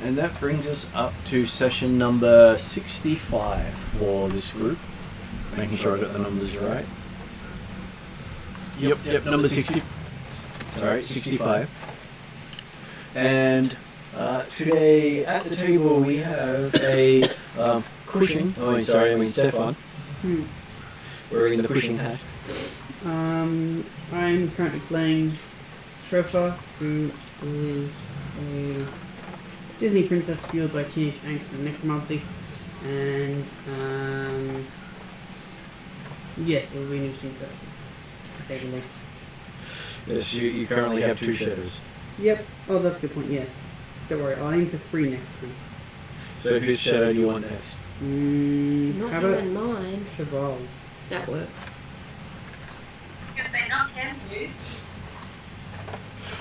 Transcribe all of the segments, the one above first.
And that brings us up to session number 65 for this group. Making sure I got the numbers right. Yep, number 60. Sorry, 65. And today at the table we have a Cushing. Oh, sorry, I mean Stefan. Wearing the Cushing hat. I'm currently playing Shrofa, who is a Disney princess fueled by teenage angst and necromancy. And, yes, it will be an interesting session, to say the least. Yes, you currently have 2 shadows. Yep. Oh, that's a good point, yes. Don't worry, I'll aim for 3 next time. So whose shadow do you want next? Not How about even mine. Cheval's? That works. If they not can use.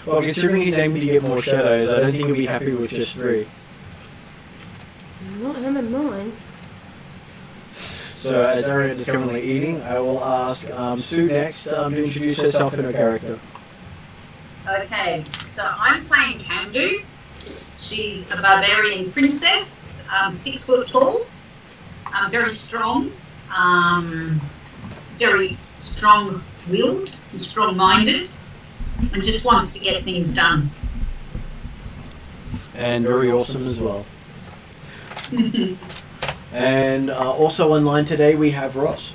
Well, considering he's aiming to get more shadows, I don't think he'll be happy with just 3. Not him and mine. So as Ariel is currently eating, I will ask Sue next to introduce herself and her character. Okay, so I'm playing Kandu. She's a barbarian princess, 6 foot tall, very strong, very strong-willed and strong-minded, and just wants to get things done. And very awesome as well. And also online today we have Ross.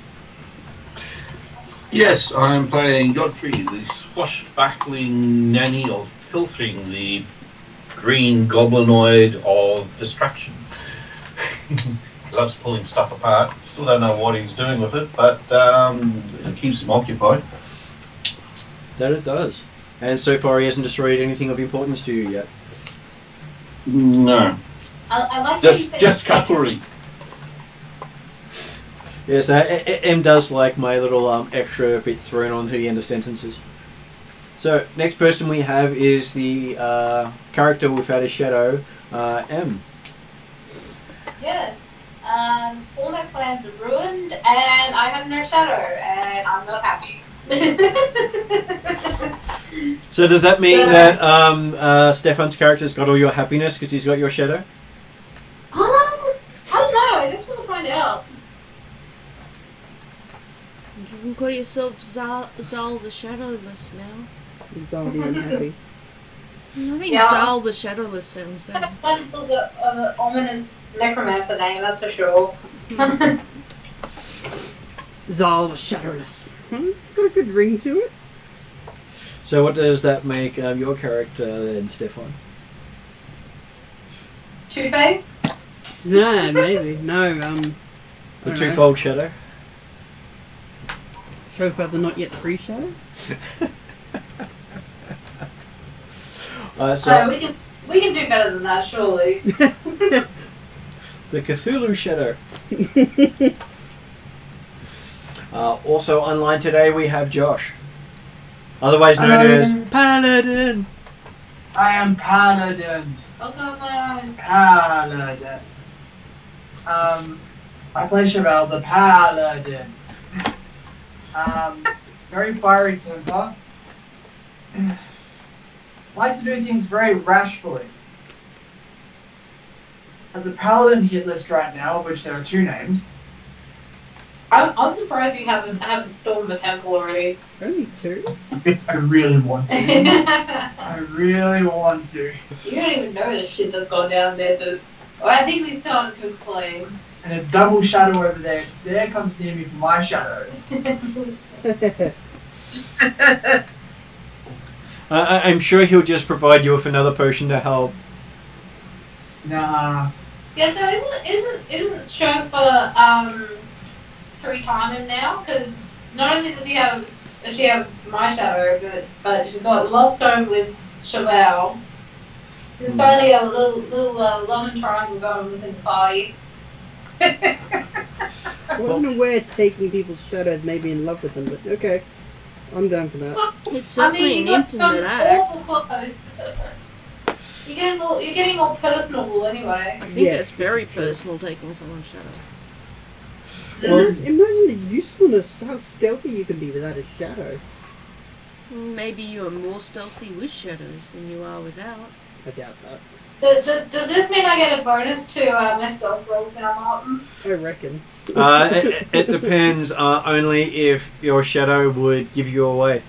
Yes, I'm playing Godfrey, the swashbuckling nanny of Pilfring, the green goblinoid of distraction. Loves pulling stuff apart. Still don't know what he's doing with it, but it keeps him occupied. That it does. And so far he hasn't destroyed anything of importance to you yet. No. I like Just cutlery. Yes, M does like my little extra bits thrown onto the end of sentences. So, next person we have is the character without a shadow, M. Yes. All my plans are ruined, and I have no shadow, and I'm not happy. So does that mean that Stefan's character's got all your happiness because he's got your shadow? I don't know. I guess we'll find out. You can call yourself Zal the Shadowless now. Zal the unhappy. I think Yeah. Zal the Shadowless sounds better. One of the ominous necromancer name, that's for sure. Zal the Shadowless. It's got a good ring to it. So what does that make your character then, Stefan? Two-Face? Nah, maybe. No, I The don't know. twofold shadow? Shrofa the not yet free shadow? So we can do better than that, surely. The Cthulhu shadow. Also online today we have Josh. Otherwise known as Paladin. I am Paladin. Welcome, guys. Paladin. I play Chevelle the Paladin. Very fiery temper. Likes to do things very rashfully. As a Paladin hit list right now, of which there are 2 names. I'm surprised you haven't stormed the temple already. Only 2? I really want to. You I really want to. don't even know the shit that's gone down there. Well, I think we started to explain. And a double shadow over there. Dare comes near me for my shadow. I'm sure he'll just provide you with another potion to help. Nah. Yeah, so isn't Chauffeur 3 timing now? Because not only does she have my shadow, but she's got Lovestone with Chevelle. There's starting to get a little love and triangle going within the party. I wasn't aware taking people's shadows may be in love with them, but okay. I'm down for that. It's certainly you an got intimate act. awful close. You're getting more personable anyway. I think Yes, it's very this is true. personal taking someone's shadow. Imagine the usefulness, how stealthy you can be without a shadow. Maybe you are more stealthy with shadows than you are without. I doubt that. Does this mean I get a bonus to my stealth rolls now, Martin? I reckon. It depends only if your shadow would give you away.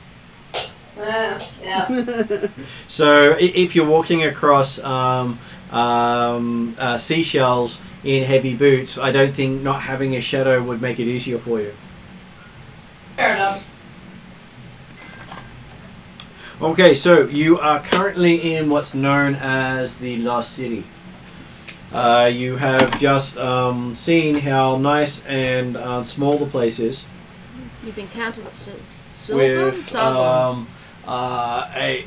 Yeah. So if you're walking across seashells in heavy boots, I don't think not having a shadow would make it easier for you. Fair enough. Okay, so you are currently in what's known as the Lost City. You have just seen how nice and small the place is. You've encountered With Sargon? a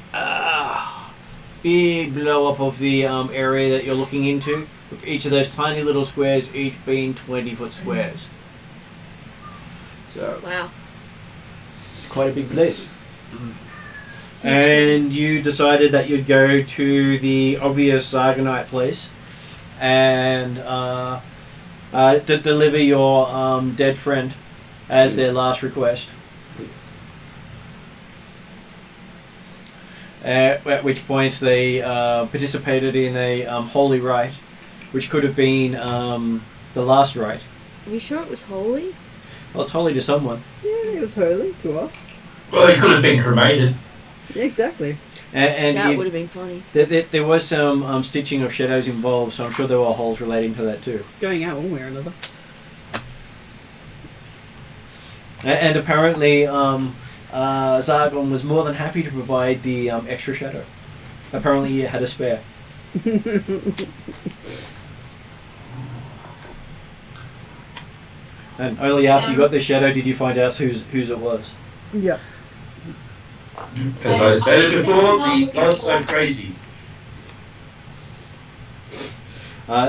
big blow up of the area that you're looking into, with each of those tiny little squares, each being 20-foot squares. So Wow. it's quite a big place. And you decided that you'd go to the obvious Sargonite place and to deliver your dead friend as their last request. At which point they participated in a holy rite, which could have been the last rite. Are you sure it was holy? Well, it's holy to someone. Yeah, it was holy to us. Well, he could have been cremated. Yeah, exactly. And That would have been funny. there was some stitching of shadows involved, so I'm sure there were holes relating to that too. It's going out one way or another. And apparently, Zargon was more than happy to provide the extra shadow. Apparently, he had a spare. And only after you got the shadow did you find out whose it was. Yep. As I said before, the gods are crazy.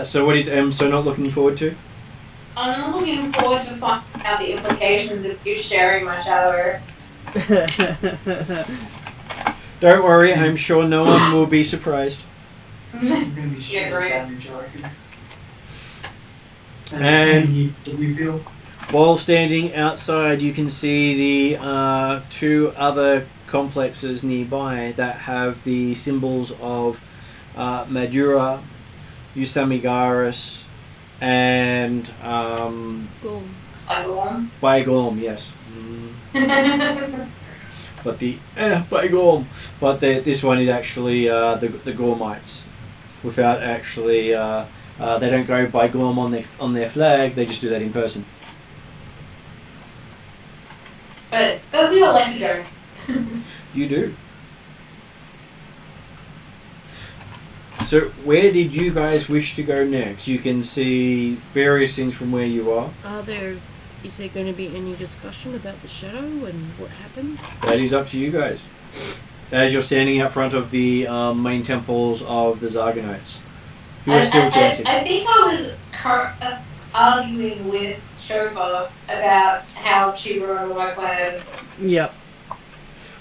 So what is so not looking forward to? I'm looking forward to finding out the implications of you sharing my shadow. Don't worry, I'm sure no one will be surprised. He's gonna be shit great. damage, I reckon. And we feel. while standing outside, you can see the two other complexes nearby that have the symbols of Madura, Usamigaris, and Cool. I go on. Baigorm, yes. But the Baigorm, but this one is actually the Gormites. Without actually, they don't go Baigorm on their flag. They just do that in person. But we all like to joke. You do. So where did you guys wish to go next? You can see various things from where you are. Is there going to be any discussion about the shadow and what happened? That is up to you guys. As you're standing out front of the main temples of the Zargonites, who are still chanting. I think I was arguing with Shofar about how she ruined all my plans, Yep.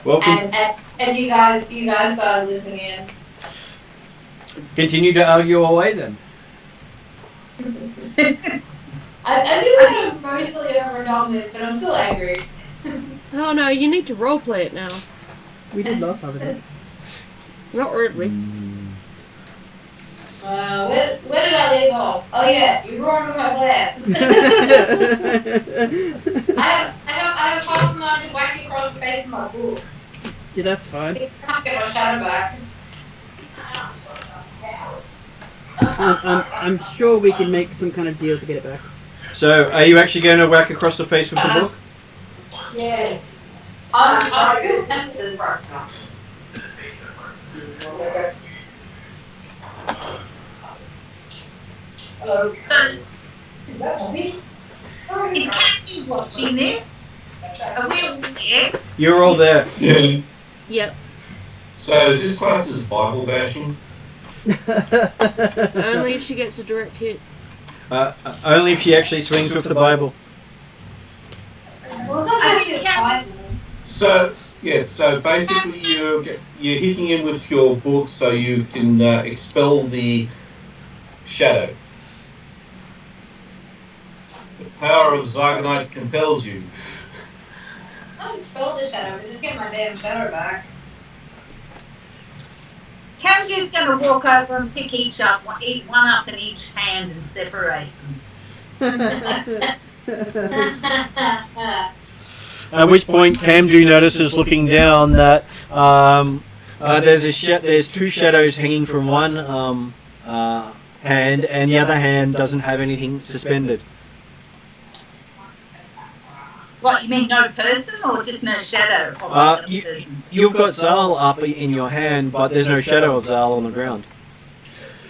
Welcome. and you guys started listening in. Continue to argue away then. I think we're mostly over and done with, but I'm still angry. Oh no, you need to roleplay it now. We did last time, I think. Not really. Where did I leave off? Oh yeah, you ruined my plans. I have half-minded whacking across the face of my book. Yeah, that's fine. I can't get my shadow back. I'm sure we can make some kind of deal to get it back. So, are you actually going to whack across the face with the book? Yeah. I'm good tempted right now. Hello. Is that me? Is Kathy watching this? Are we all here? You're all there. Yeah. Yep. So is this class as Bible bashing? Only if she gets a direct hit. Only if she actually swings with the Bible. Well, it's not actually a Bible. So basically you're hitting him with your book so you can expel the shadow. The power of Zargonite compels you. I don't spell the shadow, but just get my damn shadow back. Can I'm just going to walk over and pick each up, eat one up in each hand and separate them. At which point, Camdu notices, looking down, that there's two shadows hanging from one hand, and the other hand doesn't have anything suspended. What, you mean no person or just no shadow of another person? You've got Zal up in your hand, but there's no shadow of Zal on the ground.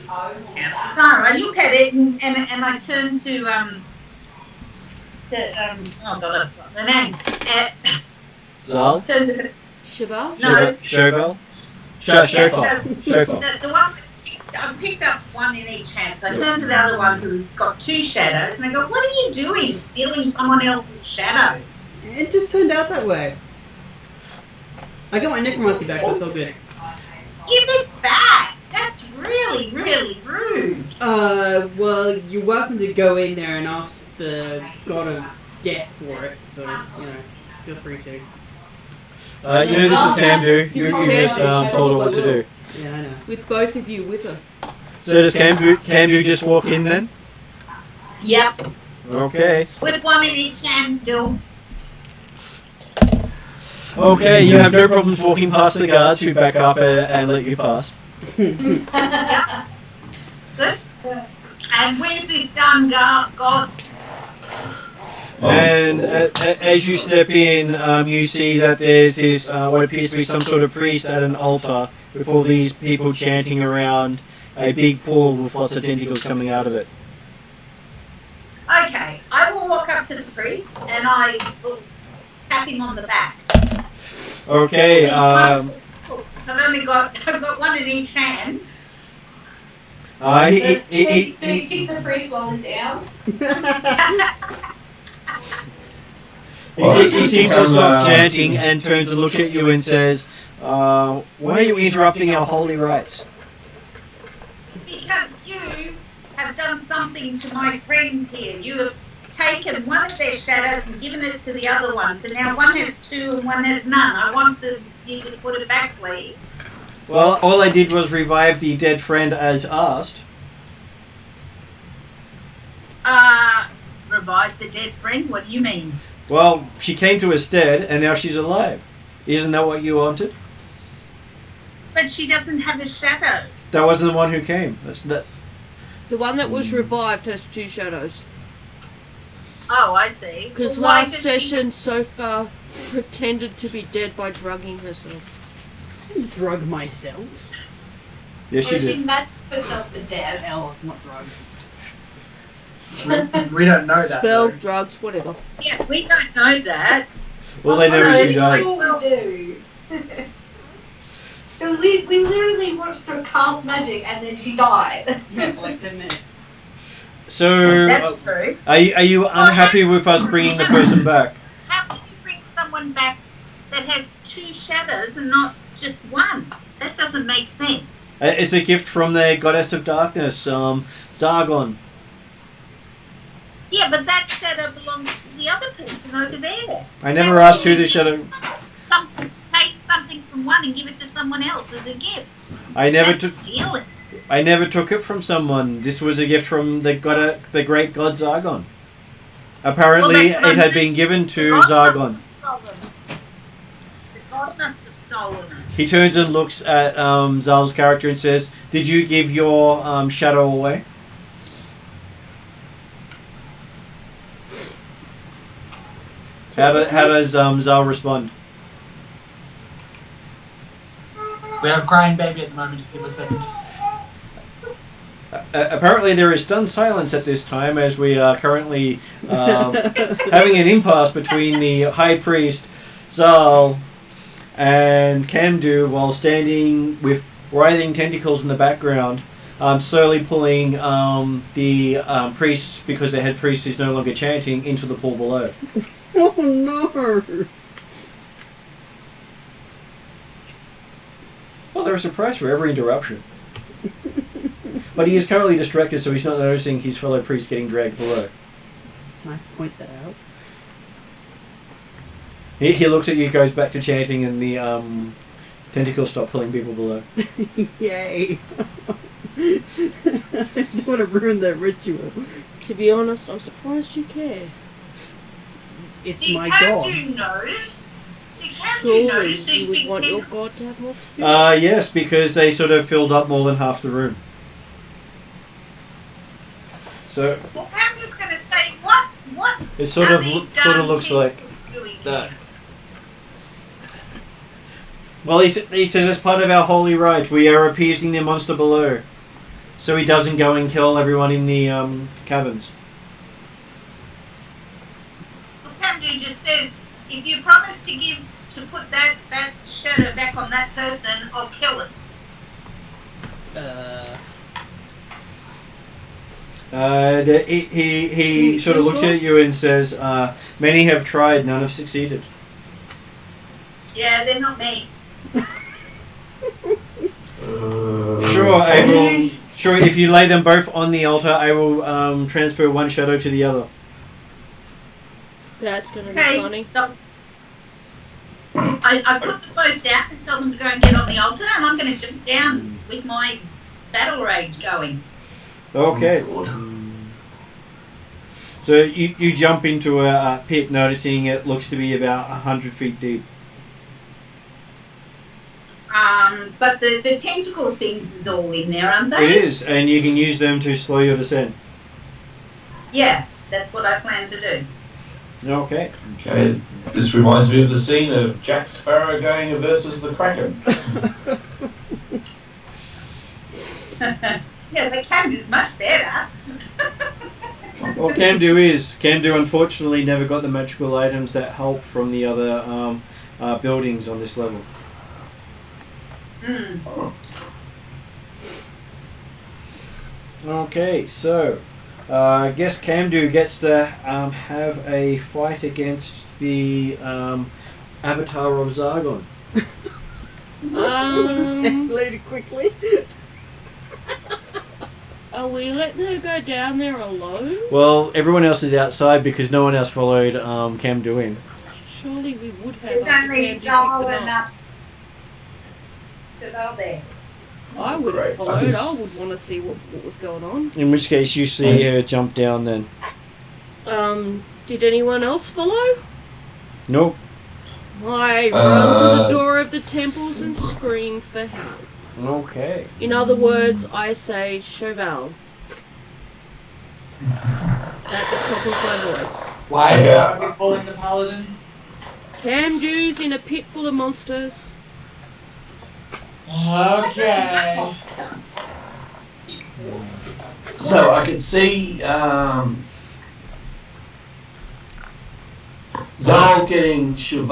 Zara, I look at it and I turn to oh god, I forgot the name. Zal? Turn to Shiva? No. Chauvel? Chauvel. The one I picked up one in each hand, so I turn to the other one who's got two shadows, and I go, "What are you doing? Stealing someone else's shadow?" It just turned out that way. I got my necromancy back, so it's all good. Give it back. That's really, really rude. Well, you're welcome to go in there and ask the god of death for it, so, feel free to. This is Camdu. You just told her what to do. Yeah, I know. With both of you with her. So does Camdu just walk in then? Yep. Okay. With one in each hand still. Okay, you have no problems walking past the guards who back up and let you pass. Yep. Good. And where's this done, god? And as you step in, you see that there's this, what appears to be some sort of priest at an altar with all these people chanting around a big pool with lots of tentacles coming out of it. Okay, I will walk up to the priest and I will tap him on the back. Okay, I've got one in each hand. So you kick the priest while he's down? he seems to stop chanting and turns to look at you and says, why are you interrupting our holy rites? Because you have done something to my friends here. You have taken one of their shadows and given it to the other one. So now one has two and one has none. I want you to put it back, please. Well, all I did was revive the dead friend as asked. Revive the dead friend? What do you mean? Well, she came to us dead and now she's alive. Isn't that what you wanted? But she doesn't have a shadow. That wasn't the one who came. That's that. The one that was revived has two shadows. Oh, I see. Because Well, why last does session, Sofa pretended to be dead by drugging herself. I didn't drug myself. Yes, Or you she did. magic herself to death? Hell, it's not drugs. We don't know that. Spell, though. drugs, whatever. Yeah, we don't know that. All they know is you We died. all do. Because we literally watched her cast magic and then she died. Yeah, for like 10 minutes. So, That's true. are you unhappy with us bringing the person back? How can you bring someone back that has two shadows and not just one? That doesn't make sense. It's a gift from the goddess of darkness, Zargon. Yeah, but that shadow belongs to the other person over there. I never asked who the shadow. Take something from one and give it to someone else as a gift. I never That's took. stealing. I never took it from someone. This was a gift from the great god Zargon. Apparently, Well, that's what it I'm had saying. been given to The god Zargon. must have stolen it. The god must have stolen it. He turns and looks at Zal's character and says, "Did you give your shadow away?" How does Zal respond? We have a crying baby at the moment. Just give us a second. Apparently there is stunned silence at this time as we are currently having an impasse between the High Priest, Zal, and Camdu while standing with writhing tentacles in the background, slowly pulling the priests, because the head priest is no longer chanting, into the pool below. Oh no! Well, they're a surprise for every interruption. But he is currently distracted, so he's not noticing his fellow priest getting dragged below. Can I point that out? He looks at you, goes back to chanting, and the Tentacles stop pulling people below. Yay! I don't want to ruin their ritual. To be honest, I'm surprised you care. It's Did my Cam god. do notice? Did Cam do Surely notice these you would big want your god tentacles? to have more spirit. Yes, because they sort of filled up more than half the room. So Well, I'm just going to say, what it sort are of these sort of darn looks like tentacles doing that. here? Well, he says as part of our holy rite, we are appeasing the monster below, so he doesn't go and kill everyone in the caverns. Well, Camden just says, if you promise to put that shadow back on that person, I'll kill it. He sort of looks at you and says, many have tried, none have succeeded. Yeah, they're not me. Sure, I will. Sure, if you lay them both on the altar, I will transfer one shadow to the other. That's gonna be Okay, funny. so I put them both down and tell them to go and get on the altar, and I'm going to jump down with my battle rage going. Okay. So you jump into a pit, noticing it looks to be about 100 feet deep. But the tentacle things is all in there, aren't they? It is, and you can use them to slow your descent. Yeah, that's what I plan to do. Okay. Okay, this reminds me of the scene of Jack Sparrow going versus the Kraken. Yeah, the cat is much better. What Camdo unfortunately never got the magical items that help from the other buildings on this level. Okay, so I guess Camdo gets to have a fight against the Avatar of Zargon. This escalated quickly. Are we letting her go down there alone? Well, everyone else is outside because no one else followed Camdo in. Surely we would have. There's after only Cam picked Zal them up. enough to go there. I would have Right, followed. I would want to see what was going on. In which case, you see her jump down then. Did anyone else follow? Nope. I run to the door of the temples and scream for help. Okay. In other words, I say Cheval. At the top of my voice. Why Yeah. are we pulling the paladin? Camdo's in a pit full of monsters. Okay. So I could see Zal getting Zal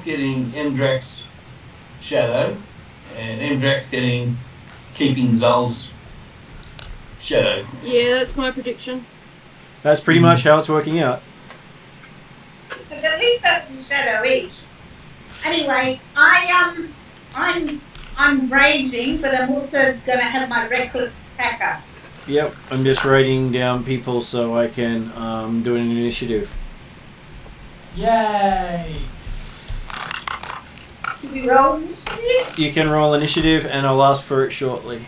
getting Mdrak's shadow, and Mdrak's keeping Zal's shadow. Yeah, that's my prediction. That's pretty much how it's working out. But at least that's a shadow each. Anyway, I'm raging, but I'm also gonna have my reckless attacker. Yep, I'm just writing down people so I can do an initiative. Yay! Should we roll initiative? You can roll initiative and I'll ask for it shortly.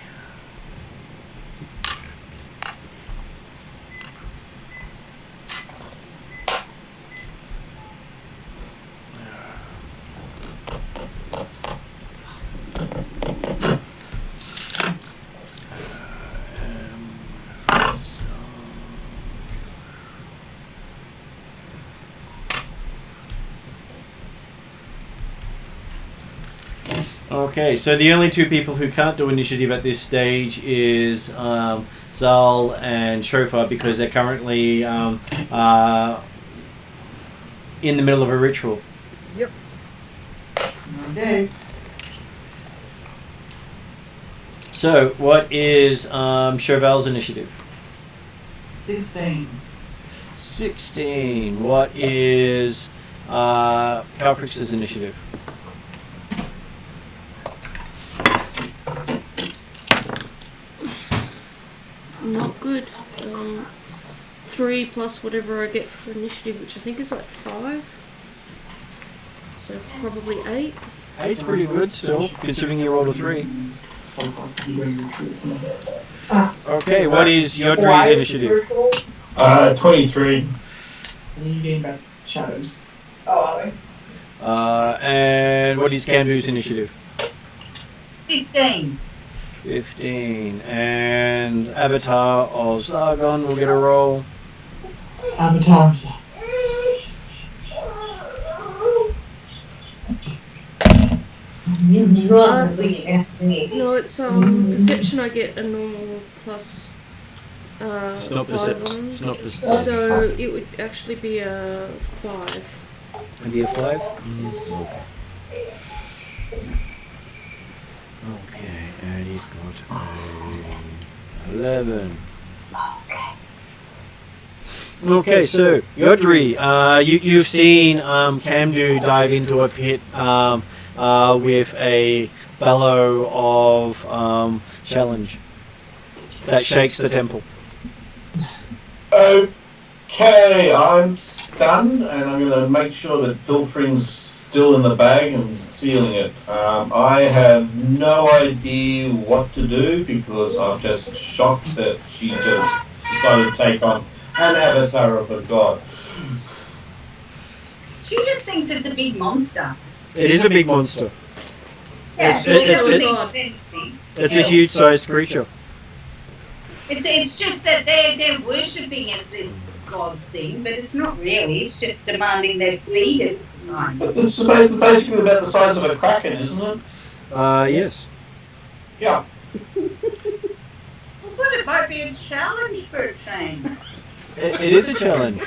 Okay, so the only two people who can't do initiative at this stage is Zal and Shofar because they're currently in the middle of a ritual. Yep. Okay. So, what is Chauvel's initiative? 16. 16. What is Calcrix's initiative? Not good. 3 plus whatever I get for initiative, which I think is like 5. So probably 8. Eight's pretty good still, considering you rolled a 3. Okay, what is Yodri's initiative? 23. And then you gain back shadows. Oh, are we? And what is Kamdu's initiative? 15. 15. And Avatar of Sargon will get a roll. Avatar. No, it's perception. I get a normal plus. It's not 5 perception. on. It's not perception. So it would actually be a 5. Maybe a 5? Yes. Okay, and you've got a 11. Okay, so Yodri, you've seen Kamdu dive into a pit with a bellow of challenge that shakes the temple. Okay, I'm stunned, and I'm going to make sure that pilfering's still in the bag and sealing it. I have no idea what to do because I'm just shocked that she just decided to take on an avatar of a god. She just thinks it's a big monster. It is a big monster. Yeah, It's a huge sized creature. It's just that they're worshipping as this god thing, but it's not really. It's just demanding they bleed at the time. But it's basically about the size of a kraken, isn't it? Yes. Yeah. Well, but it might be a challenge for a change. It is a challenge.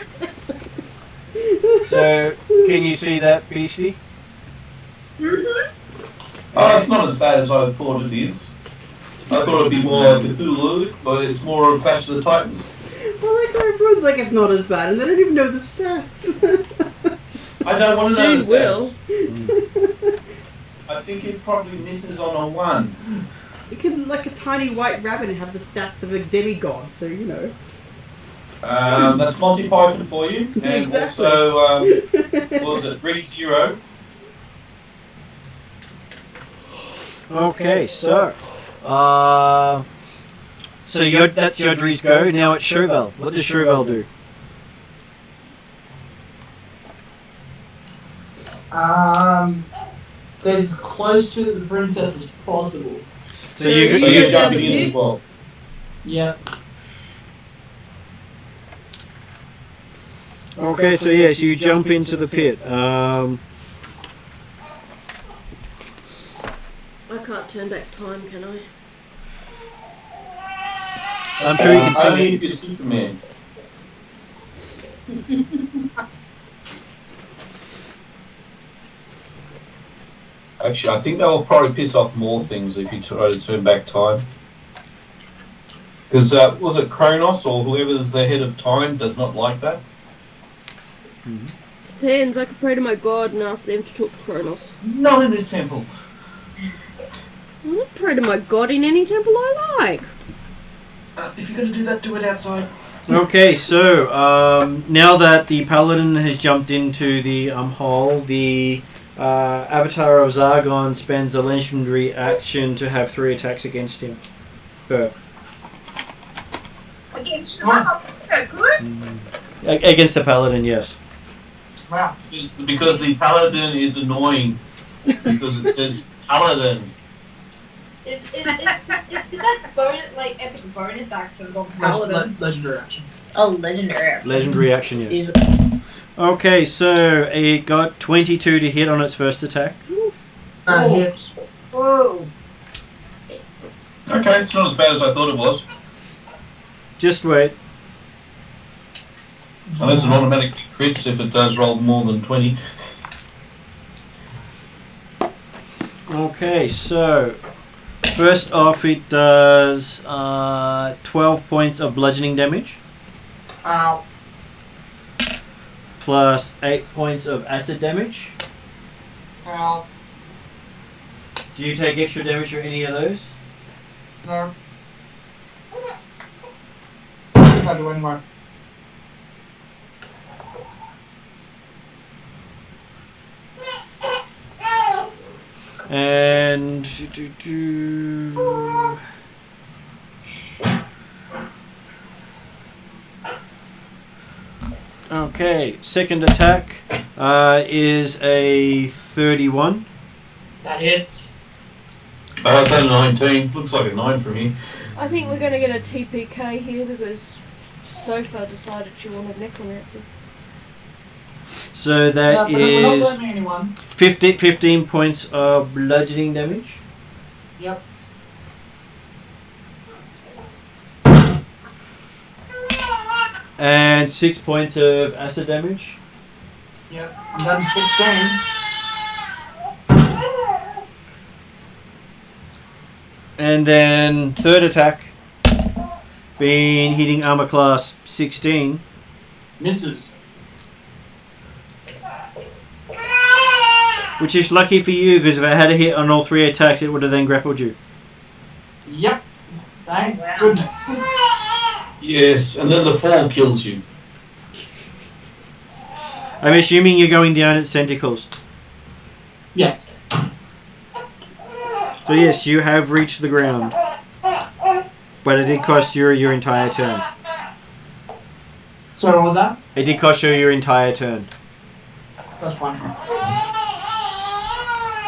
So, can you see that, Beastie? Oh, it's not as bad as I thought it is. I thought it'd be more Cthulhu, but it's more Clash of the Titans. Well, like everyone's like it's not as bad, and they don't even know the stats. I don't want to know the Soon will. stats. I think it probably misses on a 1. You could look like a tiny white rabbit and have the stats of a demigod, so you know. That's Monty Python for you, and Exactly. also what was it, Re-Zero. Okay, so that's Yodri's go. Now it's Chauvel. What does Chauvel do? Stays as close to the princess as possible. So you You're jumping in as well. Yeah. okay? So yes, you jump into the pit. I can't turn back time, can I? I'm sure you can see Only me. if you're Superman. Actually, I think that will probably piss off more things if you try to turn back time. Because, was it Kronos or whoever's the head of time does not like that? Depends. I could pray to my god and ask them to talk to Kronos. Not in this temple. I would pray to my god in any temple I like. If you're going to do that, do it outside. Okay, so now that the paladin has jumped into the hole, the Avatar of Zargon spends a legendary action to have 3 attacks against him. Her. Against the mob, is that good? Against the paladin, yes. Wow. Because the paladin is annoying. Because it says paladin. Is that like epic bonus action called Paladin? Legendary action. Oh, legendary action. Legendary action, yes. Okay, so it got 22 to hit on its first attack. Hits. Whoa. Okay, it's not as bad as I thought it was. Just wait. Unless it automatically crits if it does roll more than 20. Okay, so first off, it does 12 points of bludgeoning damage, Ow. plus 8 points of acid damage. Ow. Do you take extra damage for any of those? No. I think I do anymore. And okay, second attack is a 31. That hits. That's a 19. Looks like a 9 for me. I think we're going to get a TPK here because Sofa decided she wanted necromancy. So that We're not is blaming anyone. 15 points of bludgeoning damage. Yep. And 6 points of acid damage. Yep. I'm done 16. And then third attack, being hitting armor class 16. Misses. Which is lucky for you, because if I had a hit on all 3 attacks, it would have then grappled you. Yep. Thank goodness. Yes, and then the fall kills you. I'm assuming you're going down at centicles. Yes. So yes, you have reached the ground. But it did cost you your entire turn. Sorry, what was that? It did cost you your entire turn. That's fine.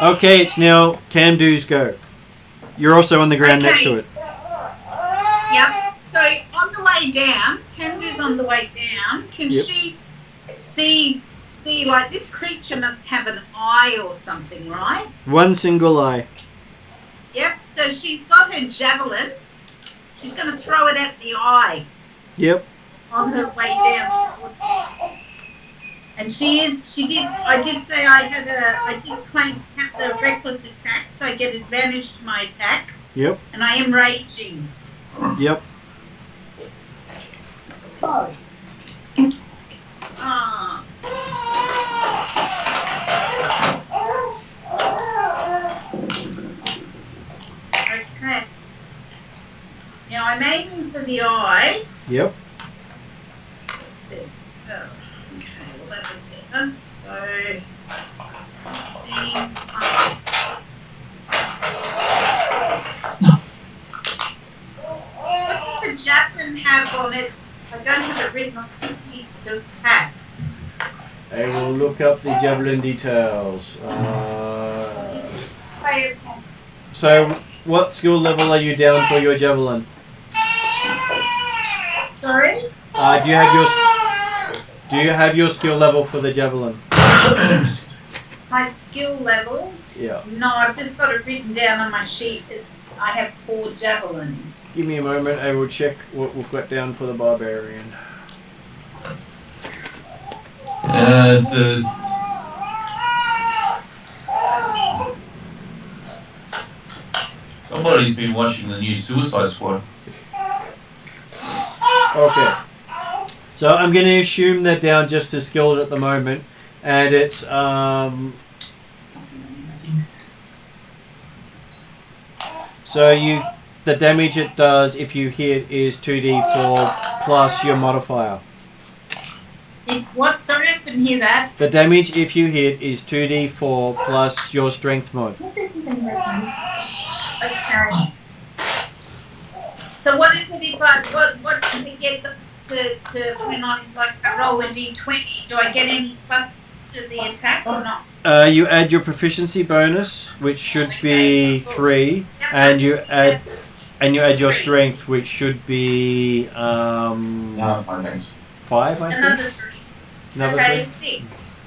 Okay, it's now Camdu's go. You're also on the ground next to it. Yep. So on the way down, Camdu's on the way down. Can Yep. she see like this creature must have an eye or something, right? One single eye. Yep. So she's got her javelin. She's going to throw it at the eye Yep. on her way down. And I did say I did claim the reckless attack, so I get advantage to my attack. Yep. And I am raging. Yep. Oh. Ah. Okay. Now I'm aiming for the eye. Yep. Let's see. Oh, okay, well that was better. So 15 plus. What does the javelin have on it? I don't have it written on the to attack. I will look up the javelin details. Players. So, what skill level are you down for your javelin? Sorry? Do you have your skill level for the javelin? My skill level? Yeah. No, I've just got it written down on my sheet. I have 4 javelins. Give me a moment. I will check what we've got down for the barbarian. It's somebody's been watching the new Suicide Squad. Okay. So I'm going to assume they're down just as skilled at the moment, and it's so the damage it does if you hit is 2d4 plus your modifier. What? Sorry, I couldn't hear that. The damage if you hit is 2d4 plus your strength mod. Okay. So what is it if what can we get to when I roll a d20? Do I get any plus to the attack or not? You add your proficiency bonus, which should be 3, and you add your strength, which should be 5, I think. Another 3. Another Okay, 3. 6.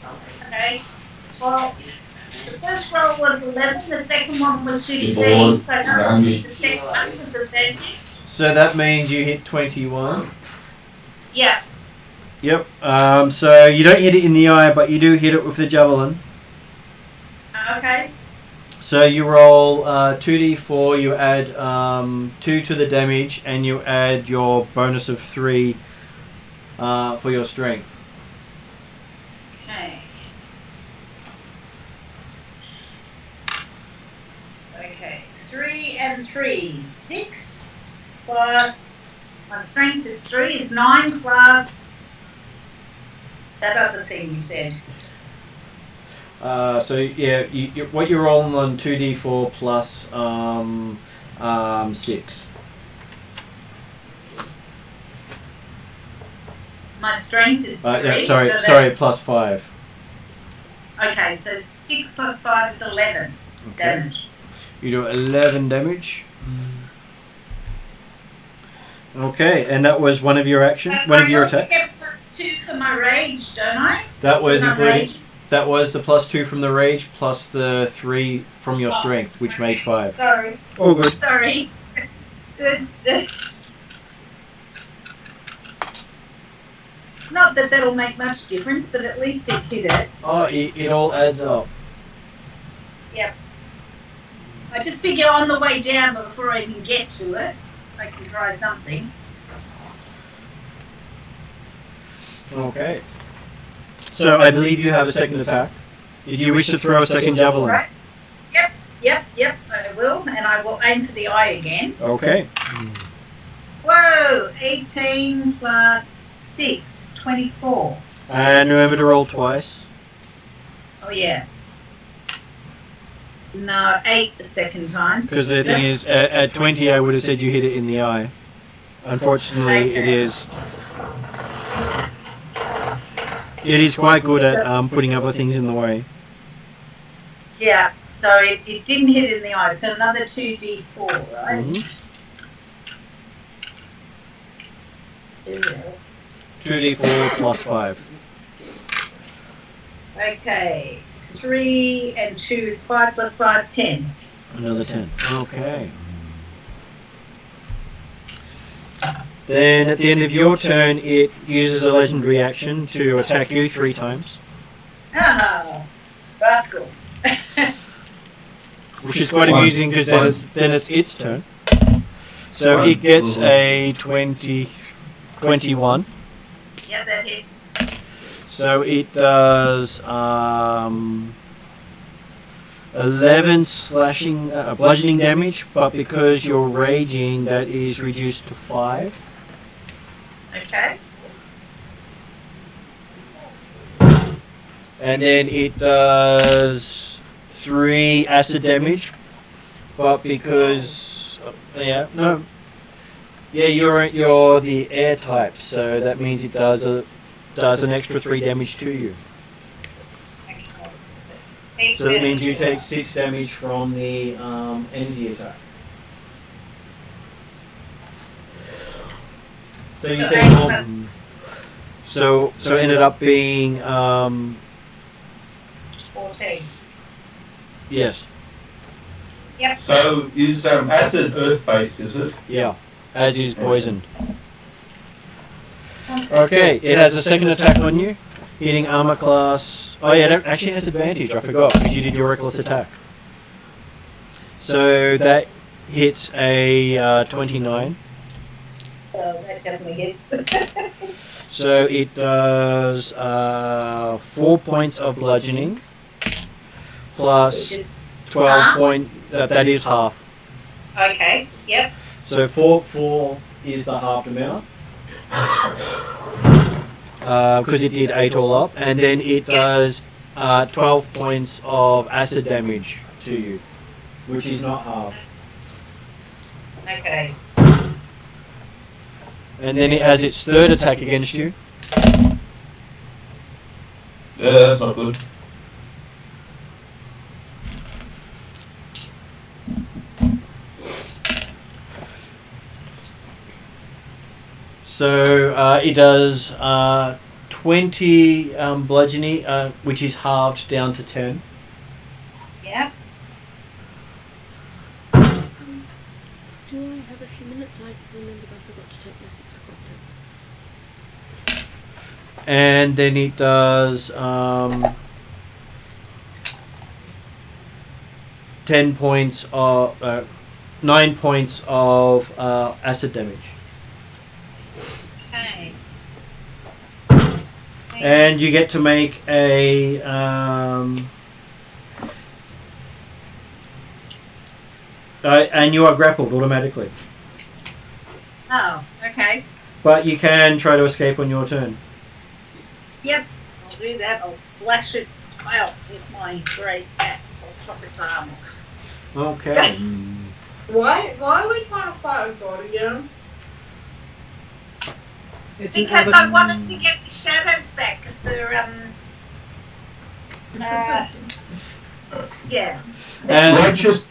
Okay. Well, the first roll was 11. The second one was 15. So the second one was advantage. So that means you hit 21. Yeah. Yep. So you don't hit it in the eye, but you do hit it with the javelin. Okay. So you roll 2d4, you add 2 to the damage, and you add your bonus of 3 for your strength. Okay. Okay. 3 and 3. 6 plus my strength is 3 is 9 plus that other thing you said. So yeah, what you're rolling on 2d4 plus 6. My strength is 3. Yeah, so sorry, that's- plus 5. Okay, so 6 plus 5 is 11 damage. You do 11 damage. Okay, and that was one of your actions, one of your I also attacks. get +2 for my rage, don't I? That was Because I'm including. raging. That was the +2 from the rage plus the 3 from your strength, which made 5. Sorry, Oh, good. sorry. Good. Not that that'll make much difference, but at least it hit it. Oh, it all adds up. I just figure on the way down before I even get to it, I can try something. Okay. So I believe you have a second attack. Did you wish to throw a second javelin? Right? Yep, I will, and I will aim for the eye again. Okay. Whoa! 18 plus 6, 24. And remember to roll twice. Oh, yeah. No, 8 the second time. Because the thing is, at 20 I would have said you hit it in the eye. Unfortunately, it is quite good at putting other things in the way. Yeah, so it didn't hit in the eye, so another 2d4, right? Mm-hmm. Yeah. 2d4 plus 5. Okay, 3 and 2 is 5 plus 5, 10. Another 10. Okay. Then at the end of your turn, it uses a legendary action to attack you 3 times. Ah, rascal. Which is quite amusing because then it's its turn. So it gets a 21. Yeah, that hits. So it does 11 slashing, bludgeoning damage, but because you're raging, that is reduced to 5. Okay. And then it does 3 acid damage, but because you're the air type, so that means it does an extra 3 damage to you. So that means you take 6 damage from the energy attack. So you take more. So it ended up being 14. yes, Yep. So is acid earth-based, is it? yeah, as is poison. Okay, it has a second attack on you, hitting armor class. Oh yeah, it actually has advantage. I forgot because you did your reckless attack. So that hits a 29. So that definitely hits. So it does 4 points of bludgeoning plus Just 12 point. That is half. okay. Yep. So 4 is the half amount. Because it did 8 all up, and then it does 12 points of acid damage to you, which is not half. Okay. And then it has its third attack against you. Yeah, that's not good. So it does 20 bludgeoning, which is halved down to 10. Yep. Do I have a few minutes? I remembered I forgot to take my 6 o'clock tablets. And then it does 10 points of 9 points of acid damage. Okay. And you get to make a and you are grappled automatically. Oh, okay. But you can try to escape on your turn. Yep. I'll do that. I'll flash it Well, with my great axe, I'll chop its arm off. Okay. Why are we trying to fight a god again? It's an Because I wanted to get the shadows back for yeah. And Righteous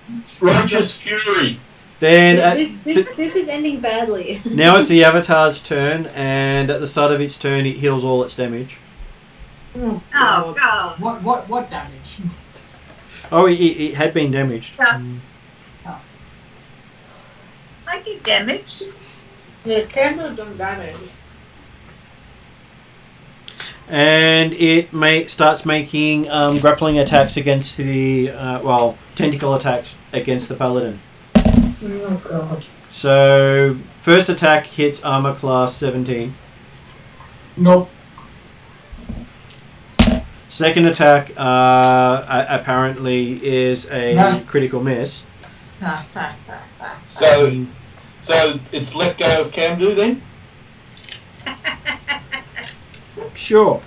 fury. then This is ending badly. now it's the Avatar's turn, and at the start of its turn, it heals all its damage. Oh God. What damage? Oh, it had been damaged. I did damage. Yeah, Campbell's done damage. And it starts making grappling attacks against the tentacle attacks against the paladin. Oh god. So first attack hits armor class 17. Nope. Second attack apparently is a critical miss. So it's let go of Camdu then? Sure.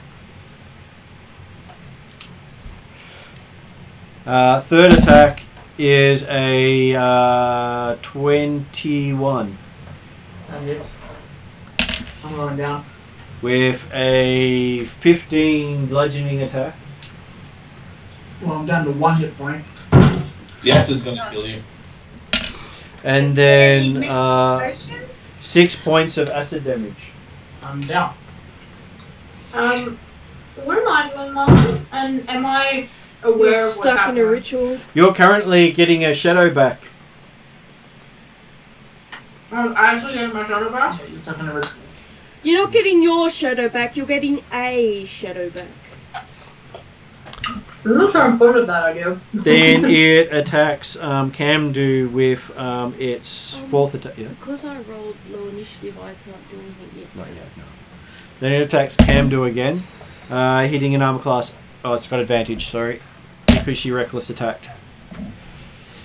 Third attack is a 21 That hits. I'm going down. with a 15 bludgeoning attack. Well, I'm down to 1 hit point. The acid's going to kill you. And then Potions? 6 points of acid damage. I'm down. What am I doing, Mum? And am I aware You're of what's stuck in a happening? ritual. You're currently getting a shadow back. I'm actually getting my shadow back? Yeah, you're stuck in a ritual. You're not getting your shadow back, you're getting a shadow back. I'm not sure I'm fond of that idea. Then it attacks Camdu with its fourth attack. Yeah, Because I rolled low initiative, I can't do anything yet. not yet. No. Then it attacks Camdu again, hitting an armor class. Oh, it's got advantage. Sorry, because she reckless attacked.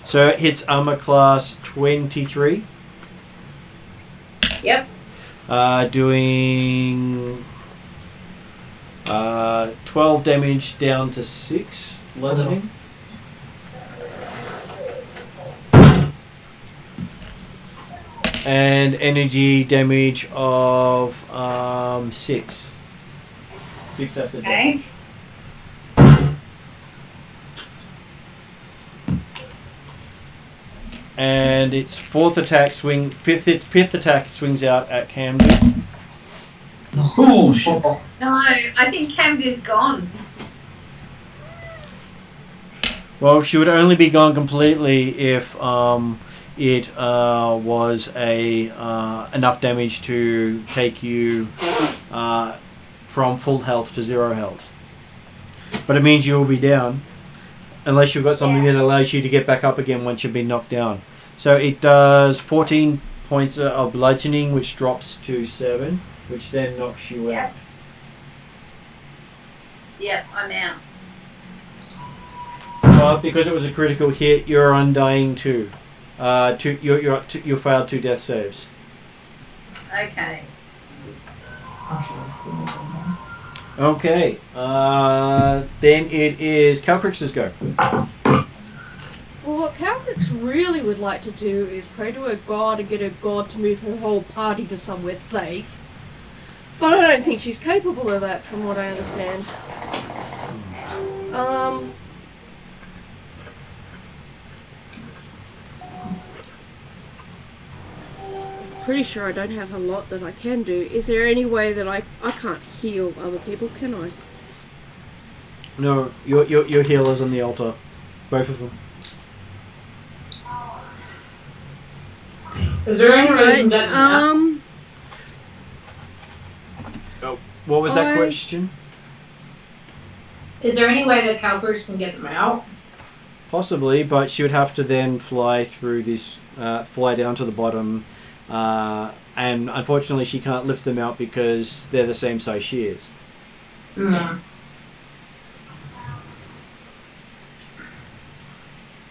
So it hits armor class 23. Yep. Doing 12 damage down to 6 bludgeoning. And energy damage of 6. 6 acid damage. And its fifth attack swings out at Camden. Oh, shit. No, I think Camden's gone. Well, she would only be gone completely if it was enough damage to take you from full health to 0 health. But it means you will be down, unless you've got something that allows you to get back up again once you've been knocked down. So it does 14 points of bludgeoning, which drops to 7, which then knocks you out. Yep, I'm out. But because it was a critical hit, you're undying too. You failed 2 death saves. Okay. Okay. Then it is Calcrix's go. Well, what Calcrix really would like to do is pray to her god and get her god to move her whole party to somewhere safe. But I don't think she's capable of that, from what I understand. Pretty sure I don't have a lot that I can do. Is there any way that I can't heal other people, can I? No, your healer's on the altar. Both of them. Is there any way you can get What was that question? Is there any way that Calvert can get them out? Possibly, but she would have to then fly through this, fly down to the bottom, and unfortunately she can't lift them out because they're the same size she is. Mm.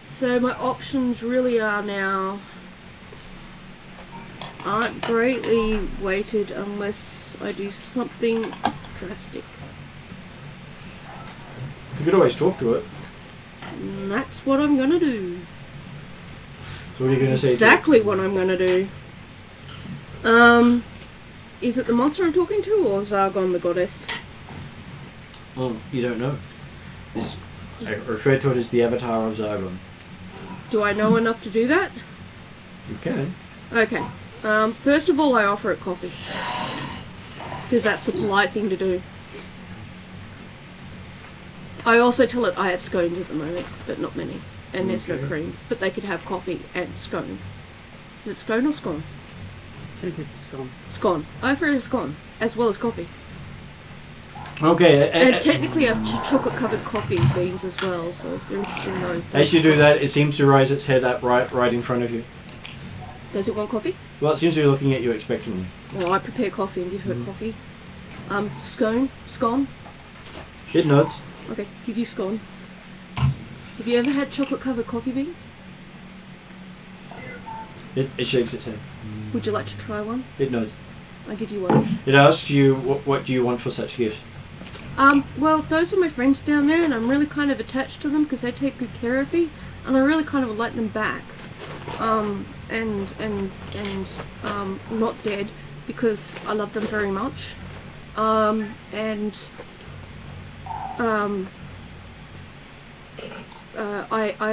So my options really are now aren't greatly weighted unless I do something drastic. You could always talk to it. And that's what I'm gonna do. So what are you going to say? Exactly what I'm gonna do. Is it the monster I'm talking to, or Zargon the goddess? Well, you don't know. I refer to it as the avatar of Zargon. Do I know enough to do that? You can. Okay. First of all, I offer it coffee. Because that's the polite thing to do. I also tell it I have scones at the moment, but not many. And there's no cream. But they could have coffee and scone. Is it scone or scone? I think it's a scone. Scone. I offer it a scone, as well as coffee. Okay. And technically I have chocolate covered coffee beans as well, so if they're interested in those. As you do that, it seems to raise its head up right in front of you. Does it want coffee? Well, it seems to be looking at you expectantly. Well, I prepare coffee and give her coffee. Scone? It nods. Okay, give you scone. Have you ever had chocolate covered coffee beans? It shakes its head. Would you like to try one? It nods. I'll give you one. It asks you, what do you want for such gifts? Well, those are my friends down there, and I'm really kind of attached to them because they take good care of me, and I really kind of would like them back. Not dead, because I love them very much. I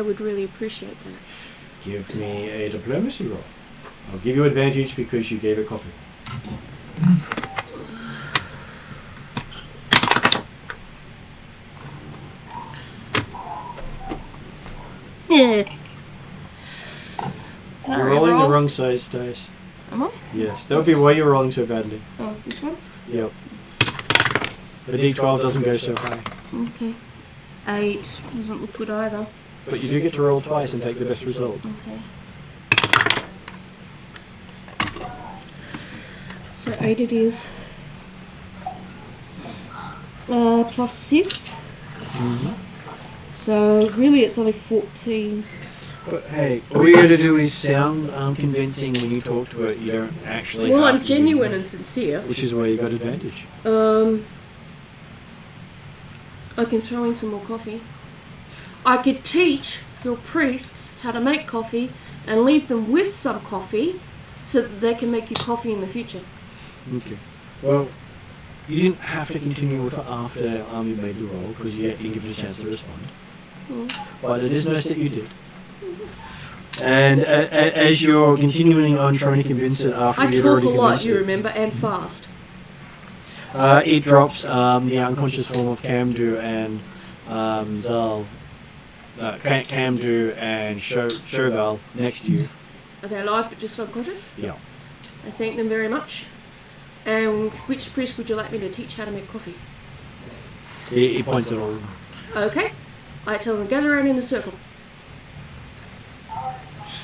would really appreciate that. Give me a diplomacy roll. I'll give you advantage because you gave it coffee. Yeah. You're rolling the wrong size dice. Am I? Yes, that would be why you're rolling so badly. Oh, this one? Yep. The D12 doesn't go so high. Okay. 8. Doesn't look good either. But you do get to roll twice and take the best result. Okay. So 8 it is. Plus 6. Mm-hmm. So really it's only 14. But hey, all you got to do is sound convincing when you talk to it. You don't actually. Well, have I'm to genuine and sincere. Which is why you got advantage. I can throw in some more coffee. I could teach your priests how to make coffee and leave them with some coffee so that they can make you coffee in the future. Okay. Well, you didn't have to continue with it after you made the roll because you didn't give it a chance to respond. But it is nice that you did. And as you're continuing on trying to convince it after I you'd talk already a lot, convinced you it, remember, and fast. it drops the unconscious form of Kamdu and Zal. Kamdu and Shoval next to you. Are they alive but just unconscious? Yeah. I thank them very much. And which priest would you like me to teach how to make coffee? He points at all of them. Okay. I tell them gather around in a circle.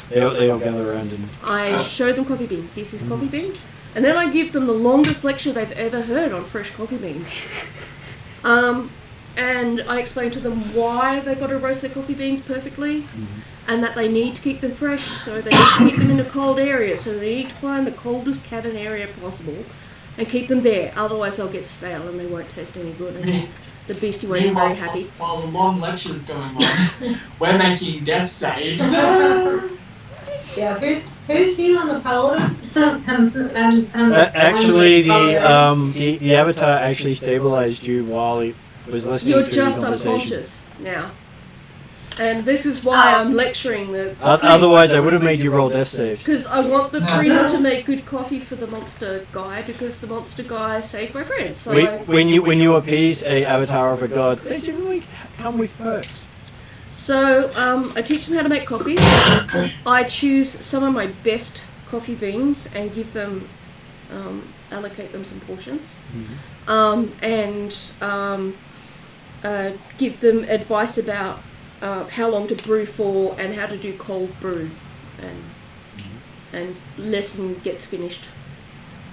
They all gather around and... I show them coffee bean. This is coffee bean. And then I give them the longest lecture they've ever heard on fresh coffee beans. And I explain to them why they got to roast their coffee beans perfectly, and that they need to keep them fresh, so they need to keep them in a cold area, so they need to find the coldest cabin area possible and keep them there, otherwise they'll get stale and they won't taste any good, and the beastie won't be very happy. While the long lecture's going on, we're making death saves. Yeah, who's healing the paladin? Actually, the avatar actually stabilized you while he was listening You're to the just conversation. unconscious now. And this is why I'm lecturing the Otherwise, I would have made you roll death saves. because I want the priest to make good coffee for the monster guy, because the monster guy saved my friend. So When you appease a avatar of a god, they generally come with perks. So I teach them how to make coffee. I choose some of my best coffee beans and give them, allocate them some portions, and give them advice about how long to brew for and how to do cold brew, and lesson gets finished.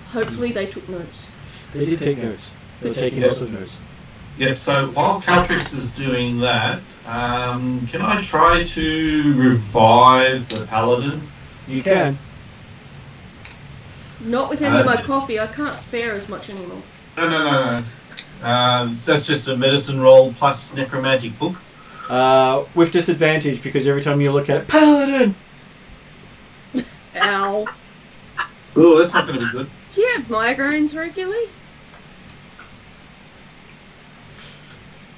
Hopefully they took notes. They did take notes. They were taking lots of notes. Yep, so while Caltrix is doing that, can I try to revive the paladin? You can. Not with any of my coffee. I can't spare as much anymore. No. That's just a medicine roll plus necromantic book. With disadvantage because every time you look at it, Paladin! Ow. Oh, that's not going to be good. Do you have migraines regularly?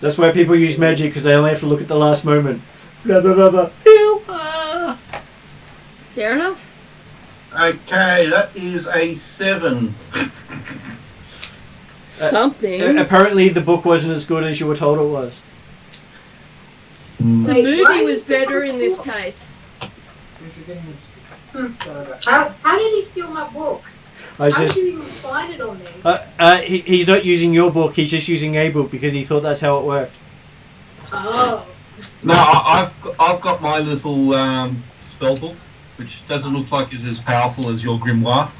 That's why people use magic, because they only have to look at the last moment. Blah, blah, blah, blah. Heal! Fair enough. Okay, that is a 7. Something. Apparently the book wasn't as good as you were told it was. The Wait, movie why was is the better book in this cool? case. How did he steal my book? I was How just, did you even find it on me? he's not using your book, he's just using a book because he thought that's how it worked. Oh. No, I've got my little spell book, which doesn't look like it's as powerful as your grimoire.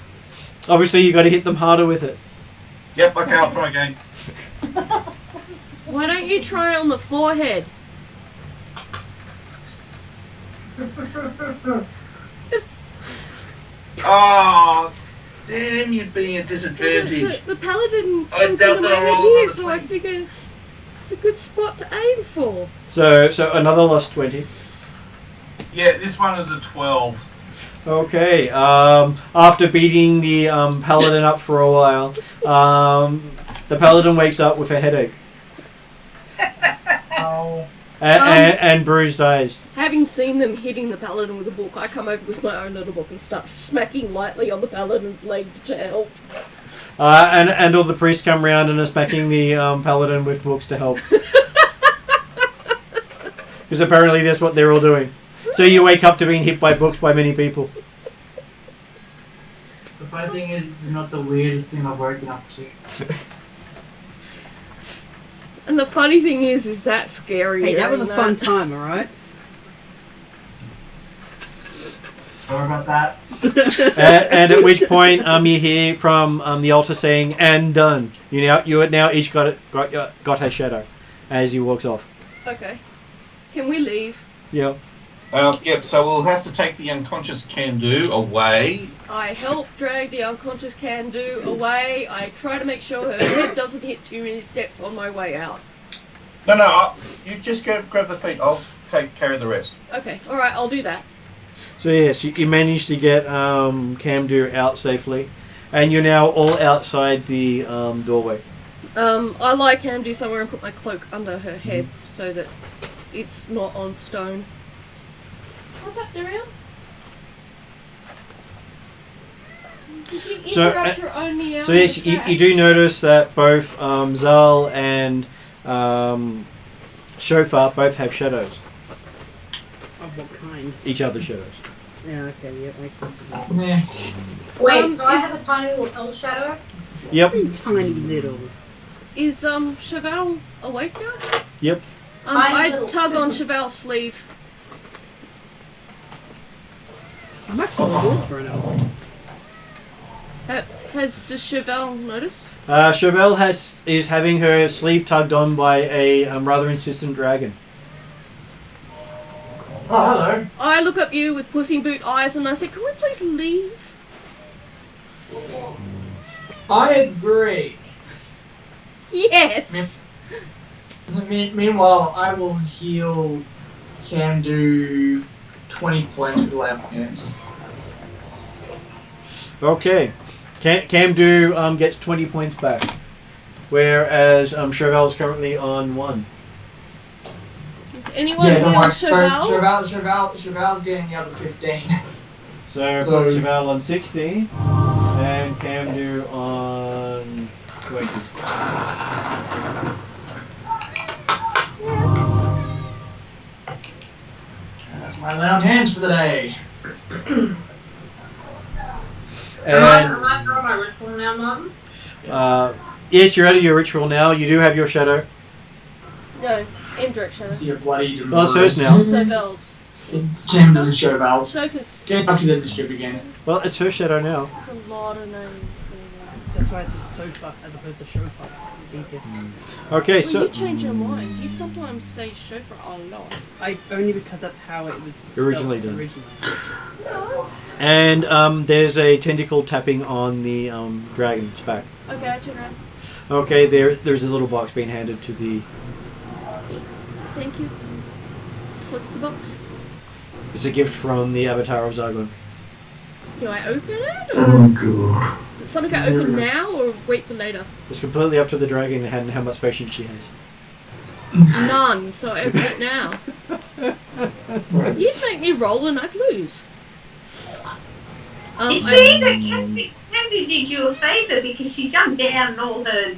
Obviously you got to hit them harder with it. Yep, okay, I'll try again. Why don't you try on the forehead? Oh, damn, you'd be at disadvantage. The paladin I comes doubt into my they're head all here, another so I 20. figure it's a good spot to aim for. So another lost 20. Yeah, this one is a 12. Okay, after beating the paladin up for a while, the paladin wakes up with a headache Oh. and bruised eyes. Having seen them hitting the paladin with a book, I come over with my own little book and start smacking lightly on the paladin's leg to help. And all the priests come round and are smacking the paladin with books to help. Because apparently that's what they're all doing. So you wake up to being hit by books by many people. The funny thing is, this is not the weirdest thing I've woken up to. And the funny thing is that scary. Hey, that was a isn't fun it? time, alright? Sorry about that. And at which point you hear from the altar saying, "And done." You had now each got a shadow as he walks off. Okay. Can we leave? Yeah. Yep, so we'll have to take the unconscious can-do away. I help drag the unconscious can-do away. I try to make sure her head doesn't hit too many steps on my way out. No, you just grab the feet. I'll carry the rest. Okay, alright, I'll do that. So yes, you managed to get Camdo out safely, and you're now all outside the doorway. I lie can-do somewhere and put my cloak under her head so that it's not on stone. What's up, Darian? Did you interrupt your own meow? So yes, you do notice that both Zal and Shofar both have shadows. Of what kind? Each other's shadows. Yeah, okay, yeah, makes sense. Yeah. Wait, so I have a tiny little elf shadow? Yep. Tiny little. Is Cheval awake now? Yep. I tug on Cheval's sleeve. I'm actually cool for an elf. Does Cheval notice? Chevelle is having her sleeve tugged on by a rather insistent dragon. Oh, hello. I look up you with pussy boot eyes and I say, "Can we please leave?" I agree. Yes. Meanwhile, I will heal Camdo 20 points with lamp hands. Okay. Camdo gets 20 points back, whereas Chevelle's currently on 1. Is anyone Yeah, don't heal worry. Cheval? Cheval's getting the other 15. So So- put Chevelle on 16, and Camdo on 20. That's my lamp hands for the day. Am I And drawing my ritual now, Mum? yes, you're out of your ritual now. You do have your shadow. No, Indrek shadow. See a bloody. Well, it's hers now. Cheval's. Camdo and Cheval. Chauffeur's. Get up to the strip again. Well, it's her shadow now. There's a lot of names That's why I said sofa as opposed to chauffeur. It's easier. Okay, there. so When you change your mind, you sometimes say chauffeur a lot. Only because that's how it was spelled Originally done. Originally. No. and there's a tentacle tapping on the dragon's back. Okay, I turn around. Okay, there's a little box being handed to the... Thank you. What's the box? It's a gift from the Avatar of Zargon. Do I open it? Or Oh god. is it something I open now or wait for later? It's completely up to the dragon and how much patience she has. None, so I open it now. You'd make me roll and I'd lose. You see, that Candy did you a favour because she jumped down in all her,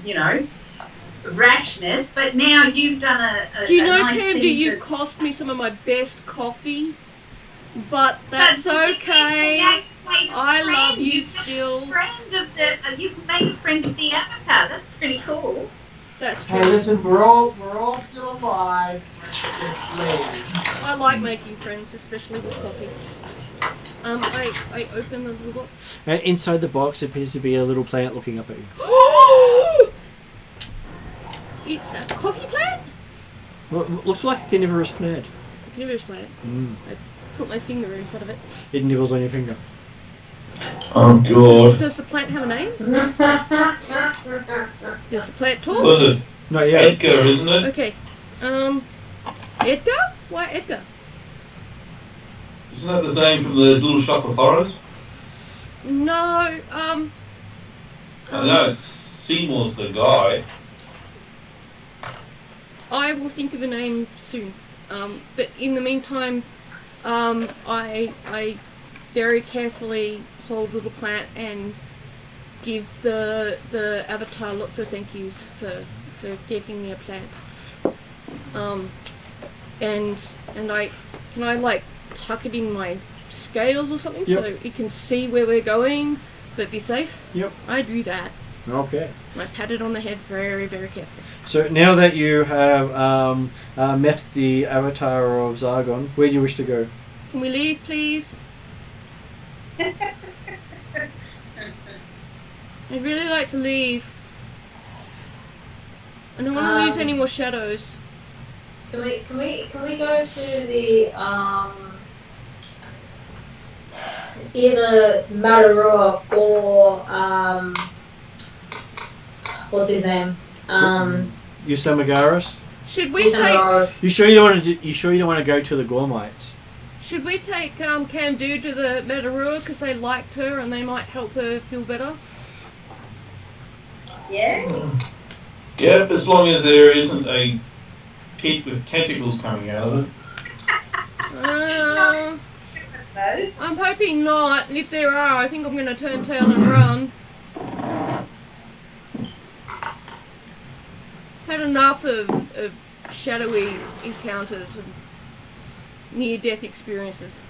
rashness, but now you've done a Do you know, nice Candy, thing you to- cost me some of my best coffee, but But that's the thing is, okay. now you've made a I love friend. you You've still. You've made a friend of the Avatar. That's pretty cool. That's Hey, true. listen, we're all still alive. It's late. I like making friends, especially with coffee. I open the little box. And inside the box appears to be a little plant looking up at you. It's a coffee plant? Well, it looks like a carnivorous plant. A carnivorous plant. I put my finger in front of it. It nibbles on your finger. Oh god. Does the plant have a name? Does the plant talk? Was it Not yet. Edgar, isn't it? Okay. Edgar? Why Edgar? Isn't that the name from the Little Shop of Horrors? No, I know, Seymour's the guy. I will think of a name soon. But in the meantime, I very carefully hold little plant and give the Avatar lots of thank yous for giving me a plant. And I like tuck it in my scales or something so it can see where we're going but be safe? Yep. I do that. Okay. I pat it on the head very, very carefully. So now that you have met the Avatar of Zargon, where do you wish to go? Can we leave, please? I'd really like to leave. I don't want to lose any more shadows. Can we go to the either Matarua or what's his name? Yusamagaris? Should we take? You sure you don't want to go to the Gormites? Should we take Camdu to the Metarua because they liked her and they might help her feel better? Yeah. Yep, as long as there isn't a pit with tentacles coming out of it. Those. I'm hoping not. And if there are, I think I'm going to turn tail and run. Had enough of shadowy encounters and near-death experiences.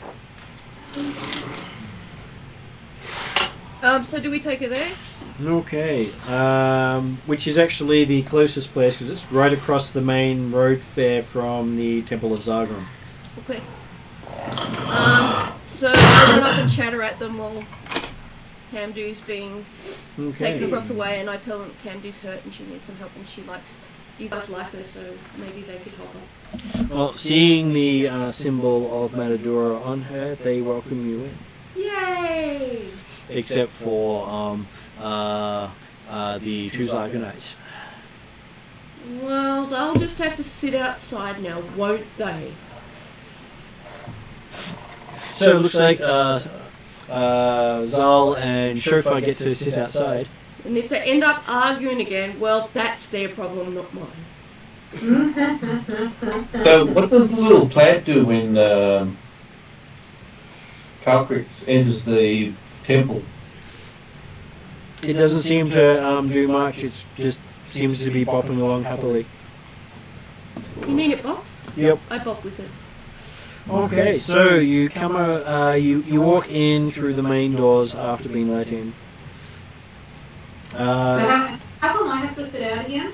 So do we take her there? Okay. Which is actually the closest place because it's right across the main road fair from the Temple of Zargon. Okay. So I run up and chatter at them while Camdu's being taken across the way, and I tell them Camdu's hurt and she needs some help, and you guys like her, so maybe they could help her. Well, seeing the symbol of Matadora on her, they welcome you in. Yay! Except for the two Zargonites. Well, they'll just have to sit outside now, won't they? So it looks like Zal and Shofar get to sit outside. And if they end up arguing again, well, that's their problem, not mine. So, what does the little plant do when Calcrix enters the temple? It doesn't seem to do much. It just seems to be bopping along happily. You mean it bops? Yep. I bop with it. Okay, so you come, you walk in through the main doors after being let in. How come I have to sit out again?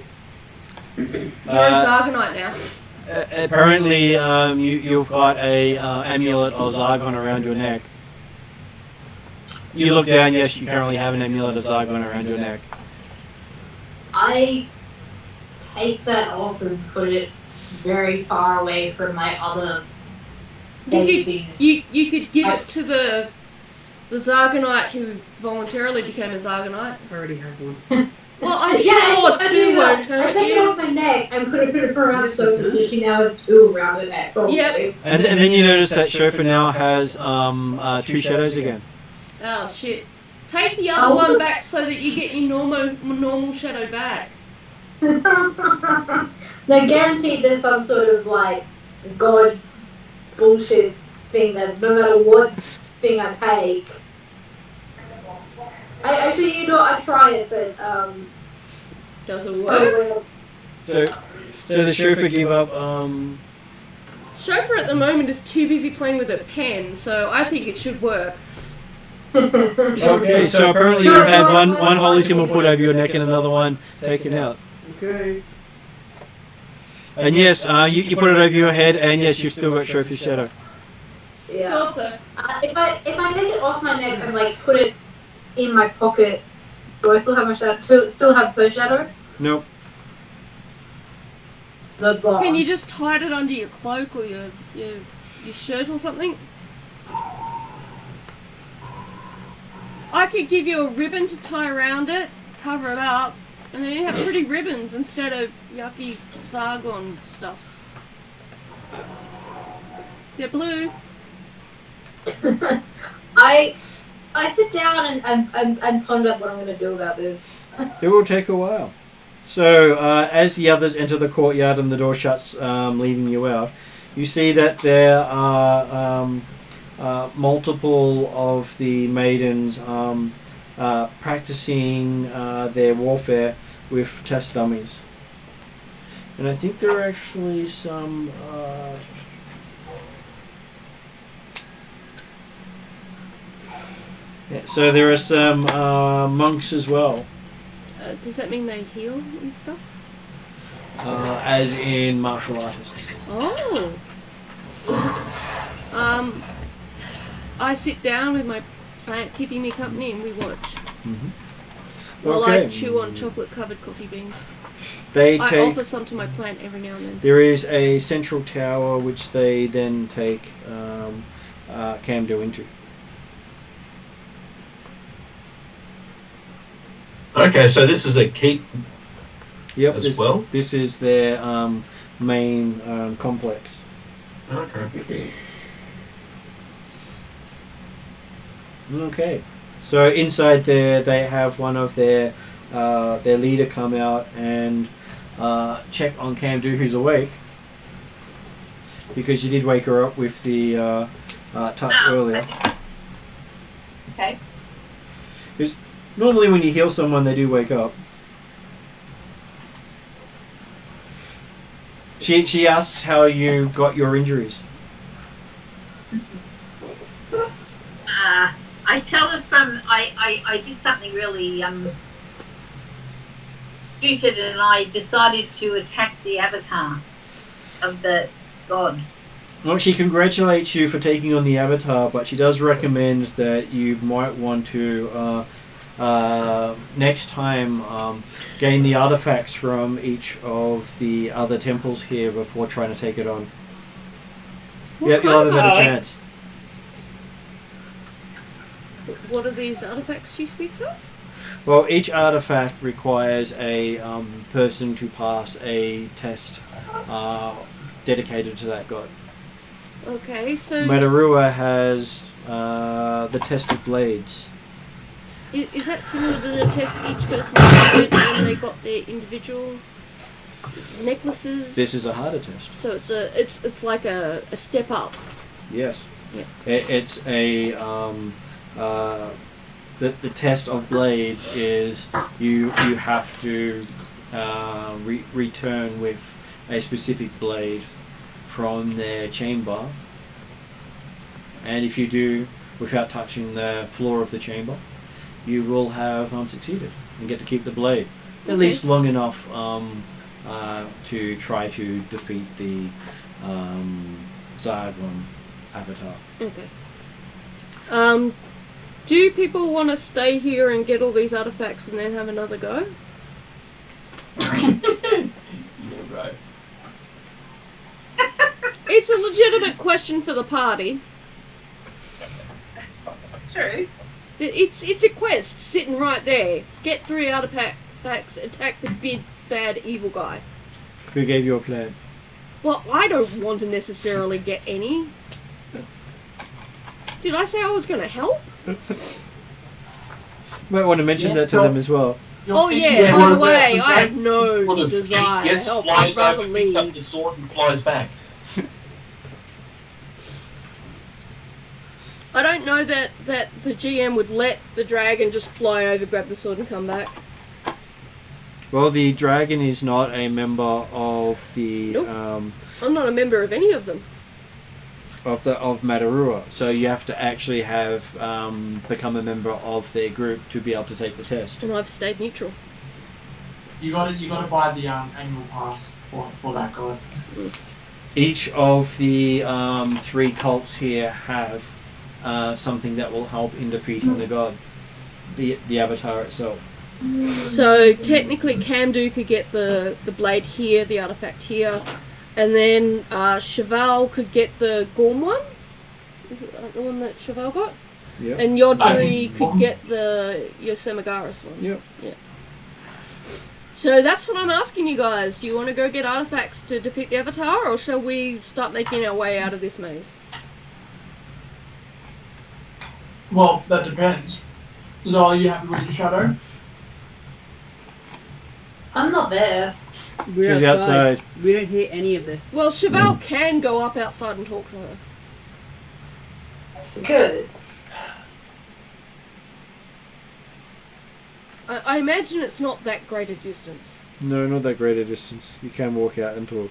You're a Zargonite now. Apparently, you've got a amulet of Zargon around your neck. You look down. Yes, you currently have an amulet of Zargon around your neck. I take that off and put it very far away from my other deities. You could give it to the Zargonite who voluntarily became a Zargonite. I already have one. Well, I'm Yeah, sure I two do won't that. I hurt take it you. off my neck and put it around the Yes, it sofa, so does. she now has 2 around her neck. Probably. Yep. And then you notice that chauffeur now has 2 shadows again. Oh shit! Take the other one back so that you get your normal shadow back. No, guaranteed there's some sort of like god bullshit thing that no matter what thing I take, I see you know I try it, but Does it work? So the chauffeur give up. Chauffeur at the moment is too busy playing with a pen, so I think it should work. Okay, so apparently you've had one holy symbol put over your neck and another one taken out. Okay. And yes, you put it over your head, and yes, you've still got chauffeur's shadow. Yeah. Thought so. If I take it off my neck and like put it in my pocket, do I still have my shadow? Still have her shadow? Nope. So it's gone. Can you just hide it under your cloak or your shirt or something? I could give you a ribbon to tie around it, cover it up, and then you have pretty ribbons instead of yucky Zargon stuffs. They're blue. I sit down and ponder what I'm going to do about this. It will take a while. So, as the others enter the courtyard and the door shuts, leaving you out, you see that there are multiple of the maidens practicing their warfare with test dummies. And I think there are actually some... yeah, so there are some monks as well. Does that mean they heal and stuff? As in martial artists. Oh. I sit down with my plant keeping me company and we watch. Mm-hmm. While Okay. I chew on chocolate-covered coffee beans. They I take. offer some to my plant every now and then. There is a central tower which they then take Camdo into. Okay, so this is a keep Yep. as well. This is their main complex. Okay. Okay. So inside there, they have one of their leader come out and check on Camdo, who's awake, because you did wake her up with the touch earlier. Okay. Normally when you heal someone, they do wake up. She asks how you got your injuries. I tell her I did something really stupid, and I decided to attack the avatar of the god. Well, she congratulates you for taking on the avatar, but she does recommend that you might want to next time gain the artifacts from each of the other temples here before trying to take it on. What You'll have a better kind of- chance. What are these artifacts she speaks of? Well, each artifact requires a person to pass a test dedicated to that god. Okay, so Madarua has the test of blades. is that similar to the test each person did when they got their individual necklaces? This is a harder test. So it's like a step up. Yes. Yeah. It's a the test of blades is you have to return with a specific blade from their chamber, and if you do without touching the floor of the chamber, you will have succeeded and get to keep the blade at least long enough to try to defeat the Zargon avatar. Okay. Do people want to stay here and get all these artifacts and then have another go? Right. It's a legitimate question for the party. True. It's a quest sitting right there. Get 3 artifacts artifacts attack the big, bad, evil guy. Who gave you a plan? Well, I don't want to necessarily get any. Did I say I was going to help? Might want to mention that to them as well. Oh yeah, by the way, I have dragon no sort of desire to yes, help. I'd flies rather over, picks up leave. the sword and flies back. I don't know that the GM would let the dragon just fly over, grab the sword, and come back. Well, the dragon is not a member of the Nope. I'm not a member of any of them. of Matarua, so you have to actually have become a member of their group to be able to take the test. And I've stayed neutral. You gotta buy the annual pass for that god. Each of the 3 cults here have something that will help in defeating the god, the avatar itself. So technically, Camdu could get the blade here, the artifact here, and then Cheval could get the Gorm one. Is it the one that Cheval got? Yeah. And Yodri could get the Yosemagaris one. Yep. Yeah. So that's what I'm asking you guys. Do you want to go get artifacts to defeat the Avatar, or shall we start making our way out of this maze? Well, that depends. Is all you happy with your shadow? I'm not there. We're She's outside. We don't hear any of this. Well, Cheval can go up outside and talk to her. Good. I imagine it's not that great a distance. No, not that great a distance. You can walk out and talk.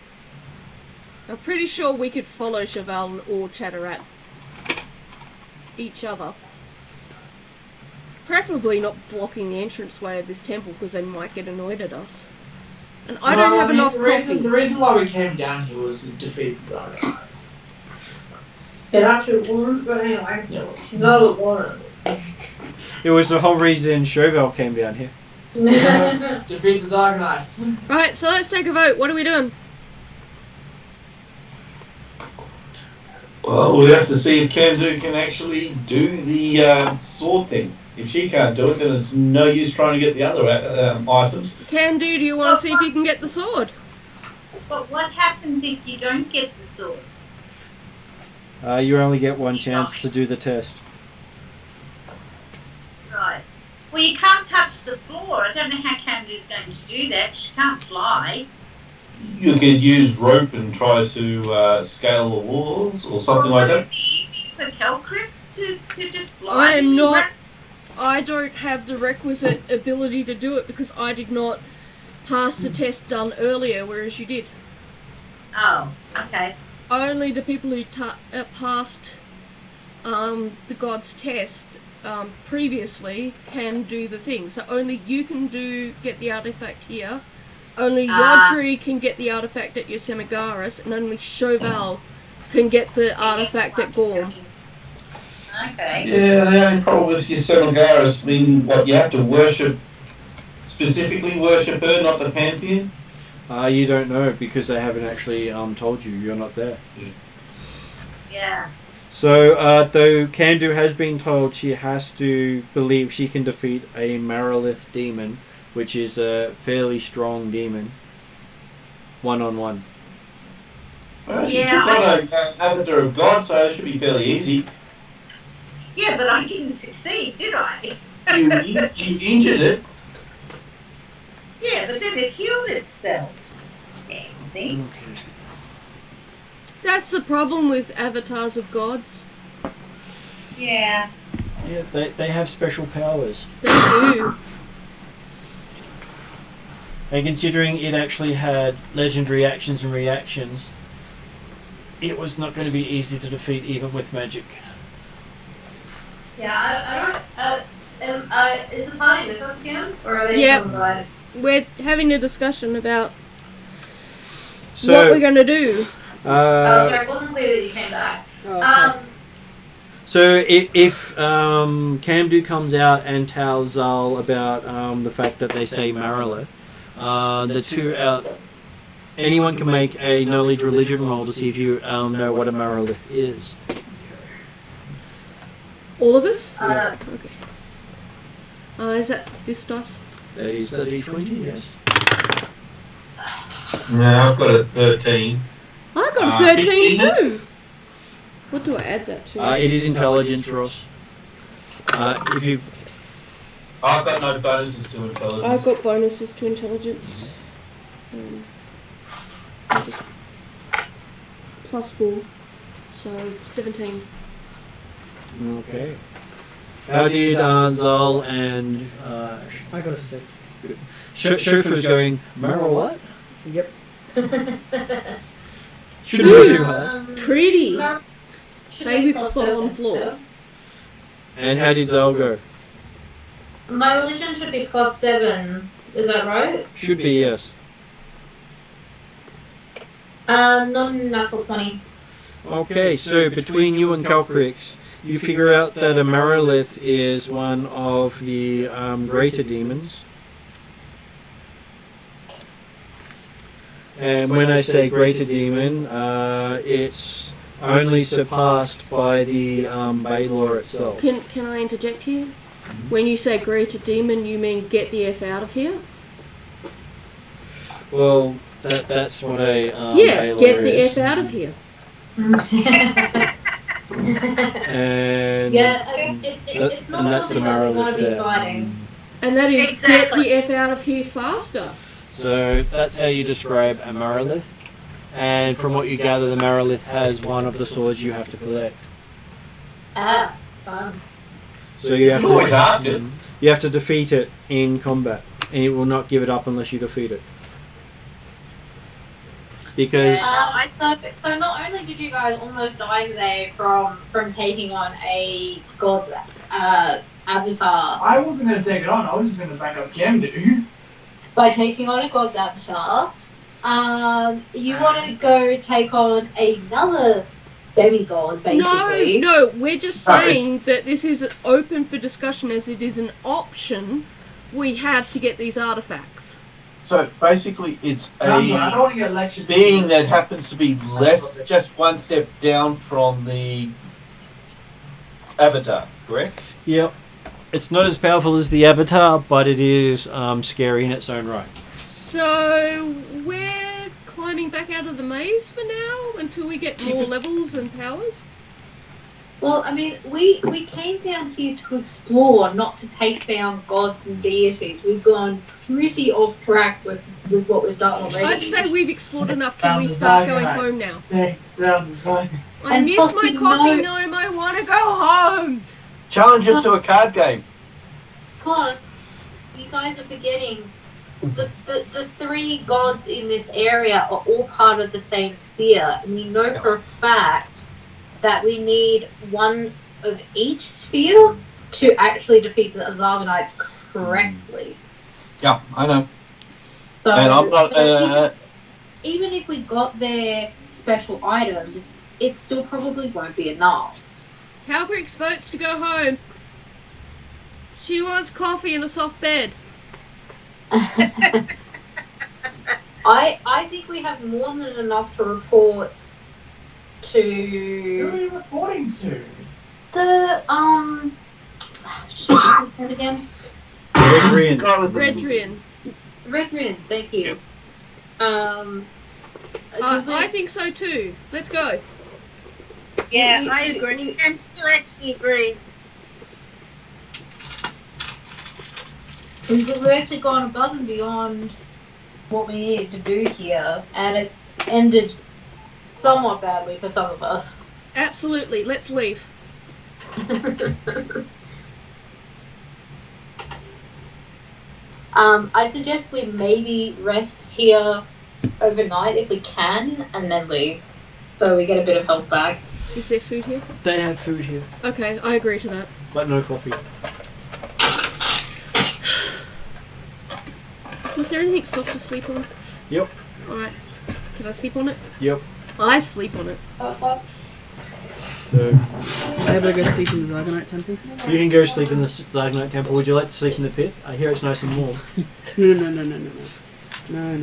I'm pretty sure we could follow Cheval or chatter at each other. Preferably not blocking the entranceway of this temple, because they might get annoyed at us. And I don't have enough coffee. The reason why we came down here was to defeat the Zardoz. It actually won, but anyway. Yeah, it was. No, it won. It was the whole reason Chauvel came down here. Defeat the Zardoz. Right, so let's take a vote. What are we doing? Well, we have to see if Camdu can actually do the sword thing. If she can't do it, then it's no use trying to get the other items. Camdu, do you want to see if you can get the sword? But what happens if you don't get the sword? You only get one chance to do the test. Right. Well, you can't touch the floor. I don't know how Candu's going to do that. She can't fly. You could use rope and try to scale the walls or something like Would that. it be easier for Kelcrits to just fly? I am not. I don't have the requisite ability to do it because I did not pass the test done earlier, whereas you did. Oh, okay. Only the people who passed the god's test previously can do the thing. So only you can get the artifact here. Only Yodri can get the artifact at Yosemagaris, and only Chauvel can get the artifact at Gorm. Okay. Yeah, the only problem with Yosemagaris means what you have to specifically worship her, not the pantheon. You don't know because they haven't actually told you. You're not there. Yeah. So, though Candu has been told she has to believe she can defeat a Marilith demon, which is a fairly strong demon, 1-on-1. Well, Yeah, she's got an avatar of God, so it should be fairly easy. Yeah, but I didn't succeed, did I? You injured it. Yeah, but then it healed itself. Damn thing. Okay. That's the problem with avatars of gods. Yeah. Yeah, they have special powers. They do. And considering it actually had legendary actions and reactions, it was not going to be easy to defeat even with magic. Yeah, I don't. Is the party with us again, or are they Yep. still inside? We're having a discussion about So, what we're going to do. Oh, sorry, it wasn't clear that you came back. Oh, okay. So if Camdu comes out and tells Zal about the fact that they say Marilith, the two anyone can make a knowledge religion roll to see if you know what a Marilith is. All of us? Uh, Okay. Is that this dice? That is the D20, yes. No, I've got a 13. I got a 13 15? too. What do I add that to? It is intelligence, Ross. If you I've got no bonuses to intelligence. I've got bonuses to intelligence. I'll just +4, so 17. okay. How did Zal and I got a 6. Shofu's going? Mara what? Yep. Shouldn't be too hard. Pretty. Should Play be with spot on floor. And how did Zal go? My religion should be +7. Is that right? Should be yes. Non-natural 20. Okay, so between you and Calcrix, you figure out that a Marolith is one of the greater demons. And when I say greater demon, it's only surpassed by the Baylor itself. Can I interject here? When you say greater demon, you mean get the F out of here? Well, that's what a Yeah, Baylor get the is. F out of here. And Yeah, it's not and that's something the that we Marolith want to be there. fighting. And that is Exactly. get the F out of here faster. So that's how you describe a Marolith. And from what you gather, the Marolith has one of the swords you have to collect. Ah, fun. So you have You always ask it. You have to defeat it in combat, and it will not give it up unless you defeat it. Because So not only did you guys almost die today from taking on a god's avatar, I wasn't going to take it on. I was just going to back up Camdu. by taking on a god's avatar, you want to go take on another demigod, basically. No, we're just saying that this is open for discussion as it is an option we have to get these artifacts. So basically, it's I don't a want to get lectured. being that happens to be less, just one step down from the avatar, correct? yep, it's not as powerful as the Avatar, but it is scary in its own right. So we're climbing back out of the maze for now until we get more levels and powers. Well, I mean, we came down here to explore, not to take down gods and deities. We've gone pretty off track with what we've done already. I'd say we've explored enough. Can we start going home now? Take down the fire. I And miss plus my we coffee know- gnome. I want to go home. Challenge it to a card game. Plus, you guys are forgetting the three gods in this area are all part of the same sphere, and you know for a fact that we need one of each sphere to actually defeat the Azarganites correctly. Yeah, I know. So, And I'm not. even if we got their special items, it still probably won't be enough. Calcrix votes to go home. She wants coffee and a soft bed. I think we have more than enough to report Who are to you reporting to? the shit, what's his name again? Adrian. Redrian. Redrin, thank you. I think so too. Let's go. Yeah, We- I agree. And Stu actually agrees. We've actually gone above and beyond what we needed to do here, and it's ended somewhat badly for some of us. Absolutely. Let's leave. I suggest we maybe rest here overnight if we can, and then leave, so we get a bit of health back. Is there food here? They have food here, Okay, I agree to that. but no coffee. Is there anything soft to sleep on? Yep. Alright. Can I sleep on it? Yep. I sleep on it. So I able to go sleep in the Zargonite temple? you can go sleep in the Zagnite Temple. Would you like to sleep in the pit? I hear it's nice and warm. No.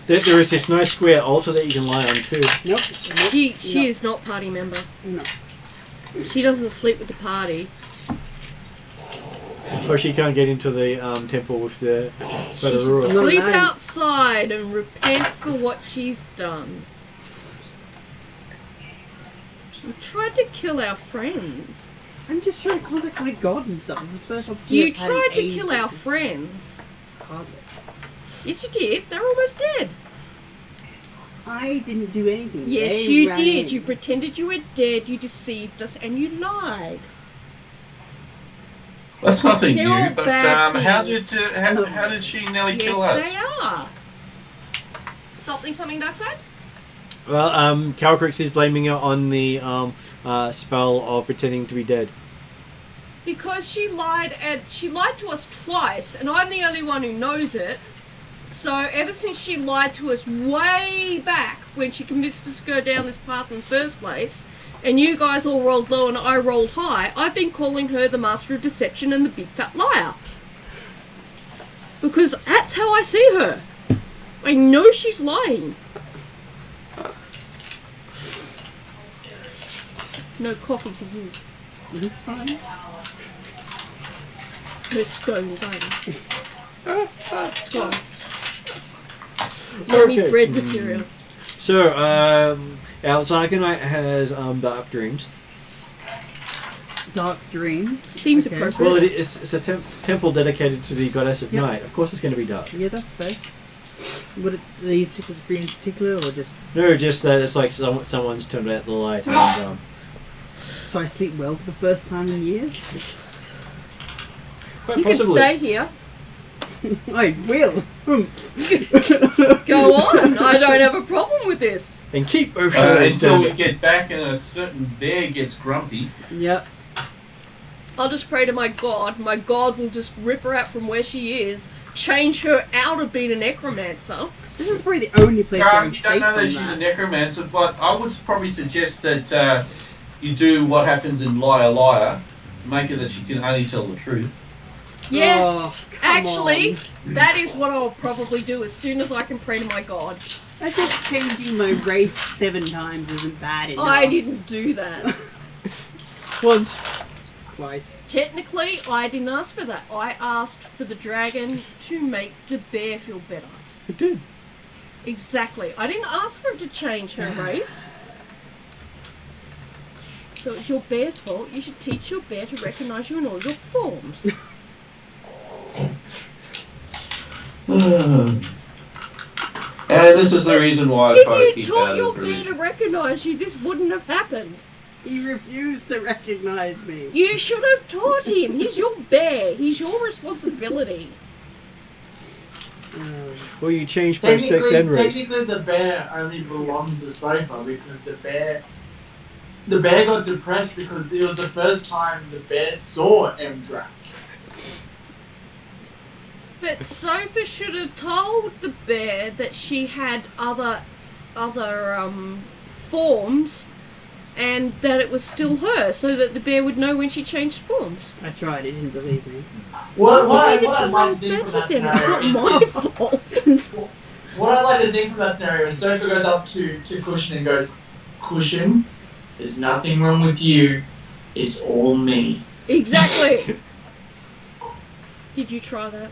There is this nice square altar that you can lie on too. Nope. She is not party member. No. She doesn't sleep with the party. Or she can't get into the temple with the She should Badarura. Not sleep allowed. outside and repent for what she's done. You tried to kill our friends. I'm just trying to contact my god and stuff. It's the first opportunity You I've had tried in to kill our ages. friends. Hardly. Yes, you did. They're almost dead. I didn't do anything. Yes, They you ran did. in. You pretended you were dead. You deceived us, and you lied. That's nothing They're new. all But bad how things. did she nearly Yes, kill us? they are. Something, Darkside? Well, Calcrix is blaming it on the spell of pretending to be dead. Because she lied to us twice, and I'm the only one who knows it. So ever since she lied to us way back when she convinced us to go down this path in the first place, and you guys all rolled low and I rolled high, I've been calling her the master of deception and the big fat liar. Because that's how I see her. I know she's lying. No coffee for you. It's fine. No scones either. Scones. Yummy Okay. bread material. So, our Zagonite has dark dreams. Dark dreams. Seems Okay. appropriate. Well, it's a temple dedicated to the goddess of Yep. night. Of course, it's going to be dark. Yeah, that's fair. Would it the particular dream in particular, or just No, just that it's like someone's turned out the light and so I sleep well for the first time in years? quite You can possibly. stay here. I will. Go on. I don't have a problem with this. And keep both shadows Until we down. get back and a certain bear gets grumpy. Yep. I'll just pray to my god. My god will just rip her out from where she is, change her out of being a necromancer. This is probably the only place where I'm You don't safe know that from she's a that. necromancer, but I would probably suggest that you do what happens in Liar Liar. Make it that she can only tell the truth. Yeah, Oh, come actually, on. that is what I'll probably do as soon as I can pray to my god. As if changing my race 7 times isn't bad enough. I didn't do that. Once. Twice. Technically, I didn't ask for that. I asked for the dragon to make the bear feel better. It did. Exactly. I didn't ask for it to change her race. So it's your bear's fault. You should teach your bear to recognise you in all your forms. And this is the reason why I try to If you keep taught out your of the bear bridge. to recognise you, this wouldn't have happened. He refused to recognize me. You should have taught him. He's your bear. He's your responsibility. Well, you changed both sex and race. Technically, the bear only belonged to Sofa because the bear got depressed because it was the first time the bear saw Mdrak. But Sophia should have told the bear that she had other forms, and that it was still her, so that the bear would know when she changed forms. I tried, he didn't believe me. What I I'd needed to like to learn think from better that then. It's scenario not is my fault. what I'd like to think from that scenario is Sofa goes up to Cushion and goes, Cushion, there's nothing wrong with you. It's all me. Exactly. Did you try that?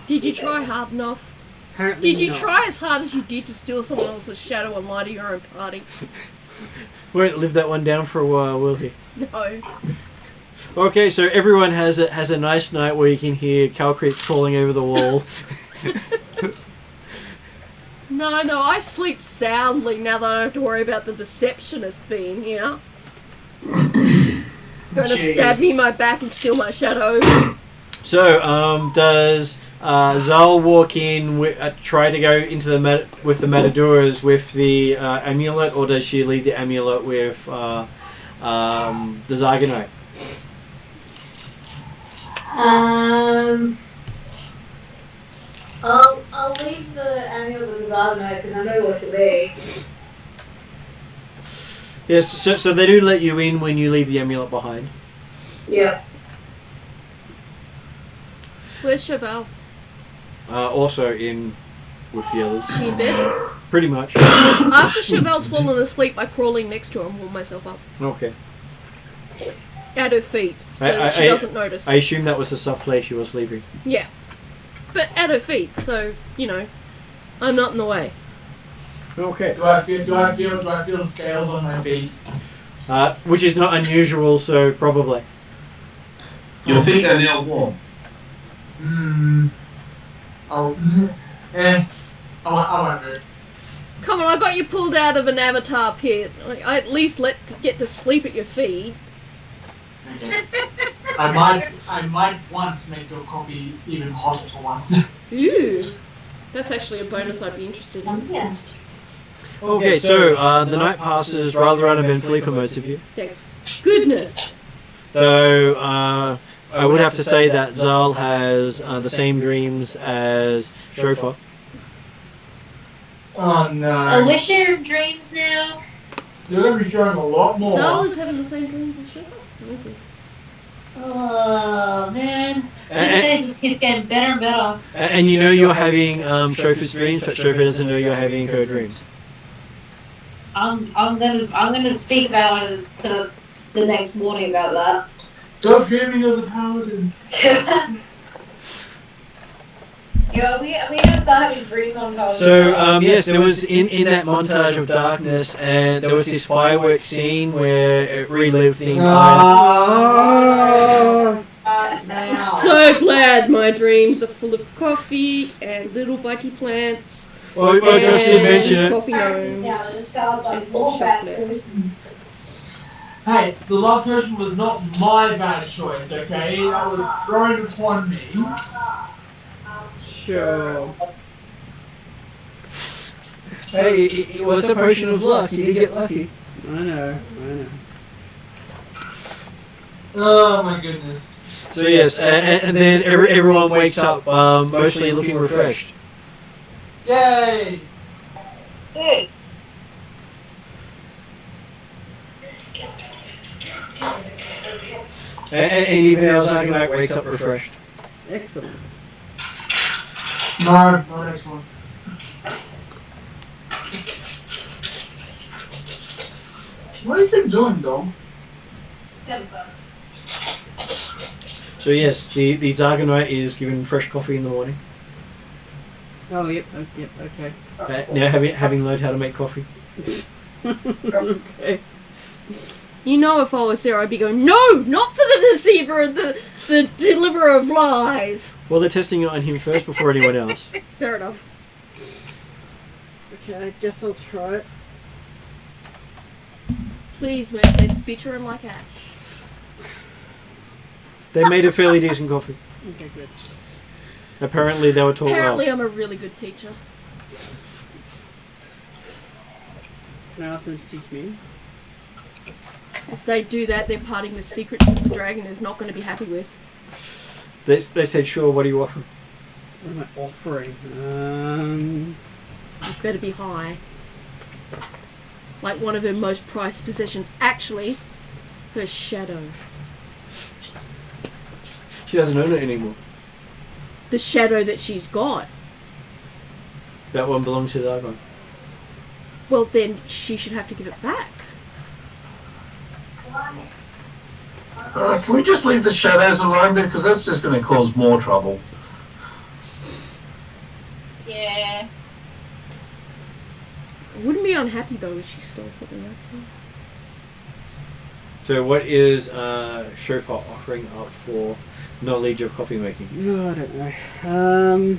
Did you try hard enough? Apparently Did you not. try as hard as you did to steal someone else's shadow and lie to your own party? Won't live that one down for a while, will he? No. Okay, so everyone has a nice night where you can hear Calcrix crawling over the wall. No, I sleep soundly now that I don't have to worry about the deceptionist being here. Going to stab me in my back and steal my shadow. So, does Zal walk in, try to go into the with the Matadoras with the amulet, or does she leave the amulet with the Zagonite? I'll leave the amulet with the Zagonite because I know what to be. Yes, so they do let you in when you leave the amulet behind. Yeah. Where's Chevelle? Also in with the others. She in bed? Pretty much. After Chevelle's fallen asleep, I crawl in next to her and warm myself up. Okay. at her feet, so that she doesn't notice. I assume that was the soft place you were sleeping. Yeah. But at her feet, so, you know, I'm not in the way. Okay. Do I feel scales on my feet? Which is not unusual, so probably. Your feet are now warm. Oh, I won't move. Come on, I got you pulled out of an avatar pit. I at least get to sleep at your feet. Okay. I might once make your coffee even hotter for once. Ooh. That's actually a bonus I'd be interested in. Yeah. Okay, so the night passes rather uneventfully for most of you. Thank goodness. Though I would have to say that Zal has the same dreams as Shofar. Oh no. Oh, we're sharing dreams now. You're going to be showing a lot more. Zal is having the same dreams as Shepard? Okay. Oh man, these days just keep getting better and better. And you know you're having Shofar's dreams, but Shofar doesn't know you're having her dreams. I'm gonna speak about it to the next morning about that. Stop dreaming of the paladin. Yeah, we gonna start having dream montages. So yes, there was in that montage of darkness, and there was this fireworks scene where it relived the I'm so glad my dreams are full of coffee and little bitey plants. Well, I just did mention it. Coffee gnomes. Yeah, it started like more bad persons. Hey, the love potion was not my bad choice, okay? That was thrown upon me. Sure. Hey, it was a potion of luck. You did get lucky. I know. Oh my goodness. So yes, and then everyone wakes up mostly looking refreshed. Yay! And even our Zargonite wakes up refreshed. Excellent. No, not excellent. What have you been doing, dog? So yes, the Zargonite is given fresh coffee in the morning. Oh, yep, okay. Now having learned how to make coffee. Okay. You know, if I was there, I'd be going, no, not for the deceiver and the deliverer of lies. Well, they're testing it on him first before anyone else. Fair enough. Okay, I guess I'll try it. Please make this bitter and like ash. They made a fairly decent coffee. Okay, good. Apparently they were taught Apparently well. I'm a really good teacher. Can I ask them to teach me? If they do that, they're parting with secrets that the dragon is not going to be happy with. They said, sure, what are you offering? What am I offering? You better be high. Like one of her most prized possessions. Actually, her shadow. She doesn't own it anymore. The shadow that she's got. That one belongs to Zargon. Well, then she should have to give it back. Can we just leave the shadows alone, because that's just going to cause more trouble. Yeah. I wouldn't be unhappy though if she stole something else. So what is Shofar offering up for knowledge of coffee making? Oh, I don't know.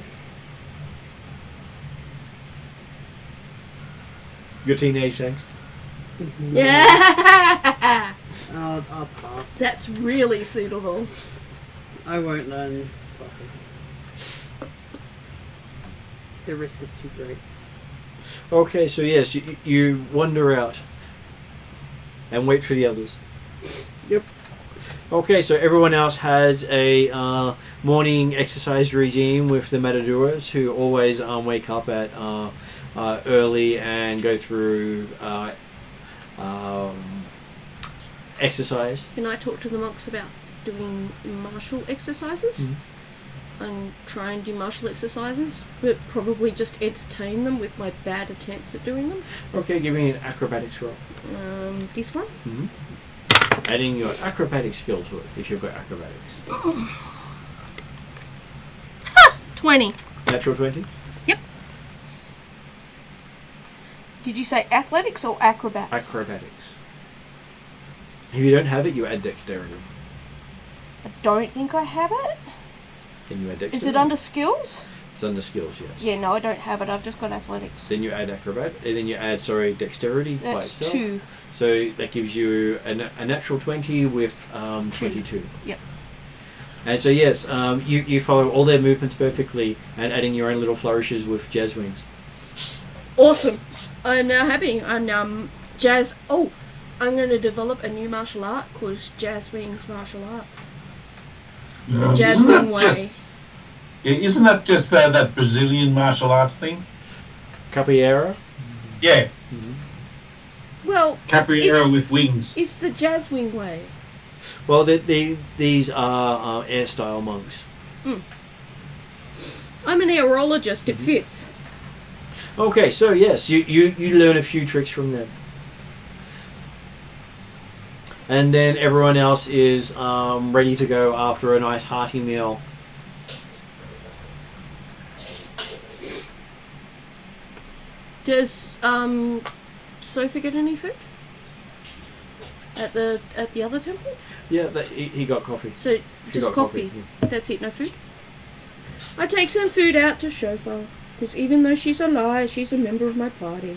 Your teenage angst? Yeah! I'll pass. That's really suitable. I won't learn coffee. The risk is too great. Okay, so yes, you wander out and wait for the others. Yep. Okay, so everyone else has a morning exercise regime with the Matadoras, who always wake up at early and go through exercise. Can I talk to the monks about doing martial exercises? Mhm. And try and do martial exercises, but probably just entertain them with my bad attempts at doing them. Okay, give me an acrobatics roll. This one? Mm-hmm. adding your acrobatic skill to it if you've got acrobatics. 20. Natural 20? Did you say athletics or acrobats? Acrobatics. If you don't have it, you add dexterity. I don't think I have it. Then you add dexterity. Is it under skills? It's under skills, yes. Yeah, no, I don't have it. I've just got athletics. Then you add then you add, dexterity by That's itself. 2. So that gives you a natural 20 with 22. Yep. And so yes, you follow all their movements perfectly and adding your own little flourishes with jazz wings. Awesome. I'm now happy. I'm now jazz. Oh, I'm going to develop a new martial art called Jazz Wings Martial Arts. The Jazz Wing way. Isn't that just that Brazilian martial arts thing? Capoeira? Yeah, Mm-hmm. Well, capoeira with wings. it's the Jazz Wing way. Well, these are air style monks. I'm an aerologist. It fits. Okay, so yes, you learn a few tricks from them. And then everyone else is ready to go after a nice hearty meal. Does Sophie get any food at the other temple? Yeah, he got coffee. So She just got coffee. yeah. That's it. No food. I take some food out to Shofar because even though she's a liar, she's a member of my party.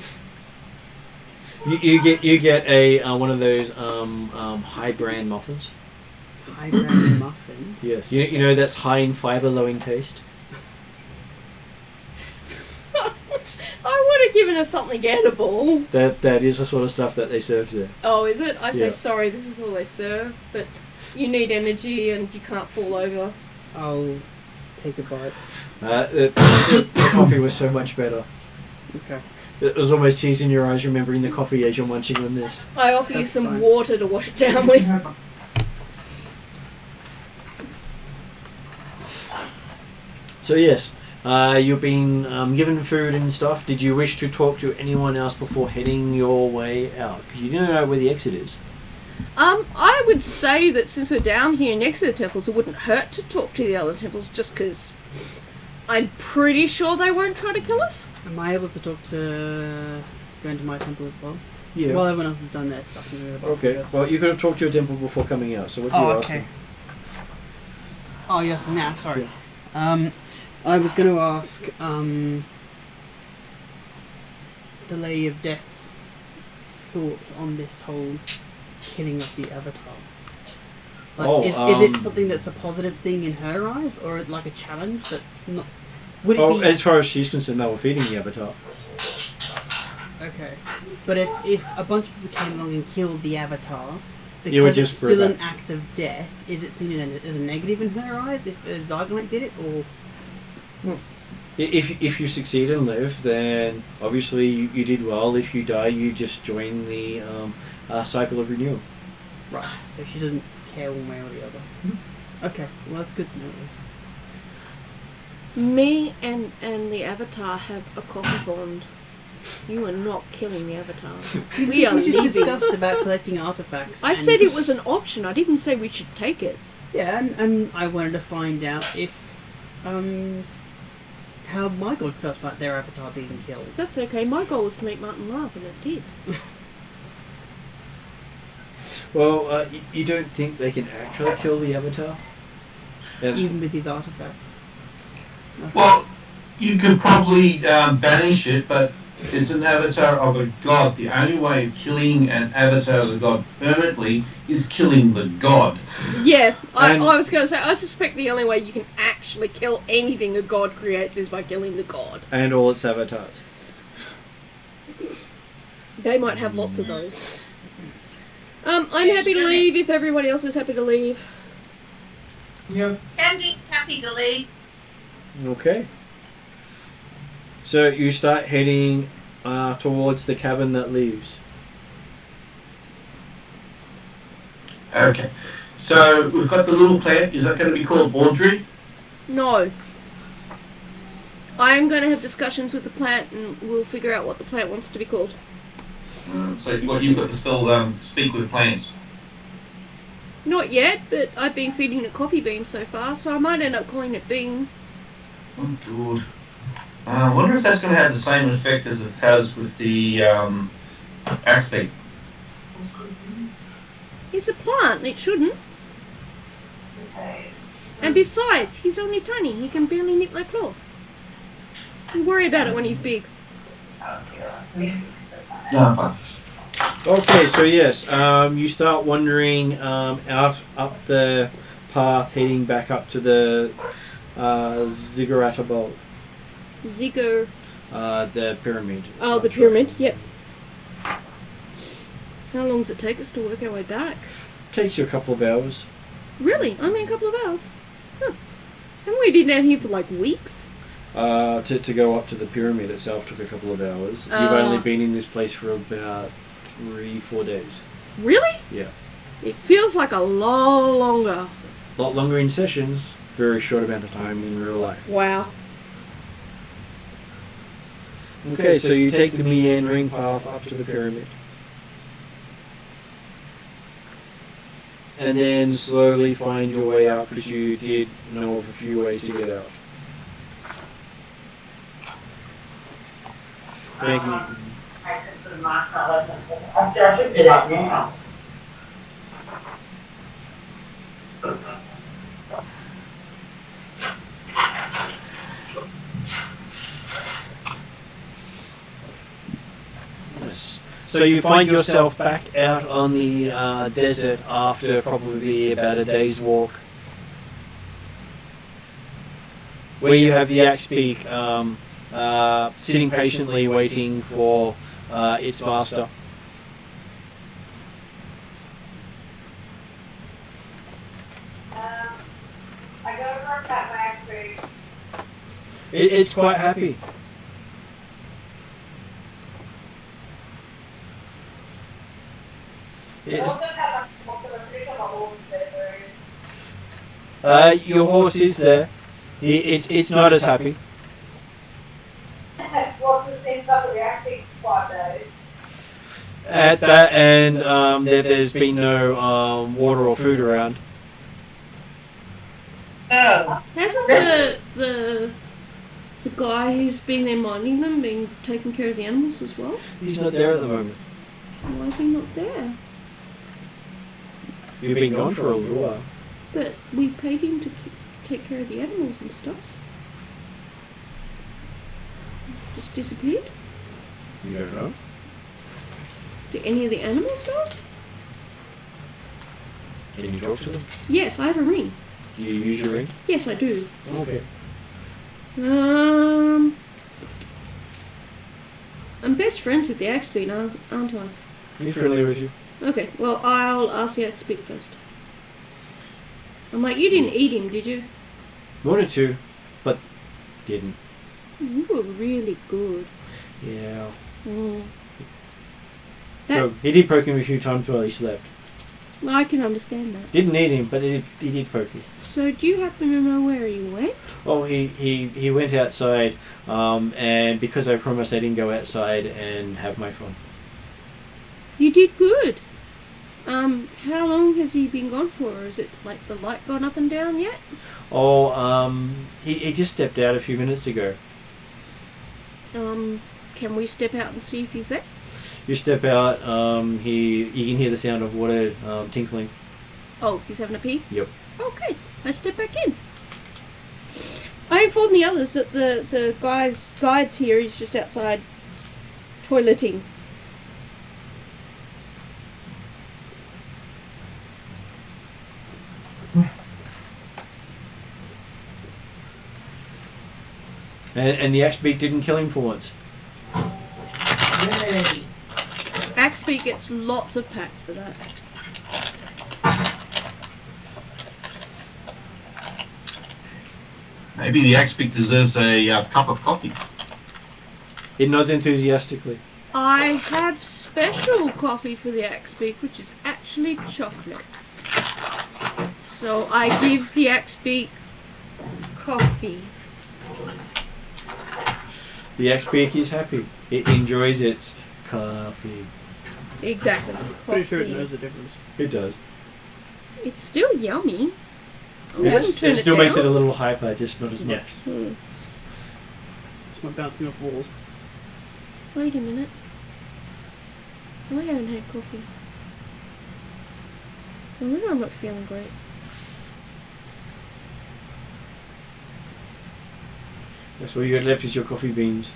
You get a one of those high brand muffins. High brand muffin. Yes, you know that's high in fiber, low in taste. I would have given her something edible. That is the sort of stuff that they serve there. Oh, is it? I say Yeah. sorry. This is all they serve, but you need energy and you can't fall over. I'll take a bite. The coffee was so much better. Okay. It was almost tears in your eyes remembering the coffee as you're munching on this. I offer you That's some fine. water to wash it down with. So yes, you've been given food and stuff. Did you wish to talk to anyone else before heading your way out? Because you don't know where the exit is. I would say that since we're down here next to the temples, it wouldn't hurt to talk to the other temples just because I'm pretty sure they won't try to kill us. Am I able to talk to going to my temple as well? Yeah. Well, everyone else has done their stuff. Okay. Well, you could have talked to your temple before coming out. So what do you ask them? Oh, yes, now, sorry. I was going to ask the Lady of Death's thoughts on this whole killing of the Avatar. Like, is it something that's a positive thing in her eyes, or like a challenge that's not? Would it be? As far as she's concerned, they were feeding the Avatar. Okay, but if a bunch of people came along and killed the Avatar, You would because it's just still bring an act of death, is it seen as a negative in her eyes if a Zargonite did it, or? If you succeed and live, then obviously you did well. If you die, you just join the cycle of renewal. Right, so she doesn't care one way or the other. Okay, well that's good to know. Me and the Avatar have a coffee bond. You are not killing the Avatar. We are We just leaving. discussed about collecting artifacts. I and- said it was an option. I didn't say we should take it. Yeah, and I wanted to find out if how my god felt about their Avatar being killed. That's okay. My goal was to make Martin laugh, and it did. Well, you don't think they can actually kill the Avatar? Even with these artifacts. Okay. Well, you could probably banish it, but it's an avatar of a god. The only way of killing an avatar of a god permanently is killing the god. Yeah, I And- was going to say, I suspect the only way you can actually kill anything a god creates is by killing the god. And all its avatars. They might have lots of those. I'm happy to leave if everybody else is happy to leave. Candy's happy to leave. Okay. So you start heading towards the cavern that leaves. Okay. So we've got the little plant. Is that going to be called Audrey? No. I'm going to have discussions with the plant and we'll figure out what the plant wants to be called. So what you've got the spell speak with plants. Not yet, but I've been feeding it coffee beans so far, so I might end up calling it Bean. Oh, good. I wonder if that's going to have the same effect as it has with the axe beak. He's a plant, it shouldn't. And besides, he's only tiny, he can barely nip my claw. You worry about it when he's big. No, thanks. Okay, so yes, you start wandering out up the path, heading back up to the ziggurat above. Ziggo. The pyramid. Oh, the pyramid, yep. How long does it take us to work our way back? Takes you a couple of hours. Really? Only a couple of hours? Huh. Haven't we been down here for like weeks? To go up to the pyramid itself took a couple of hours. You've only been in this place for about 3-4 days. Really? Yeah. It feels like a lot longer. A lot longer in sessions, very short amount of time in real life. Wow. Okay, so you take the meandering path up to the pyramid. And then slowly find your way out, because you did know of a few ways to get out. Making, I should get up now. yes. So you find yourself back out on the desert after probably about a day's walk, where you have the axe beak sitting patiently waiting for its master. I go to work at my axe beak. It's quite happy. It's, your horse is there. It's not as happy. Well, because they stuck with the axe beak 5 days. At that, and there's been no water or food around. Oh. Hasn't the guy who's been there minding them been taking care of the animals as well? He's not there at the moment. Why is he not there? You've been gone for a little while. But we paid him to take care of the animals and stuff. Just disappeared? You don't know? Do any of the animals know? Can you talk to them? Yes, I have a ring. Do you use your ring? Yes, I do. Okay. I'm best friends with the axe beak, aren't I? He's friendly with you. Okay, well, I'll ask the axe beak first. I'm like, you didn't eat him, did you? Wanted to, but didn't. You were really good. Yeah. Mm. So he did poke him a few times while he slept. Well, I can understand that. Didn't need him, but he did poke him. So, do you happen to know where he went? Oh, he went outside, and because I promised I didn't go outside and have my fun. You did good. How long has he been gone for? Is it like the light gone up and down yet? Oh, he just stepped out a few minutes ago. Can we step out and see if he's there? You step out, you can hear the sound of water tinkling. Oh, he's having a pee? Yep. Okay, I step back in. I inform the others that the guide's here, he's just outside toileting. And the axe beak didn't kill him for once. Yay. Axby gets lots of pats for that. Maybe the axe-beak deserves a cup of coffee. It nods enthusiastically. I have special coffee for the Axbeak, which is actually chocolate. So I give the Axbeak coffee. The axe-beak is happy. It enjoys its coffee. Exactly. Pretty sure it coffee. knows the difference. It does. It's still yummy. I Yeah, wouldn't turn it still makes it down. a little hyper, just not as much. Hmm. It's not bouncing off walls. Wait a minute. I haven't had coffee. I wonder I'm not feeling great. That's all you got left is your coffee beans.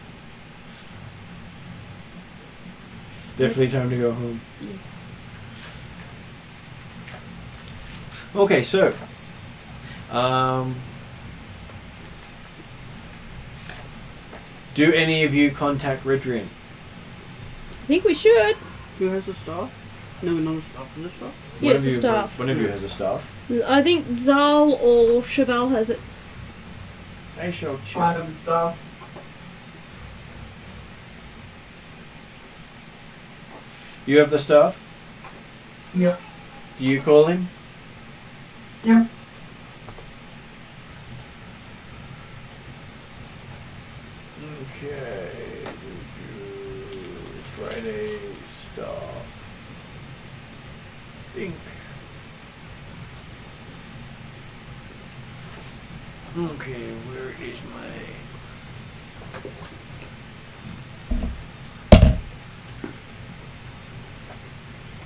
Definitely time to go home. Yeah. Okay, so do any of you contact Redrian? I think we should. Who has a staff? No, not a staff. Is it a staff? Yeah, it's a staff. One of you has a staff. I think Zal or Cheval has it. I shall I have stuff. You have the staff? Yep. Do you call him? Yep. Okay. Friday staff. Ink. Okay, where is my...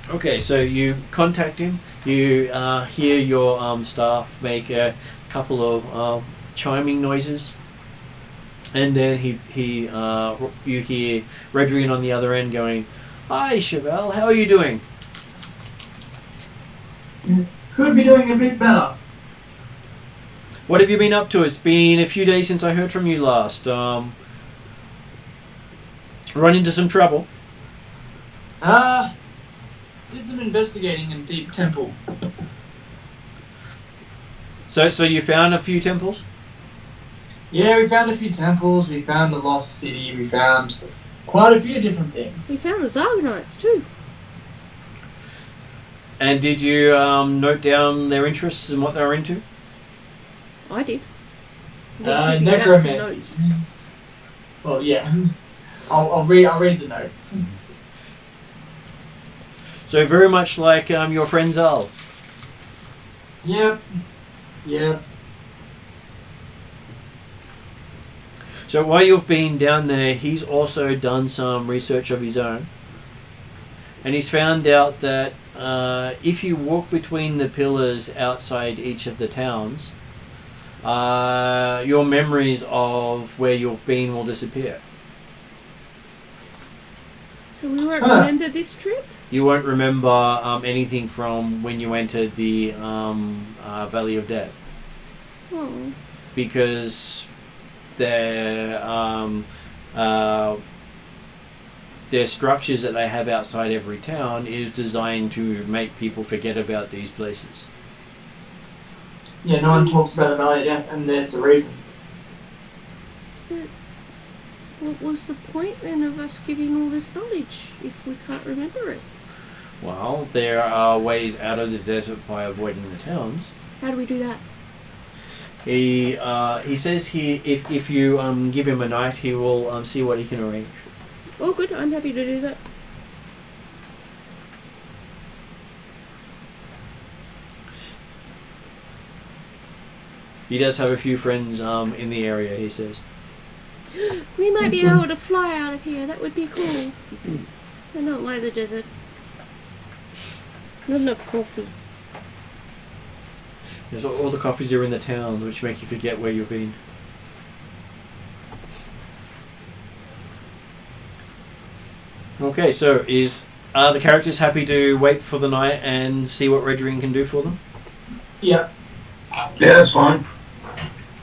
Okay, so you contact him. You hear your staff make a couple of chiming noises, and then you hear Redrian on the other end going, "Hi, Chevelle, how are you doing?" Could be doing a bit better. What have you been up to? It's been a few days since I heard from you last. Run into some trouble? Did some investigating in Deep Temple. So you found a few temples? Yeah, we found a few temples, we found the lost city, we found quite a few different things. We found the Zargonites too. And did you note down their interests and what they were into? I did. Keeping maps and Necromancy. notes. Well, yeah. I'll read the notes. So very much like your friend Zal. Yep. Yep. So while you've been down there, he's also done some research of his own. And he's found out that if you walk between the pillars outside each of the towns, your memories of where you've been will disappear. So we won't remember this trip? You won't remember anything from when you entered the Valley of Death. Oh. Because their structures that they have outside every town is designed to make people forget about these places. Yeah, no one talks about the Valley of Death, and there's the reason. But what was the point then of us giving all this knowledge if we can't remember it? Well, there are ways out of the desert by avoiding the towns. How do we do that? He says if you give him a night, he will see what he can arrange. Oh, good. I'm happy to do that. He does have a few friends in the area, he says. We might be able to fly out of here. That would be cool. I don't like the desert. Not enough coffee. There's all the coffees are in the towns, which make you forget where you've been. Okay, so are the characters happy to wait for the night and see what Redring can do for them? Yep. Yeah, that's fine.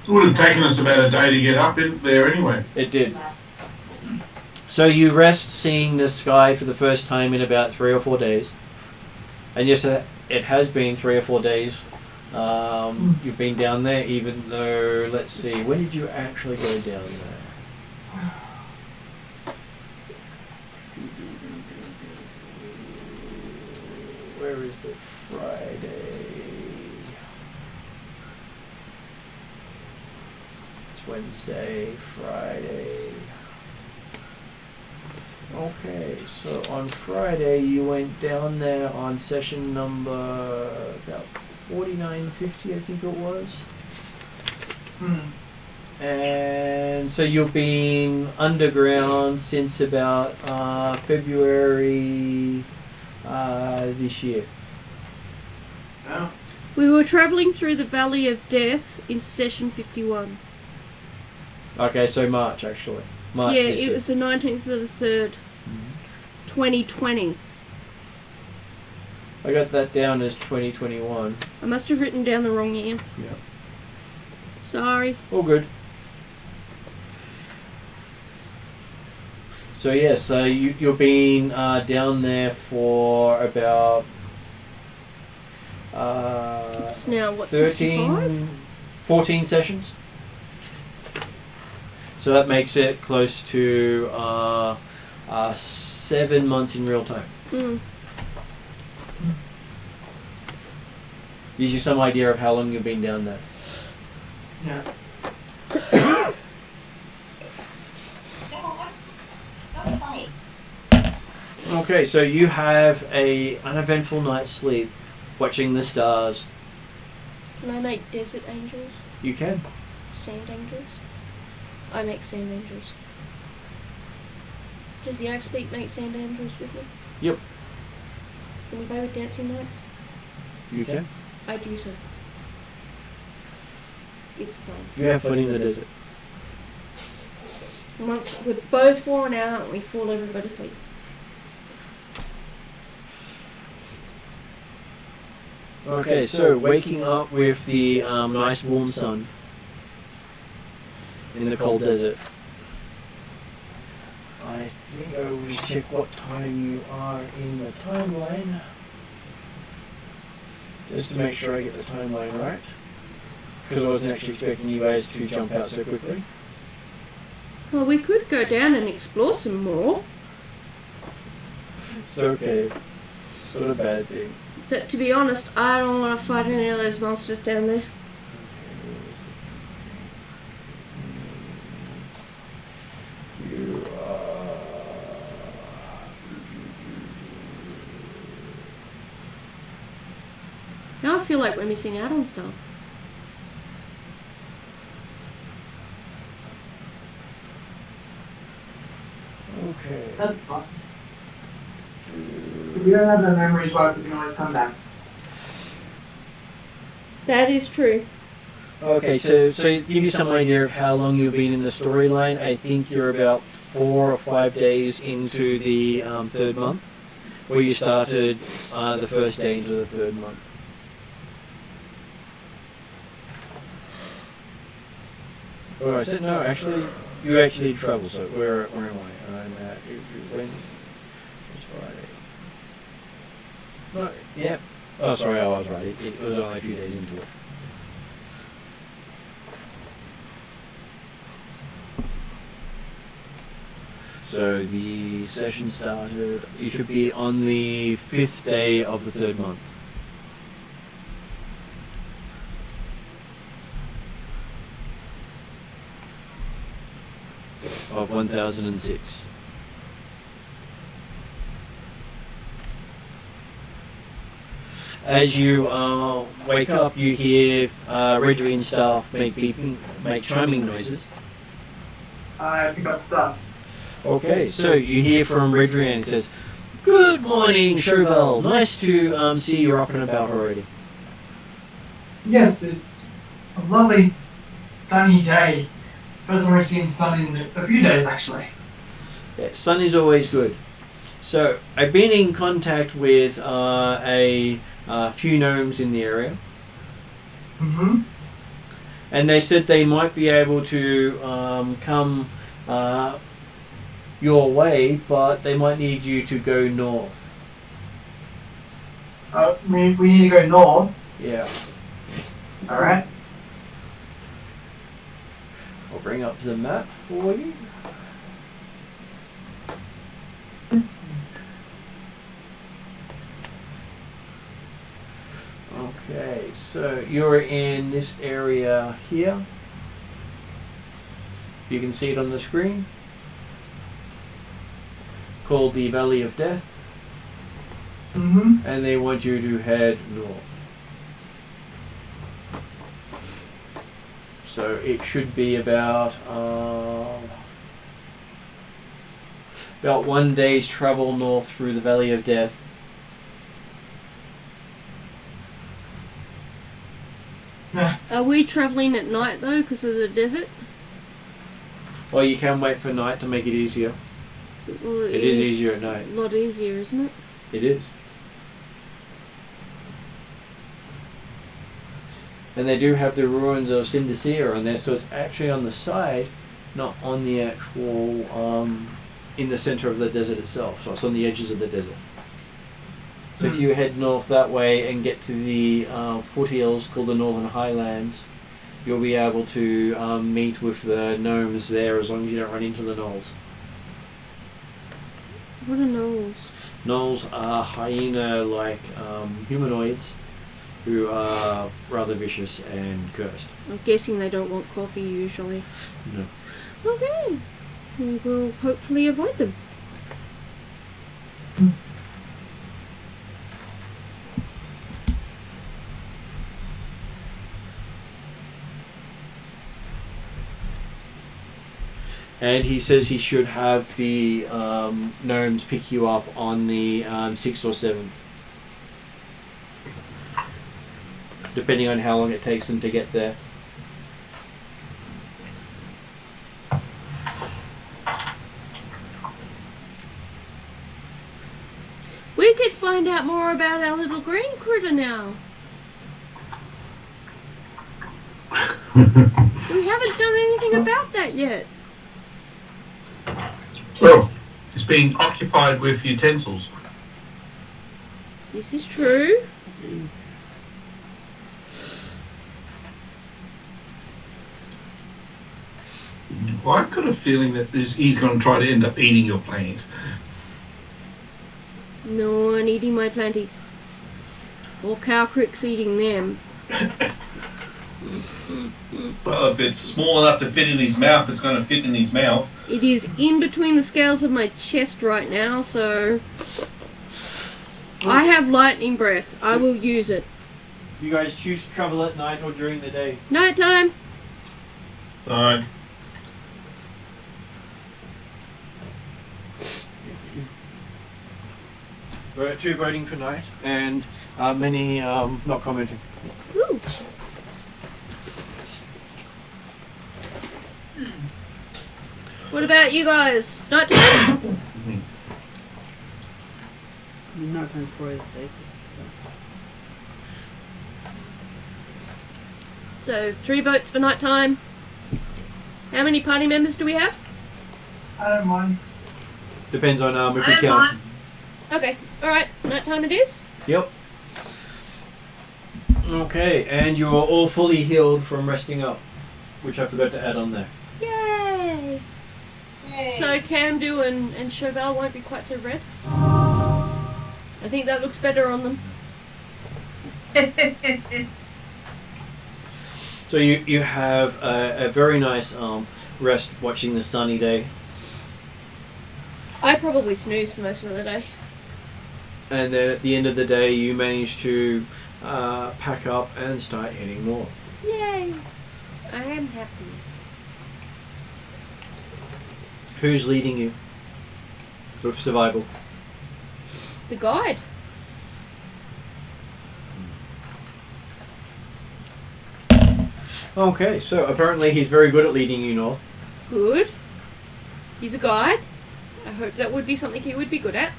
It would have taken us about a day to get up in there anyway. It did. So you rest seeing the sky for the first time in about 3 or 4 days. And yes, it has been 3 or 4 days. You've been down there, even though, let's see, when did you actually go down there? Where is the Friday? It's Wednesday, Friday. Okay, so on Friday you went down there on session number about 4950, I think it was. And so you've been underground since about February this year. Yeah. We were travelling through the Valley of Death in session 51. Okay, so March actually. March Yeah, this it year. was the 19th of the 3rd, 2020. I got that down as 2021. I must have written down the wrong year. Yeah. Sorry. All good. So yeah, so you've been down there for about It's now, what, 13, 14 sessions. So that makes it close to 7 months in real time. Mm. Gives you some idea of how long you've been down there. Yeah. Okay, so you have a uneventful night's sleep, watching the stars. Can I make desert angels? You can. Sand angels? I make sand angels. Does the Axe Beat make sand angels with me? Yep. Can we play with dancing knights? You can. I do so. It's fun. You have fun in the desert. And once we're both worn out, we fall over and go to sleep. Okay, so waking up with the nice warm sun in the cold desert. I think I will check what time you are in the timeline. Just to make sure I get the timeline right. Because I wasn't actually expecting you guys to jump out so quickly. Well, we could go down and explore some more. It's okay. It's not a bad thing. But to be honest, I don't want to fight any of those monsters down there. You are... Now I feel like we're missing out on stuff. Okay. That's fine. If we don't have the memories right, we can always come back. That is true. Okay, so to give you some idea of how long you've been in the storyline, I think you're about 4 or 5 days into the third month, where you started the first day into the third month. Oh, I said no. Actually, you actually travel. So where am I? I'm at when? It's Friday. No, yeah. Oh, sorry, I was right. It was only a few days into it. So the session started. You should be on the 5th day of the third month. Of 1006. As you wake up, you hear Redry and staff make chiming noises. I pick up stuff. Okay, so you hear from Redry and he says, "Good morning, Chauvel. Nice to see you're up and about already." Yes, it's a lovely sunny day. First time we've seen sun in a few days, actually. Yeah, sun is always good. So I've been in contact with a few gnomes in the area, Mm-hmm. and they said they might be able to come your way, but they might need you to go north. We need to go north. Yeah. Alright. I'll bring up the map for you. Okay, so you're in this area here. You can see it on the screen. called the Valley of Death, Mm-hmm. and they want you to head north. So it should be about 1 day's travel north through the Valley of Death. Are we travelling at night though, because of the desert? Well, you can wait for night to make it easier. Well, It is easier at night. A lot easier, isn't it? It is. And they do have the ruins of Sindasir on there, so it's actually on the side, not on the actual, in the centre of the desert itself. So it's on the edges of the desert. So if you head north that way and get to the foothills called the Northern Highlands, you'll be able to meet with the gnomes there as long as you don't run into the gnolls. What are gnolls? Gnolls are hyena-like humanoids who are rather vicious and cursed. I'm guessing they don't want coffee usually. No. Okay. We will hopefully avoid them. And he says he should have the gnomes pick you up on the 6th or 7th. Depending on how long it takes them to get there. We could find out more about our little green critter now. We haven't done anything about that yet. Oh, it's being occupied with utensils. This is true. Well, I've got a feeling that he's going to try to end up eating your plants. No one eating my planty. Or Cow Crick's eating them. Well, if it's small enough to fit in his mouth, it's going to fit in his mouth. It is in between the scales of my chest right now, so I have lightning breath. I will use it. You guys choose to travel at night or during the day? Nighttime. Alright. We're at 2 voting for night, and many not commenting. Ooh. What about you guys? Nighttime? Nighttime's probably the safest. So 3 votes for nighttime. How many party members do we have? I don't mind. Depends on if I you don't count. mind. Okay, alright, nighttime it is. Yep. Okay, and you are all fully healed from resting up, which I forgot to add on there. Yay! Yay. So Camdo and Chauvel won't be quite so red. I think that looks better on them. So you have a very nice rest watching the sunny day, I probably snooze for most of the day. and then at the end of the day you manage to pack up and start heading north. Yay! I am happy. Who's leading you with survival? The guide. Okay, so apparently he's very good at leading you north. Good. He's a guide. I hope that would be something he would be good at.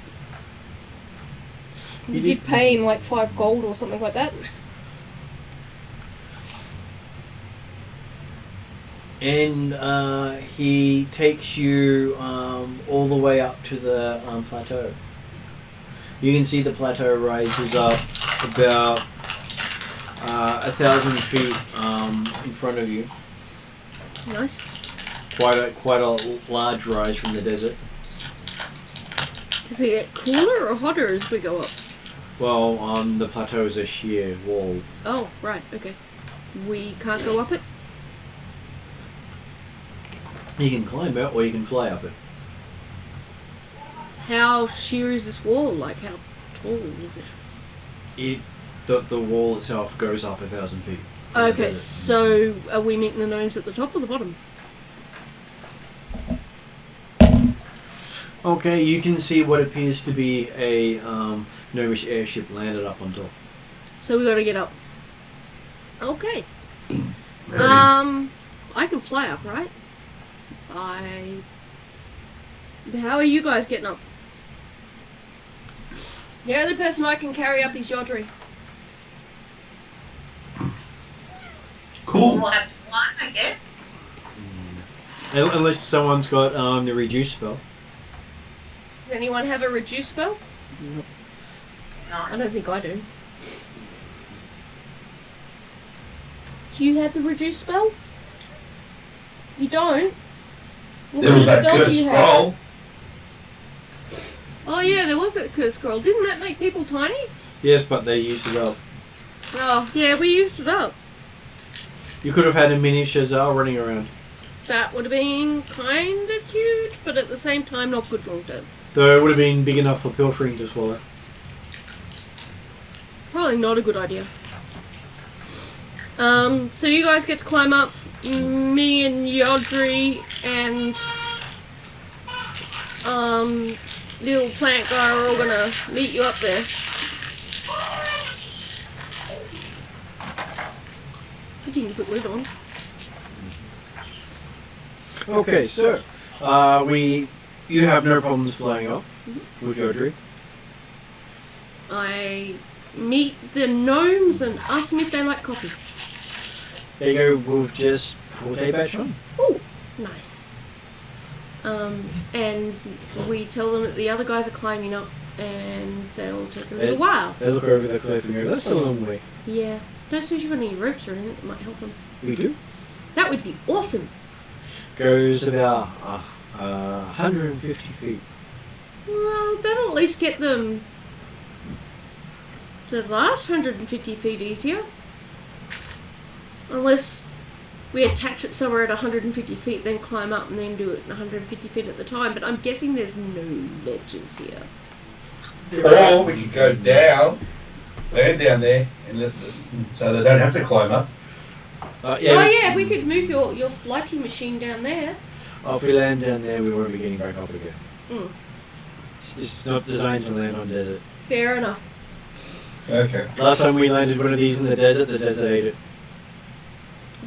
We did pay him like 5 gold or something like that. And he takes you all the way up to the plateau. You can see the plateau rises up about 1,000 feet in front of you. Nice. Quite a large rise from the desert. Does it get cooler or hotter as we go up? Well, the plateau is a sheer wall. Oh, right, okay. We can't go up it? You can climb it or you can fly up it. How sheer is this wall? Like, how tall is it? The wall itself goes up 1,000 feet. from the Okay, desert. so are we meeting the gnomes at the top or the bottom? Okay, you can see what appears to be a gnomish airship landed up on top. So we gotta get up. Okay. Ready? I can fly up, right? How are you guys getting up? The only person I can carry up is Yodri. Cool. We'll have to climb, I guess. Unless someone's got the reduce spell. Does anyone have a reduce spell? I No. don't think I do. Do you have the reduce spell? You don't? What There kind was of that spell do cursed you have? scroll. Oh yeah, there was that curse scroll. Didn't that make people tiny? Yes, but they used it up. Oh, yeah, we used it up. You could have had a mini Shazar running around. That would have been kind of cute, but at the same time not good long term. Though it would have been big enough for pilfering to swallow. Probably not a good idea. So you guys get to climb up. Me and Yodri and little plant guy are all gonna meet you up there. You can put lid on. Okay, so you have no problems flying up with Yodri. I meet the gnomes and ask them if they like coffee. There you go. We've just put a batch on. Ooh, nice. And we tell them that the other guys are climbing up and they'll take a little while. They look over the cliff and go, "That's a long way." Yeah. Don't suppose you've got any ropes or anything that might help them. We do. That would be awesome. Goes about 150 feet. Well, that'll at least get them the last 150 feet easier. Unless we attach it somewhere at 150 feet, then climb up and then do it 150 feet at the time. But I'm guessing there's no ledges here. Or we could go down, land down there, and so they don't have to climb up. Oh yeah, we could move your flighty machine down there. If we land down there, we won't be getting back up again. Mm. It's not designed to land on desert. Fair enough. Okay. Last time we landed one of these in the desert ate it.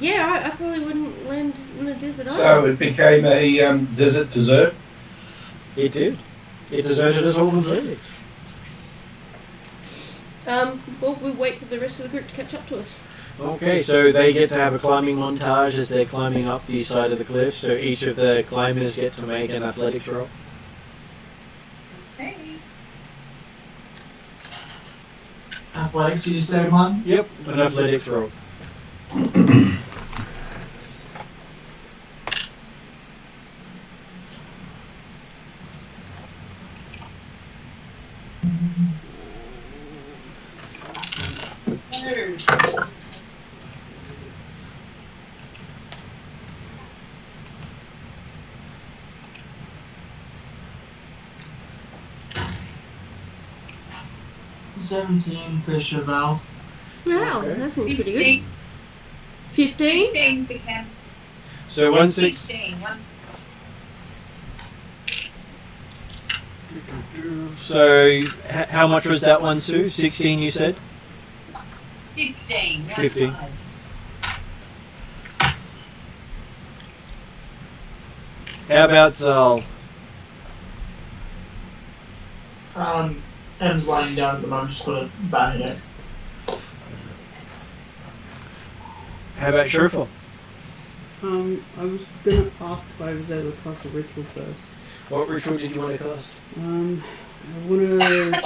Yeah, I probably wouldn't land in the desert So either. it became a desert dessert. It did. It deserted us all completely. Well, we wait for the rest of the group to catch up to us. Okay, so they get to have a climbing montage as they're climbing up the side of the cliff. So each of the climbers get to make an athletics roll. Okay. Athletics, you say, man? Yep, an athletics roll. No. 17 for Chevelle. Wow, Okay. that seems pretty good. 15? 15 became So 16. So how much was that one, Sue? 16, you said? 15. 15. How about Zal? Em's lying down at the moment, just got a bad headache. How about Sherful? I was gonna ask if I was able to cast a ritual first. What ritual did you want to cast? I wanna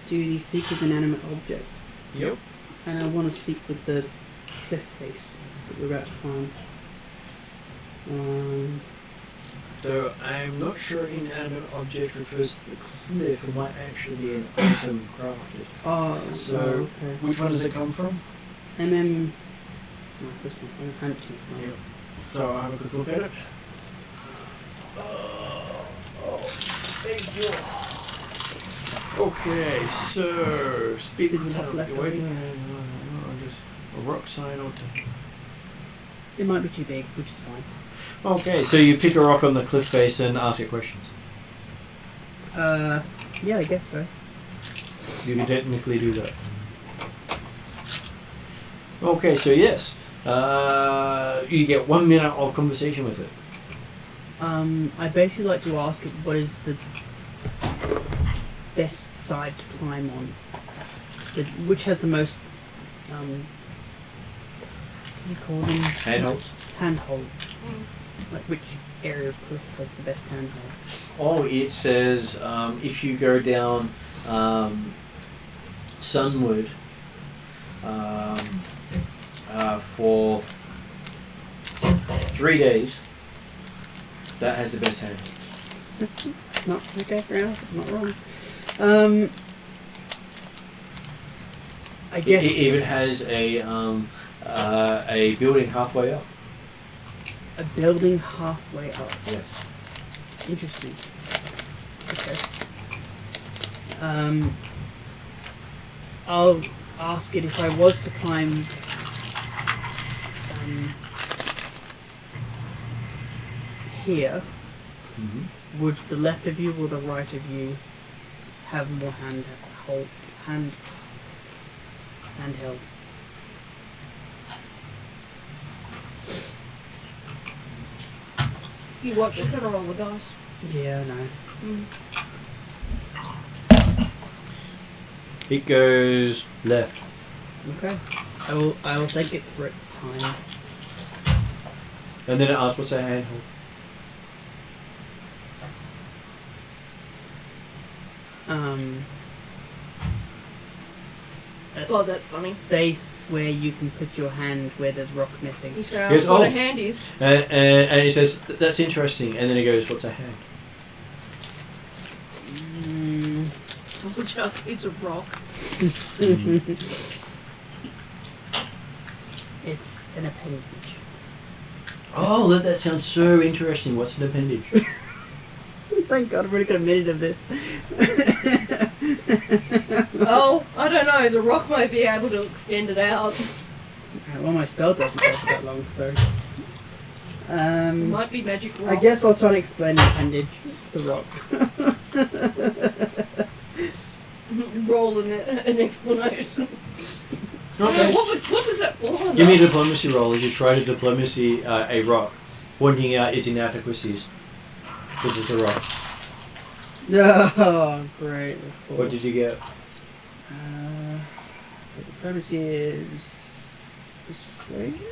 do the speak with inanimate object. Yep. And I wanna speak with the cliff face that we're about to climb. So I'm not sure inanimate object refers to the cliff. It might actually be an item crafted. So okay. which one does it come from? No, this one. I was handed to you. Yep. So I'll have a quick look at it. Oh, thank you. Okay, so speak Speak with top the left, I just a rock sign or two. It might be too big, which is fine. Okay, so you pick a rock on the cliff face and ask it questions. Yeah, I guess so. You can technically do that. Okay, so yes, you get 1 minute of conversation with it. I basically like to ask it what is the best side to climb on. Which has the most, what do you call them? Handholds. Handhold. Like which area of cliff has the best handhold? Oh, it says if you go down Sunwood for 3 days, that has the best handhold. It's not okay, fair enough, it's not wrong. I guess It even has a building halfway up. a building halfway up. Yes. Interesting. Okay. I'll ask it if I was to climb here, would the left of you or the right of you have more handhelds? You watch it and roll the dice. Yeah, I know. It goes left. Okay. I will thank it for its time. And then it asks what's a handhold. A God, that's funny. space where you can put your hand where there's rock missing. He's going Yes, to ask what oh. a hand is. And it says, that's interesting. And then it goes, what's a hand? Which it's a rock. It's an appendage. Oh, that sounds so interesting. What's an appendage? Thank God, I've already got a minute of this. Oh, I don't know. The rock might be able to extend it out. Well, my spell doesn't go for that long, so. It might be magic rock. I guess I'll try and explain the appendage to the rock. Roll an explanation. Okay. What is that for? Give me a diplomacy roll as you try to diplomacy a rock, pointing out its inadequacies. Because it's a rock. Oh, great. What did you get? So diplomacy is persuasion?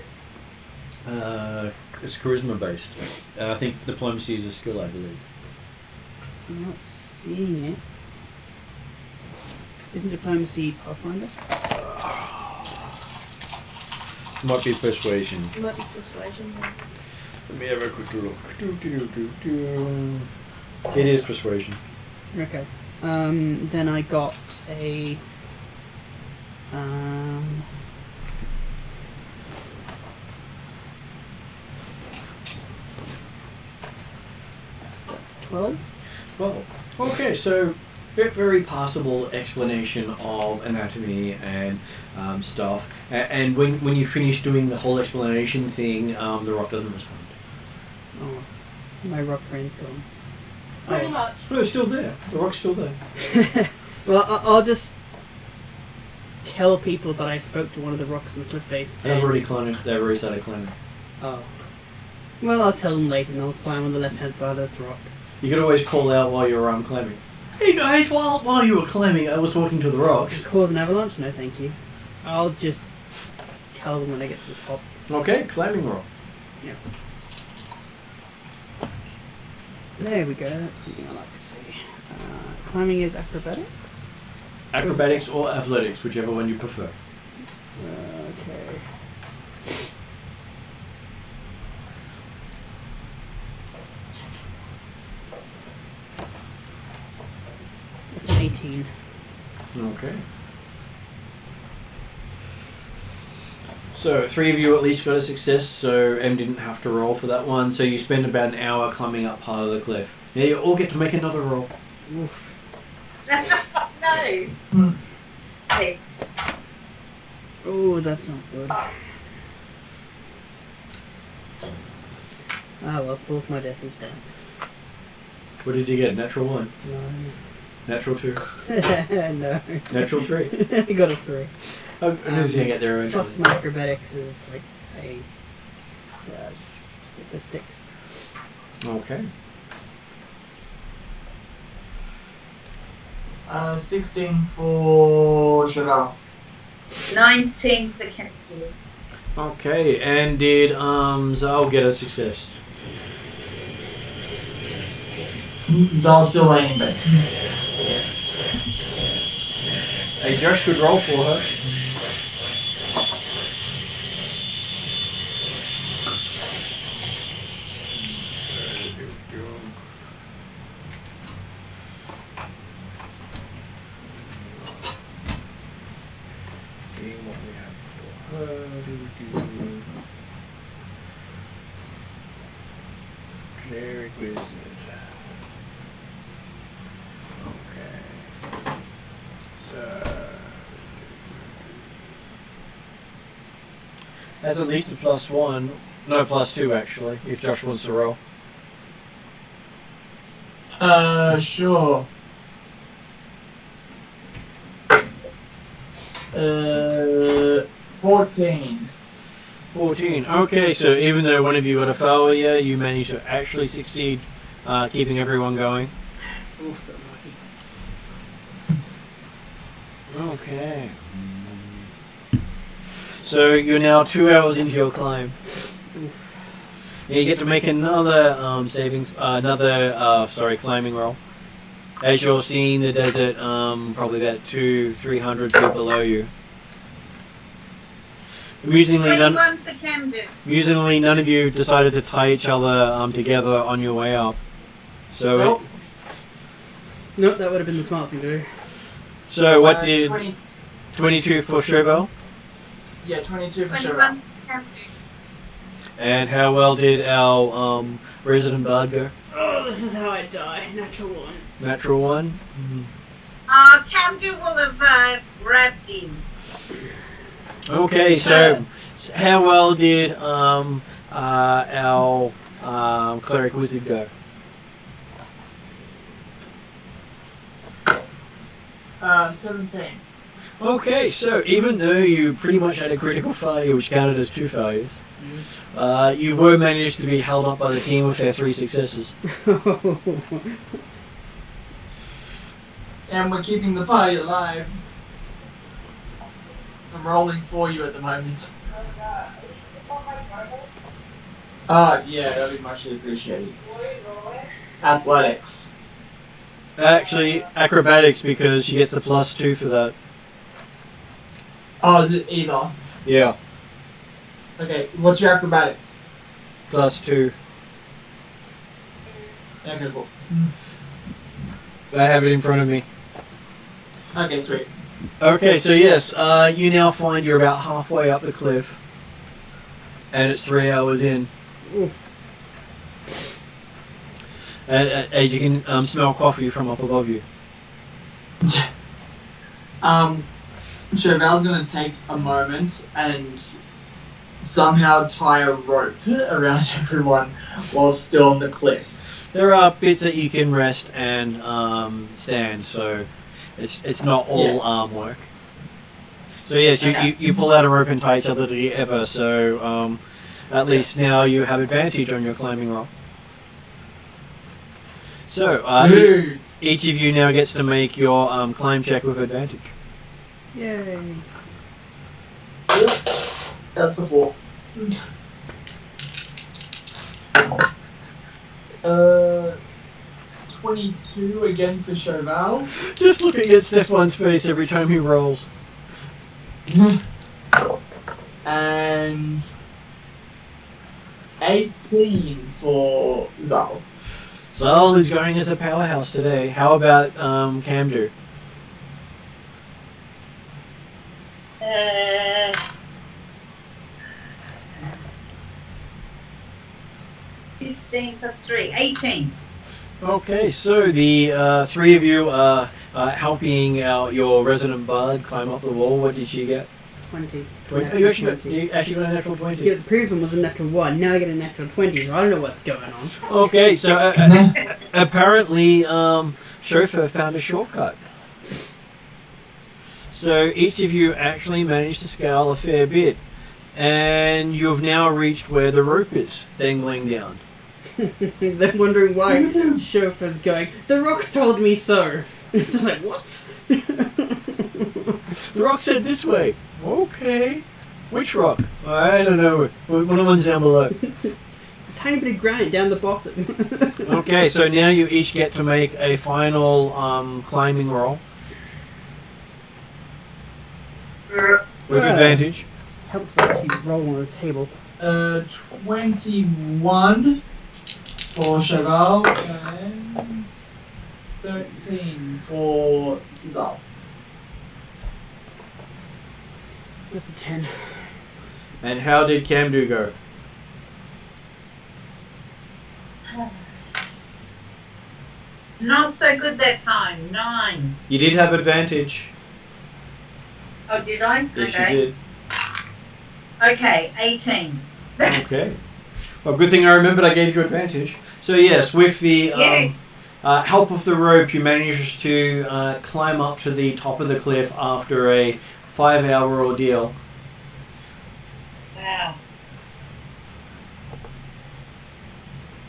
It's charisma based. I think diplomacy is a skill, I believe. I'm not seeing it. Isn't diplomacy Pathfinder? Might be persuasion. It might be persuasion. Yeah. Let me have a quick look. It is persuasion. Okay. Then I got a. That's 12. Well, okay, so very passable explanation of anatomy and stuff. And when you finish doing the whole explanation thing, the rock doesn't respond. Oh, my rock brain's gone. Pretty much. No, it's still there. The rock's still there. Well, I'll just tell people that I spoke to one of the rocks on the cliff face. They've already climbed. They've already started climbing. Oh. Well, I'll tell them later, and I'll climb on the left-hand side of the rock. You could always call out while you're climbing. Hey guys, while you were climbing, I was talking to the rocks. Cause an avalanche? No, thank you. I'll just tell them when I get to the top. Okay, climbing rock. Yeah. There we go. That's something I like to see. Climbing is acrobatics. Acrobatics or athletics, whichever one you prefer. Okay. It's an 18. Okay. So 3 of you at least got a success, so M didn't have to roll for that one. So you spend about an hour climbing up part of the cliff. Now you all get to make another roll. Oof. No. Hey, Oh, that's not good. Ah well, fourth my death is fine. What did you get? Natural 1? No. Natural 2? No. Natural 3? I got a 3. I knew he was going to get there eventually. Plus my acrobatics is like a... it's a 6. Okay. 16 for Cheval. 19 for Kenny. Okay, and did Zal get a success? Zal's still laying in bed. Hey, Josh could roll for her. Cleric Wizard. Okay. So has at least a +1. No, +2 actually, if Josh wants to roll. Sure. 14. 14. Okay, so even though one of you got a failure, you managed to actually succeed keeping everyone going. Oof, that was lucky. Okay. So you're now 2 hours into your climb. Oof. You get to make another climbing roll. As you're seeing the desert, probably about 200-300 feet below you. Amusingly, 21 for Camden. none of you decided to tie each other together on your way up. So, Nope. Nope, that would have been the smart thing to do. so what did 20, 22 for Chauvel? yeah, 22 for 21 Cheval. for Camden. And how well did our resident bard go? Oh, this is how I die. Natural 1. Natural 1. Camden will have grabbed him. Okay, so how well did our cleric wizard go? 17. Okay, so even though you pretty much had a critical failure, which counted as 2 failures, you were managed to be held up by the team with their 3 successes. And we're keeping the party alive. I'm rolling for you at the moment. Yeah, that'd be much appreciated. Athletics. Actually, acrobatics, because she gets the +2 for that. Oh, is it either? Yeah, Okay, what's your acrobatics? +2. Okay, cool. I have it in front of me. Okay, sweet. Okay, so yes, you now find you're about halfway up the cliff, and it's 3 hours in. Oof. As you can smell coffee from up above you. Cheval's gonna take a moment and somehow tie a rope around everyone while still on the cliff. There are bits that you can rest and stand, so it's not all arm work. So yes, you pull out a rope and tie each other together, so at least now you have advantage on your climbing roll. So each of you now gets to make your climb check with advantage. Yay. That's the 4. 22 again for Cheval. Just looking at Stefan's face every time he rolls. And 18 for Zal. Zal is going as a powerhouse today. How about Camdu? 15 plus 3, 18. Okay, so the 3 of you helping your resident bard climb up the wall. What did she get? 20. Oh, you actually got a natural 20. Yeah, the previous one was a natural 1, now I get a natural 20, so I don't know what's going on. Okay, so apparently Chauffeur found a shortcut. So each of you actually managed to scale a fair bit. And you've now reached where the rope is, dangling down. They're wondering why Chauffeur's going, the rock told me so. They're like, what? The rock said this way. Okay. Which rock? I don't know. One of the ones down below. A tiny bit of granite down the bottom. Okay, so now you each get to make a final climbing roll. With advantage. Helps by actually roll on the table. 21 for Cheval and 13 for Zal. That's a 10. And how did Camdo go? Not so good that time. 9. You did have advantage. Oh, did I? Yes, okay. you did. Okay, 18. Okay. Well, good thing I remembered I gave you advantage. So yes, with the Yes. help of the rope, you managed to climb up to the top of the cliff after a 5-hour ordeal. Wow.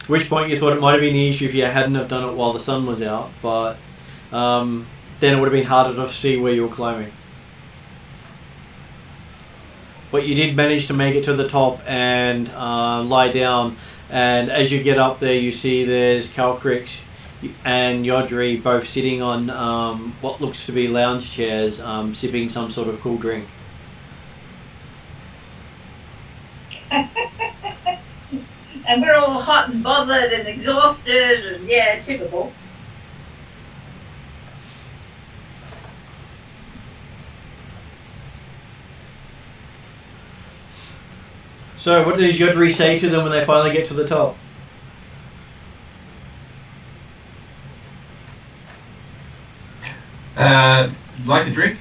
At which point you thought it might have been the issue if you hadn't have done it while the sun was out, but then it would have been harder to see where you were climbing. But you did manage to make it to the top and lie down, and as you get up there you see there's Calcrix and Yodri both sitting on what looks to be lounge chairs, sipping some sort of cool drink. And we're all hot and bothered and exhausted and yeah, typical. So what does Yodri say to them when they finally get to the top? Like a drink?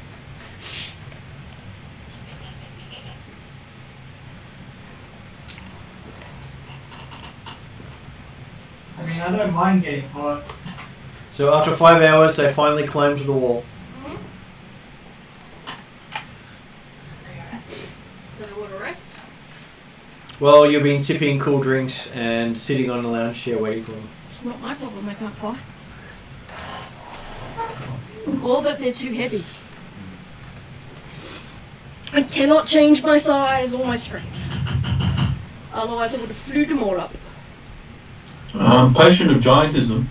I mean, I don't mind getting hot. So after 5 hours they finally climb to the wall. Do they want to rest? Well, you've been sipping cool drinks and sitting on a lounge chair waiting for them. It's not my problem I can't fly. Or that they're too heavy. I cannot change my size or my strength. Otherwise I would have flew them all up. Potion of giantism.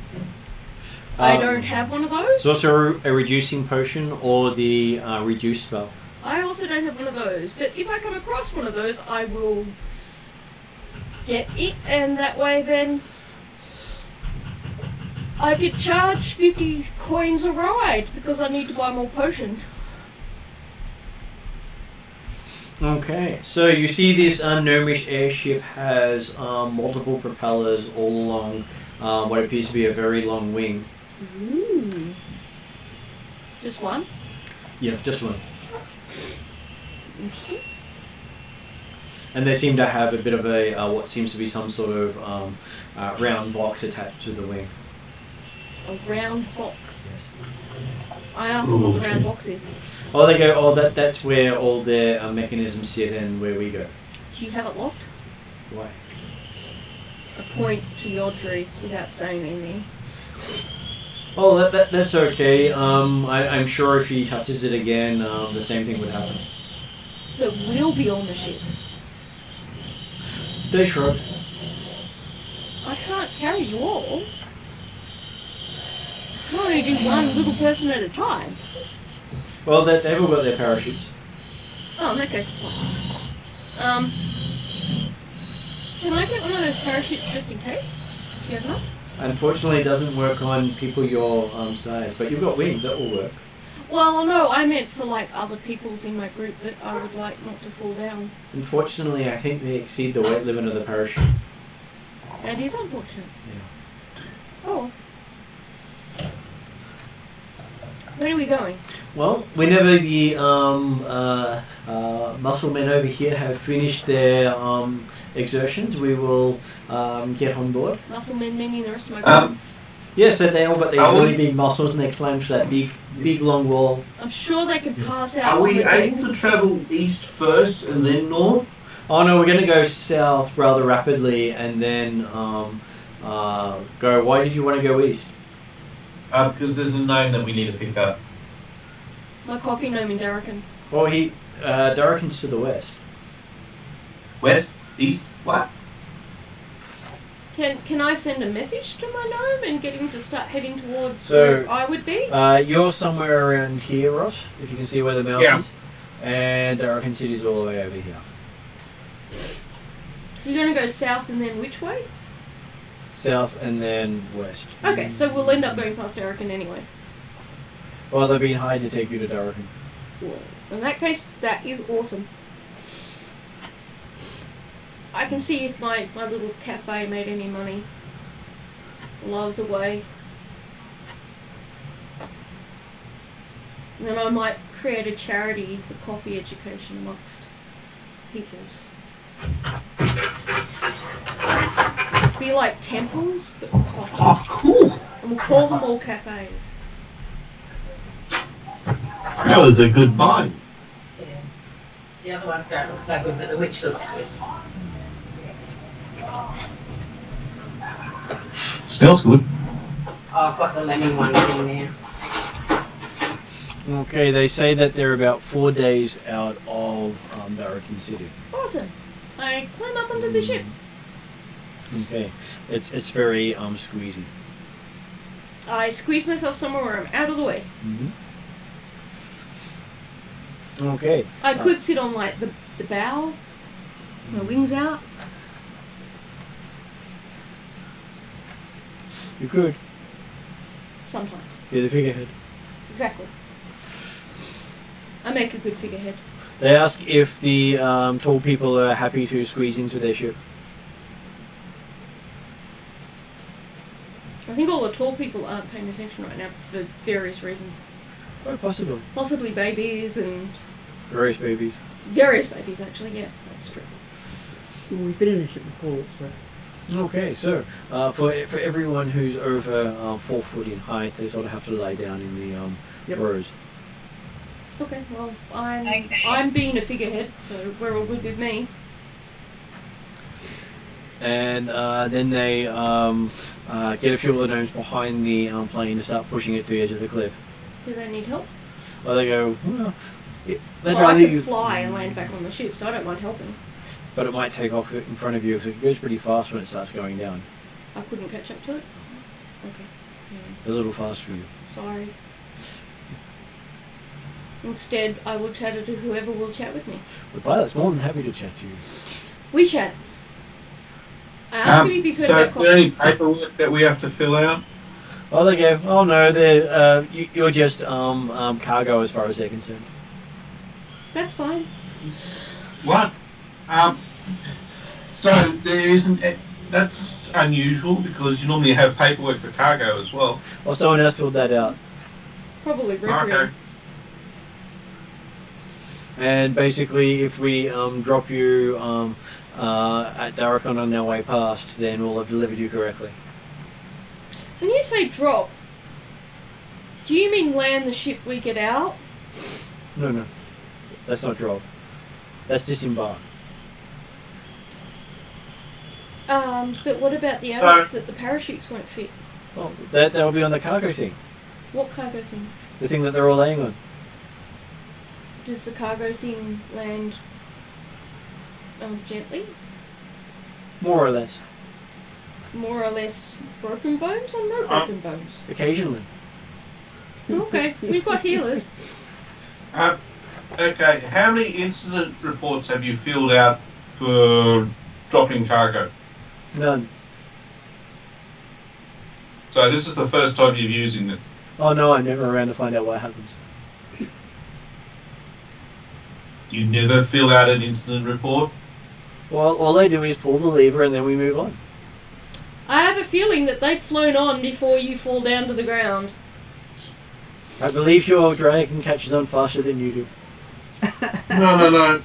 I don't have one of those. It's also a reducing potion or the reduce spell. I also don't have one of those. But if I come across one of those, I will get it, and that way then I could charge 50 coins a ride because I need to buy more potions. Okay, so you see this gnomish airship has multiple propellers all along what appears to be a very long wing. Ooh. Just one? Yeah, just one. Interesting. And they seem to have a bit of a what seems to be some sort of round box attached to the wing. A round box. I asked them what the round box is. Oh, they go, oh, that's where all their mechanisms sit and where we go. Do you have it locked? Why? I point to Yodri without saying anything. Oh, that's okay. I'm sure if he touches it again, the same thing would happen. But we'll be on the ship. They shrug. I can't carry you all. I can only do one little person at a time. Well, they've all got their parachutes. Oh, in that case it's fine. Can I get one of those parachutes just in case? Do you have enough? Unfortunately, it doesn't work on people your size, but you've got wings, that will work. Well, no, I meant for like other people's in my group that I would like not to fall down. Unfortunately, I think they exceed the weight limit of the parachute. That is unfortunate. Yeah. Oh. Where are we going? Well, whenever the muscle men over here have finished their exertions, we will get on board. Muscle men meaning the rest of my group? Yes, so they all got these Are really we- big muscles and they climb to that big long wall. I'm sure they could pass out Are on we the deck. able to travel east first and then north? Oh no, we're going to go south rather rapidly and then go. Why did you want to go east? Because there's a name that we need to pick up. My coffee gnome in Darrakan. Well, Darrakan's to the west. West? East? What? Can I send a message to my gnome and get him to start heading towards So, where I would be? You're somewhere around here, Ross, if you can see where the mouse Yeah. is. And Darrakan City's all the way over here. So you're going to go south and then which way? South and then west. Okay, so we'll end up going past Darrakan anyway. Well, they've been hired to take you to Darrakan. In that case, that is awesome. I can see if my little cafe made any money while I was away. And then I might create a charity for coffee education amongst peoples. Be like temples, but for coffee. Oh, cool. And we'll call them all cafes. That was a good buy. Yeah. The other ones don't look so good, but the witch looks good. Smells good. Oh, I've got the lemon one in now. Okay, they say that they're about 4 days out of Darrakan City. Awesome. I climb up onto the ship. Okay, it's very squeezy. I squeeze myself somewhere where I'm out of the way. Okay. I could sit on like the bow, my wings out. You could. Sometimes. You're the figurehead. Exactly. I make a good figurehead. They ask if the tall people are happy to squeeze into their ship. I think all the tall people aren't paying attention right now for various reasons. Oh, possibly. Possibly babies and Various babies. various babies actually, yeah, that's true. Well, we've been in a ship before, so. Okay, so for everyone who's over 4 foot in height, they sort of have to lay down in the rows. Okay, well I'm being a figurehead, so we're all good with me. And then they get a few of the gnomes behind the plane to start pushing it to the edge of the cliff. Do they need help? Well, they go, well, they'd Well, I rather could you... fly and land back on the ship, so I don't mind helping. But it might take off in front of you because it goes pretty fast when it starts going down. I couldn't catch up to it? Okay. A little fast for you. Sorry. Instead, I will chat to whoever will chat with me. The pilot's more than happy to chat to you. We chat. I asked him if he's heard So about is there coffee. any paperwork that we have to fill out? Oh, they go, oh no, they're, you're just cargo as far as they're concerned. That's fine. What? So there isn't. That's unusual because you normally have paperwork for cargo as well. Or someone else filled that out. Probably Okay. Requiem. And basically, if we drop you at Darrakan on our way past, then we'll have delivered you correctly. When you say drop, do you mean land the ship we get out? No. That's not drop. That's disembark. But what about the others that the parachutes won't fit? Well, that'll be on the cargo thing. What cargo thing? The thing that they're all laying on. Does the cargo thing land gently? More or less. More or less broken bones or no broken bones? Occasionally. Okay, we've got healers. Okay. How many incident reports have you filled out for dropping cargo? None. So this is the first time you're using them. Oh no, I'm never around to find out what happens. You never fill out an incident report? Well, all they do is pull the lever and then we move on. I have a feeling that they've flown on before you fall down to the ground. I believe your dragon catches on faster than you do. No.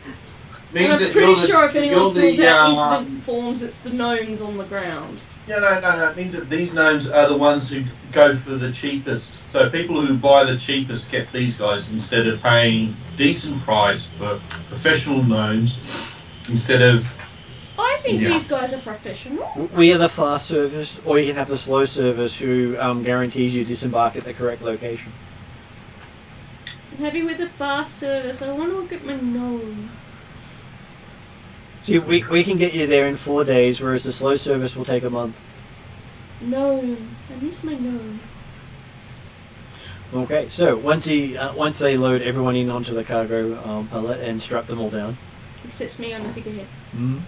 And I'm pretty sure if anyone fills out incident forms, it's the gnomes on the ground. Yeah, no. It means that these gnomes are the ones who go for the cheapest. So people who buy the cheapest get these guys instead of paying decent price for professional gnomes instead of... I think these guys are professional. We are the fast service, or you can have the slow service who guarantees you disembark at the correct location. I'm happy with the fast service. I want to look at my gnome. See, we can get you there in 4 days, whereas the slow service will take a month. Gnome. I miss my gnome. Okay, so once they load everyone in onto the cargo pallet and strap them all down. Except me on the figurehead. Mm-hmm.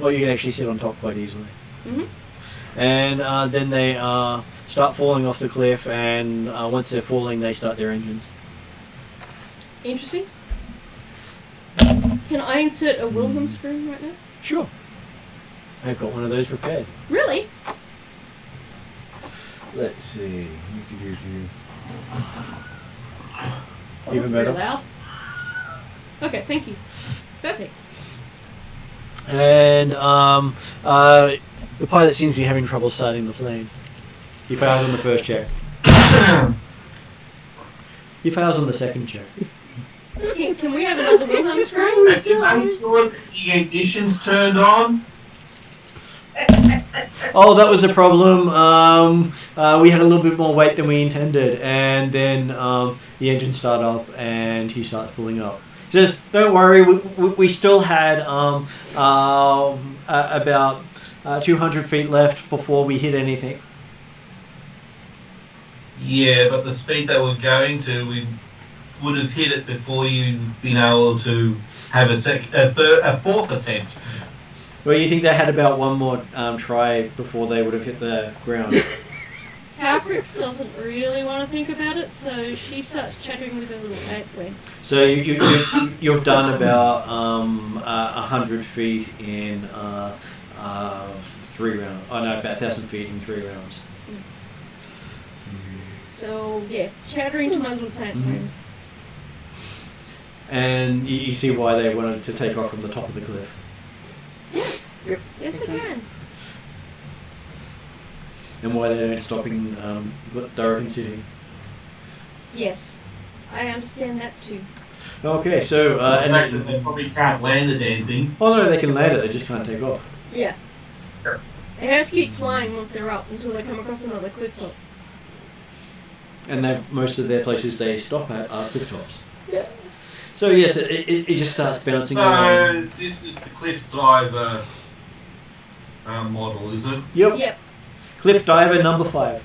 Well, you can actually sit on top quite easily. Mm-hmm. And then they start falling off the cliff, and once they're falling, they start their engines. Interesting. Can I insert a Wilhelm scream right now? Sure. I've got one of those prepared. Really? Let's see. Oh, Even that's better. very loud. Okay, thank you. Perfect. And the pilot seems to be having trouble starting the plane. He fails on the first check. He fails on the second check. Can we have another Wilhelm scream? Did they sure the ignition's turned on? Oh, that was a problem. We had a little bit more weight than we intended, and then the engine started up, and he starts pulling up. Just don't worry. We still had about 200 feet left before we hit anything. Yeah, but the speed they were going to, we would have hit it before you'd been able to have a fourth attempt. Well, you think they had about one more try before they would have hit the ground? Calcrix doesn't really want to think about it, so she starts chattering with her little ant friend. So you've done about 100 feet in 3 rounds. Oh no, about 1,000 feet in 3 rounds. So yeah, chattering to my little plant friend. And you see why they wanted to take off from the top of the cliff. Yes. Yep. Yes, I can. And why they don't stop in Dorokin City. Yes, I understand that too. Okay, so The fact that they probably can't land the damn thing. oh no, they can land it. They just can't take off. Yeah. They have to keep flying once they're up until they come across another cliff top. And most of their places they stop at are cliff tops. Yeah. So yes, it just starts bouncing So around. this is the cliff diver model, is it? Yep. Yep. Cliff diver number 5.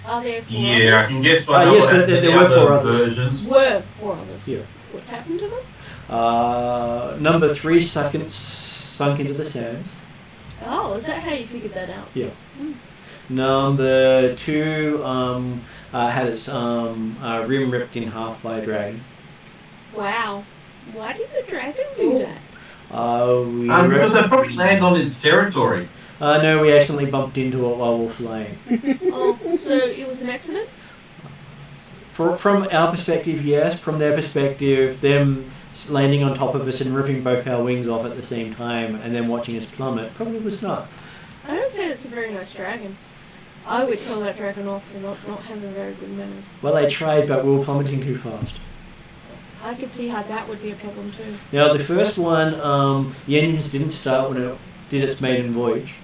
Are there 4 Yeah, I others? can guess what Yes, the there were 4 others. versions. Were 4 others. Yeah. What's happened to them? Number 3 sunk into the sands. Oh, is that how you figured that out? Yeah. Number 2 had its rim ripped in half by a dragon. Wow. Why did the dragon do that? Because they probably land on its territory. No, we accidentally bumped into it while we were flying. Oh, so it was an accident? From our perspective, yes. From their perspective, them landing on top of us and ripping both our wings off at the same time and then watching us plummet probably was not. I don't say it's a very nice dragon. I would tell that dragon off for not having very good manners. Well, they tried, but we were plummeting too fast. I could see how that would be a problem too. Now, the first one, the engines didn't start when it did its maiden voyage.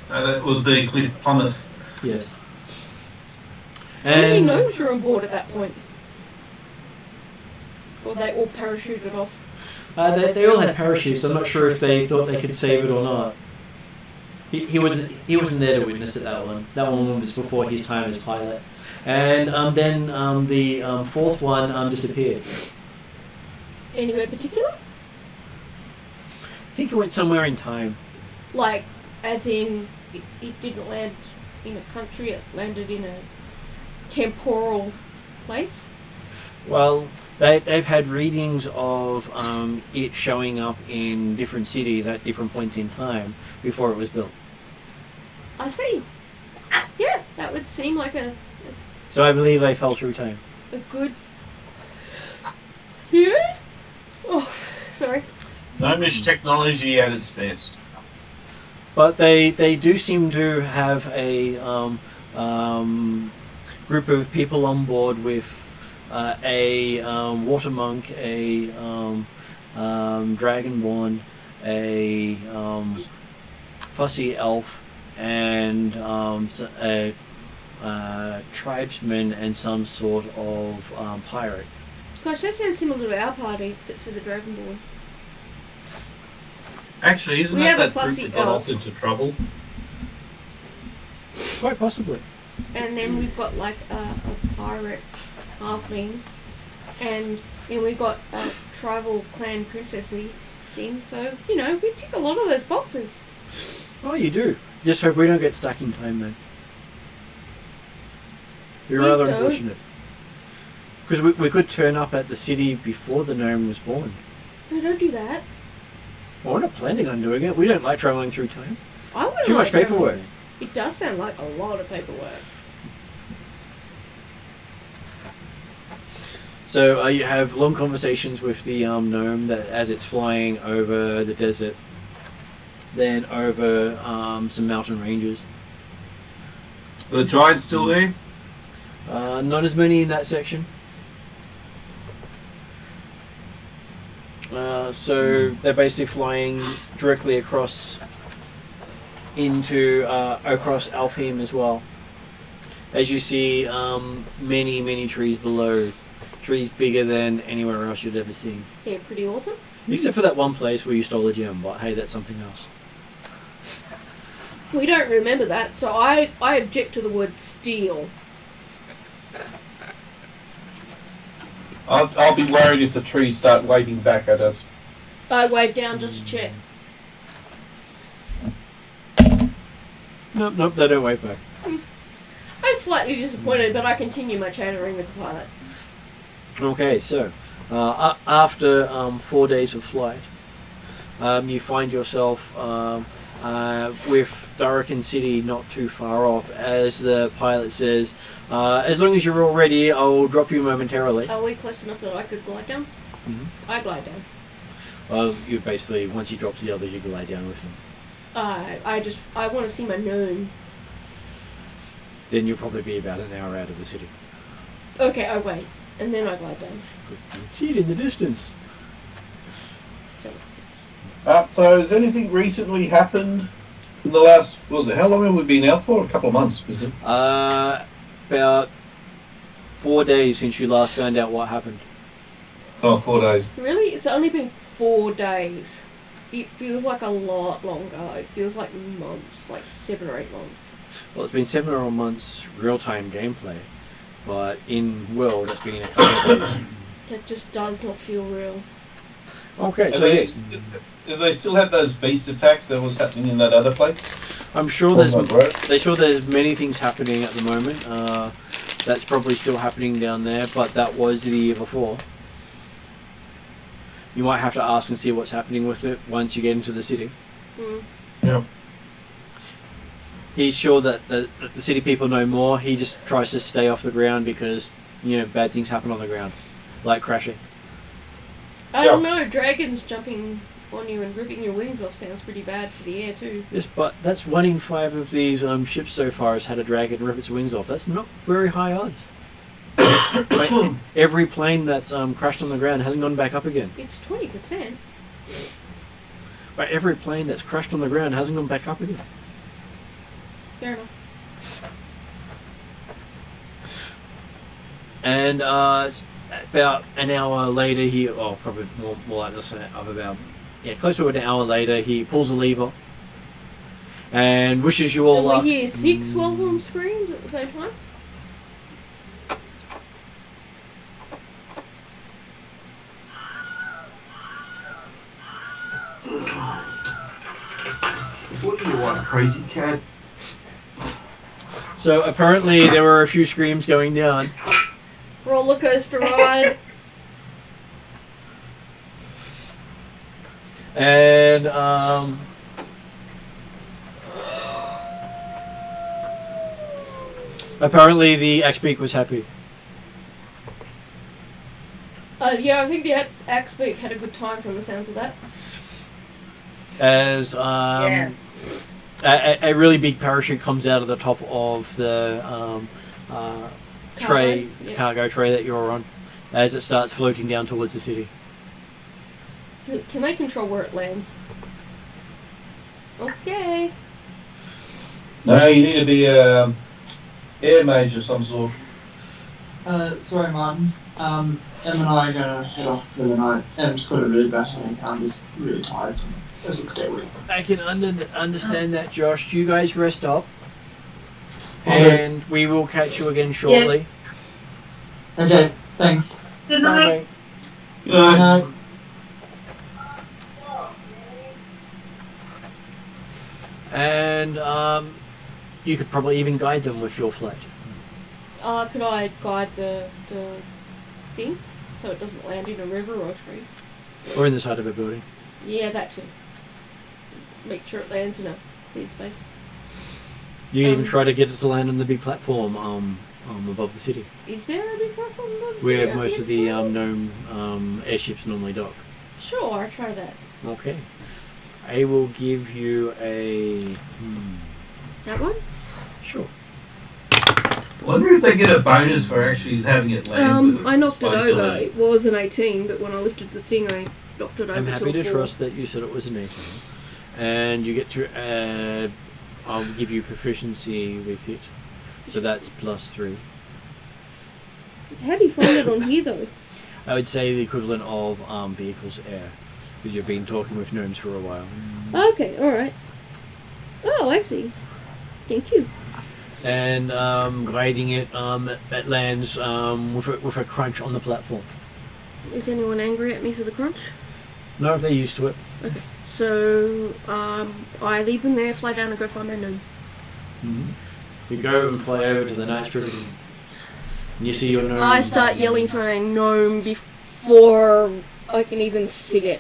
So that was the cliff plummet. Yes. How many And gnomes were on board at that point? Or they all parachuted off? they all had parachutes. I'm not sure if they thought they could save it or not. He wasn't there to witness it, that one. That one was before his time as pilot. And then the 4th one disappeared. Anywhere particular? I think it went somewhere in time. Like, as in, it didn't land in a country, it landed in a temporal place? Well, they've had readings of it showing up in different cities at different points in time before it was built. I see. Yeah, that that would seem like a So I believe they fell through time. good. Yeah. Oh, sorry. Gnomish technology at its best. But they do seem to have a group of people on board with a water monk, a dragonborn, a fussy elf, and a tribesman and some sort of pirate. Gosh, that sounds similar to our party, except for the Dragonborn. Actually, isn't We that have a that group fussy that got elf. us into trouble? Quite possibly. And then we've got like a pirate halfling, and then we've got a tribal clan princessy thing. So you know, we tick a lot of those boxes. Oh, you do. Just hope we don't get stuck in time then. You're Please rather don't. unfortunate. Because we could turn up at the city before the gnome was born. No, don't do that. Well, we're not planning on doing it. We don't like travelling through time. I wouldn't Too much like traveling. paperwork. It does sound like a lot of paperwork. So you have long conversations with the gnome that as it's flying over the desert, then over some mountain ranges. Are the giants still there? Not as many in that section. So they're basically flying directly across into across Alfheim as well. As you see, many trees below, trees bigger than anywhere else you'd ever seen. Yeah, pretty awesome. Except for that one place where you stole a gem, but hey, that's something else. We don't remember that, so I object to the word steal. I'll be worried if the trees start waving back at us. I wave down just to check. Nope, they don't wave back. I'm slightly disappointed, but I continue my chattering with the pilot. Okay, so after 4 days of flight, you find yourself with Durakan City not too far off. As the pilot says, as long as you're all ready, I'll drop you momentarily. Are we close enough that I could glide down? Mm-hmm. I glide down. Well, you basically, once he drops the other, you glide down with him. I want to see my gnome. Then you'll probably be about an hour out of the city. Okay, I wait, and then I glide down. You can see it in the distance. So has anything recently happened in the last, what was it, how long have we been out for? A couple of months, was it? About 4 days since you last found out what happened. Oh, 4 days. Really? It's only been 4 days. It feels like a lot longer. It feels like months, like 7 or 8 months. Well, it's been 7 or 8 months real-time gameplay, but in world it's been a couple of days. That just does not feel real. Okay, so yes, Do they still have those beast attacks that was happening in that other place? I'm sure there's many things happening at the moment. That's probably still happening down there, but that was the year before. You might have to ask and see what's happening with it once you get into the city. Yeah. He's sure that the city people know more. He just tries to stay off the ground because, bad things happen on the ground, like crashing. I don't know, dragons jumping on you and ripping your wings off sounds pretty bad for the air too. Yes, but that's 1 in 5 of these ships so far has had a dragon rip its wings off. That's not very high odds. Right? Every plane that's crashed on the ground hasn't gone back up again. It's 20%. But every plane that's crashed on the ground hasn't gone back up again. Fair enough. And about an hour later, probably more like this, close to an hour later, he pulls a lever and wishes you all And luck. we hear 6 Wilhelm screams at the same time. What do you want, crazy cat? So apparently there were a few screams going down. Roller coaster ride. And Apparently, the Axbeak was happy. Yeah, I think the Axbeak had a good time from the sounds of that. As Yeah. a really big parachute comes out of the top of the tray, yeah. cargo tray that you're on, as it starts floating down towards the city. Can they control where it lands? Okay. No, you need to be a air mage of some sort. Sorry, Martin. Em and I are gonna head off for the night. Em's got a really bad headache. I'm just really tired from a 6-day week. I can understand that, Josh. You guys rest up, Okay. and we will catch you again shortly. Okay, thanks. Good night. Bye. You know, Good night. And you could probably even guide them with your flight. Could I guide the thing so it doesn't land in a river or trees? Or in the side of a building. Yeah, that too. Make sure it lands in a clear space. You can even try to get it to land on the big platform above the city, Is there a big platform above the where city? most of the gnome airships normally dock. Sure, I'll try that. Okay. I will give you a... That one? Sure. I wonder if they get a bonus for actually having it land. with I knocked it supposed to over. land. It was an 18, but when I lifted the thing, I knocked it over I'm to happy a to 4. trust that you said it was an 18. And you get to add... I'll give you proficiency with it. So that's +3. How do you find it on here, though? I would say the equivalent of vehicles air. Because you've been talking with gnomes for a while. Okay, alright. Oh, I see. Thank you. And gliding it, it lands with a crunch on the platform. Is anyone angry at me for the crunch? No, they're used to it. Okay. So, I leave them there, fly down and go find my gnome. You go and fly over to the night strip and you see your gnome. I start yelling for a gnome before I can even see it.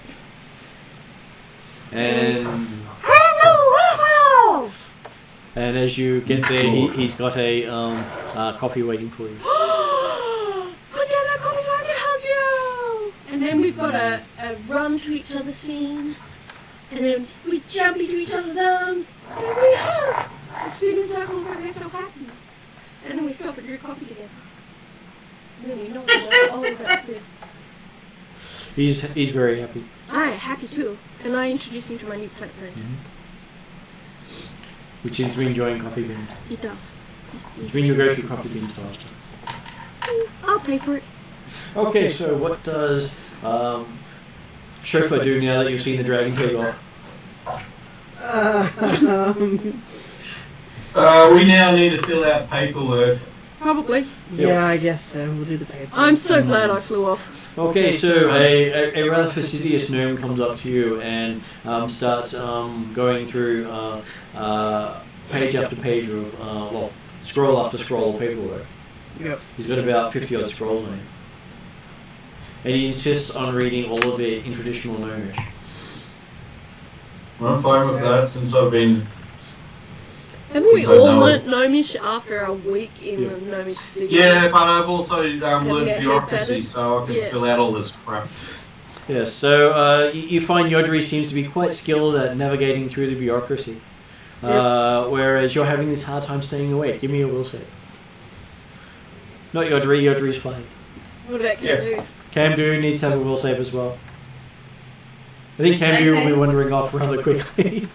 And Hello, and as you get there, he's got a coffee waiting for you. Put down that coffee so I can hug you! And then we've got a run to each other's scene. And then we jump into each other's arms. And then we hug! And spin in circles like we're so happy. And then we stop and drink coffee together. And then we know, oh, that's good. He's very happy. I'm happy too. And I introduce him to my new plant friend. Which seems to be enjoying coffee beans. He does. Which means you'll go through coffee beans faster. I'll pay for it. Okay, so what does Chauffeur do now that you've seen the dragon take off? We now need to fill out paperwork. Probably. Yeah, I guess so. We'll do the paper. I'm so glad I flew off. Okay, so a rather fastidious gnome comes up to you and starts going through page after page of, scroll after scroll of paperwork. Yep. He's got about 50 odd scrolls on him. And he insists on reading all of it in traditional gnomish. I'm fine with that since I've been. Haven't we Since I all know learnt Gnomish after a week in the Gnomish city? Yeah, but I've also you learned get bureaucracy, head-batted? so I can Yeah. fill out all this crap. Yes, so you find Yodri seems to be quite skilled at navigating through the bureaucracy. Whereas you're having this hard time staying awake. Give me a will save. Not Yodri, Yodri's fine. What about Camdu? Camdu needs to have a will save as well. I think Camdu will be wandering off rather quickly.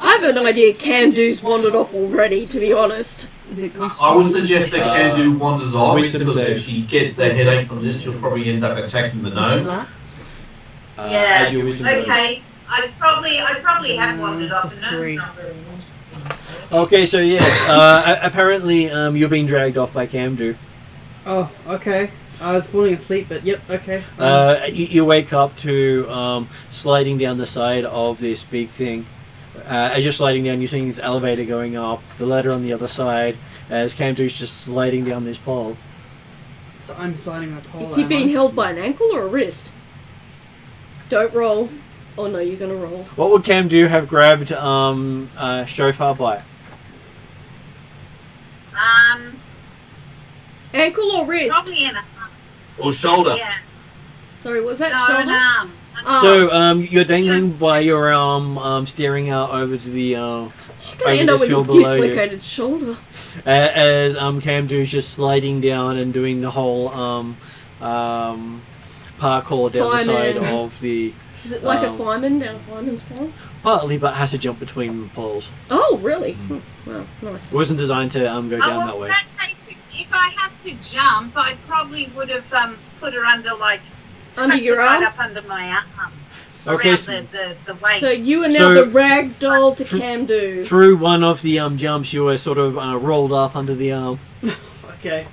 I have an idea Camdu's wandered off already, to be honest. Is it I would suggest that Candu wanders off wisdom because save. if she gets a headache from this, she'll probably end up attacking the gnome. Yeah. add your wisdom bonus. Okay. I probably have wandered off for and known three. not very interesting. Okay, so yes, apparently you're being dragged off by Camdu. Oh, okay. I was falling asleep, but yep, okay. You wake up to sliding down the side of this big thing. As you're sliding down, you're seeing this elevator going up, the ladder on the other side, as Camdu's just sliding down this pole. So I'm sliding my pole. Is he am being I? held by an ankle or a wrist? Don't roll. Oh no, you're gonna roll. What would Camdu have grabbed Shofar by? Ankle or wrist? Probably an arm. Or shoulder. Yeah. Sorry, was that No, shoulder? an arm. Oh. So you're dangling by your arm, staring out over to the She's gonna over end this up with a field below you. dislocated shoulder. As Camdu's just sliding down and doing the whole parkour down the side Fireman. of the. Is it like a fireman down a fireman's pole? Partly, but has to jump between poles. Oh, really? Well, nice. It wasn't designed to go down well, that way. in that case, if I have to jump, I probably would have put her under, like, Under your right arm? up under my arm. Okay, Around the waist. So you are now So- the rag doll to Camdu. Through one of the jumps, you were sort of rolled up under the arm. Okay.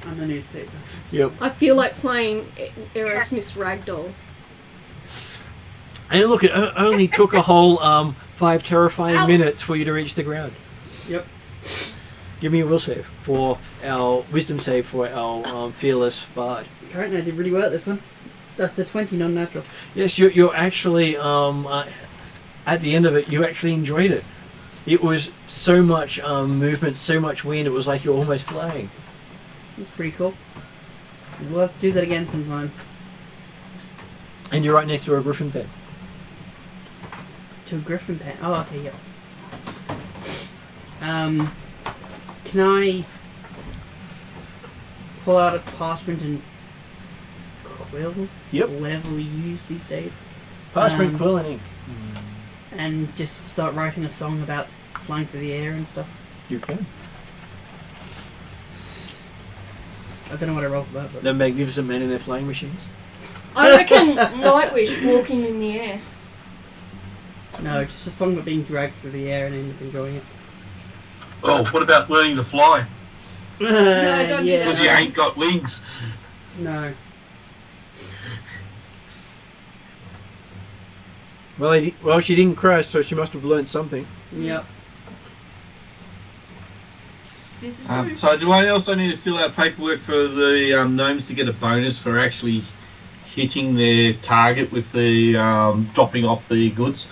On the newspaper. Yep. I feel like playing Aerosmith's Ragdoll. And look, it only took a whole 5 terrifying Ow. minutes for you to reach the ground. Yep. Give me a will save for our wisdom save for our fearless bard. Apparently I did really well at this one. That's a 20 non-natural. Yes, you're actually at the end of it. You actually enjoyed it. It was so much movement, so much wind. It was like you're almost flying. It's pretty cool. We'll have to do that again sometime. And you're right next to a griffin pen. To a griffin pen. Oh, okay, yep. Can I pull out a parchment and quill? Yep. Or whatever we use these days. Parchment, quill, and ink. And just start writing a song about flying through the air and stuff. You can. I don't know what I rolled for that, but... The magnificent men in their flying machines. I reckon Nightwish walking in the air. No, just a song about being dragged through the air and end up enjoying it. Oh, what about learning to fly? don't do that. Because you ain't got wings. No. Well, she didn't crash, so she must have learned something. Yep. This is true. So do I also need to fill out paperwork for the gnomes to get a bonus for actually hitting their target with the dropping off the goods?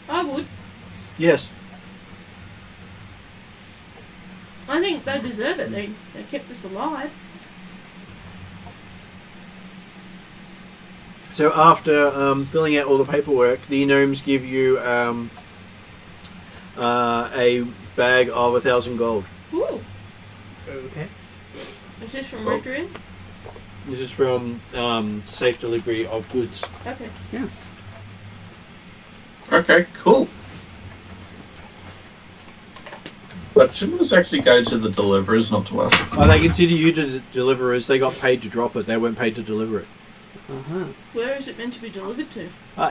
I would. Yes. I think they deserve it. They kept us alive. So after filling out all the paperwork, the gnomes give you a bag of 1,000 gold. Ooh. Okay. Is this from Oh. Rodrian? This is from safe delivery of goods. Okay. Okay, cool. But shouldn't this actually go to the deliverers, not to us? Oh, they consider you the deliverers. They got paid to drop it. They weren't paid to deliver it. Uh-huh. Where is it meant to be delivered to?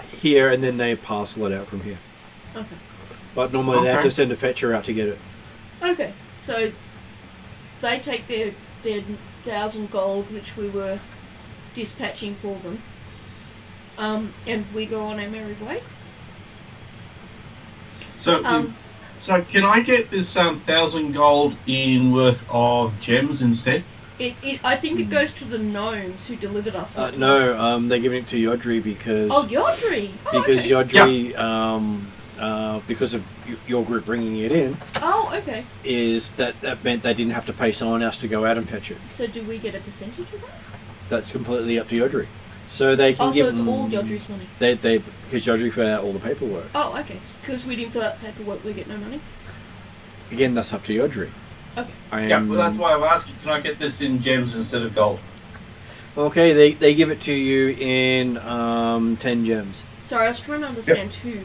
Here, and then they parcel it out from here. Okay. But normally they have Okay. to send a fetcher out to get it. Okay. So they take their 1,000 gold, which we were dispatching for them, and we go on our merry way. So, so can I get this 1,000 gold in worth of gems instead? I think it goes to the gnomes who delivered us. not to us. No, they're giving it to Yodri because Oh, Yodri. Oh, because okay. Yodri because of your group bringing it in Oh, okay. is that meant they didn't have to pay someone else to go out and fetch it. So do we get a percentage of that? That's completely up to Yodri. So they can Oh, give so it's all Yodri's money. They because Yodri filled out all the paperwork. Oh, okay. Because we didn't fill out the paperwork, we get no money. Again, that's up to Yodri. Okay. Yeah, well that's why I'm asking, can I get this in gems instead of gold? Okay, they give it to you in 10 gems. Sorry, I was trying to understand who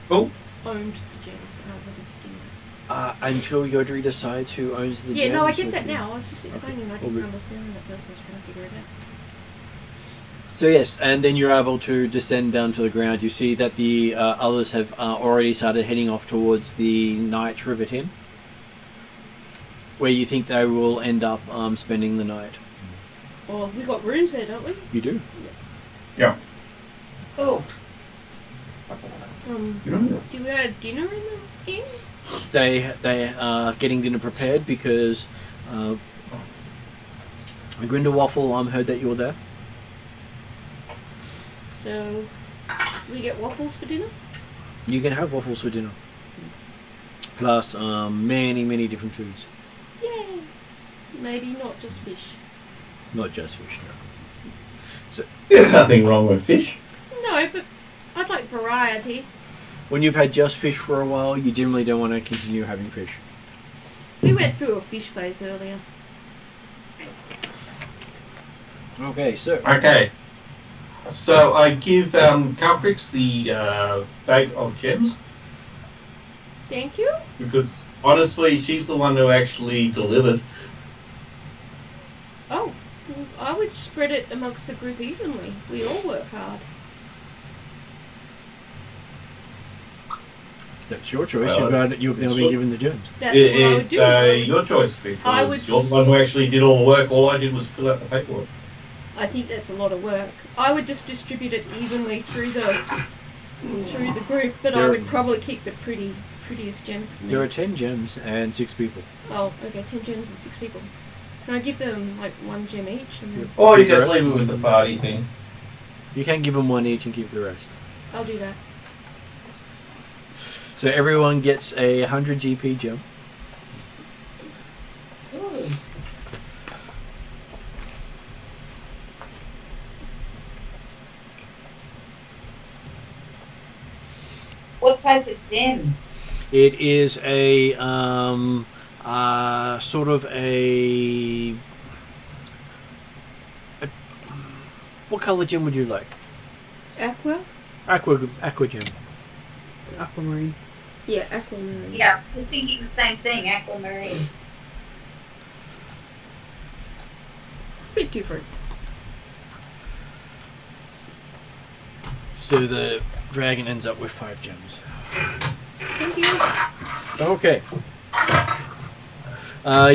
Cool. owned the gems, and I wasn't getting that. Until Yodri decides who owns the gems. Yeah, no, I get or that who- now. I was just explaining. I All didn't good. understand it at first. I was trying to figure it out. So yes, and then you're able to descend down to the ground. You see that the others have already started heading off towards the Night Rivet Inn, where you think they will end up spending the night. Oh, we got rooms there, don't we? You do. Yeah. Oh, Do we have dinner in the inn? They are getting dinner prepared because Grindelwaffle heard that you were there. So, we get waffles for dinner? You can have waffles for dinner. Plus many different foods. Yay! Maybe not just fish. Not just fish, no. There's nothing wrong with fish. No, but I'd like variety. When you've had just fish for a while, you generally don't want to continue having fish. We went through a fish phase earlier. Okay, so... Okay. So I give Calprix the bag of gems. Thank you. Because honestly, she's the one who actually delivered. Oh, well, I would spread it amongst the group evenly. We all work hard. That's your choice. Well, you've now been given the gems. That's what I would It's do. your choice, because I would you're the one who actually did all the work. All I did was fill out the paperwork. I think that's a lot of work. I would just distribute it evenly through the group, but I would probably keep the prettiest gems for me. There are 10 gems and 6 people. Oh, okay, 10 gems and 6 people. Can I give them like 1 gem each? And then Or you just leave it with the party thing. You can give them 1 each and keep the rest. I'll do that. So everyone gets a 100 GP gem. Ooh. What type of gem? It is a sort of a what color gem would you like? Aqua? Aqua gem. Aquamarine. Yeah, aquamarine. Yeah, I was thinking the same thing, aquamarine. It's a bit different. So the dragon ends up with 5 gems. Thank you. Okay.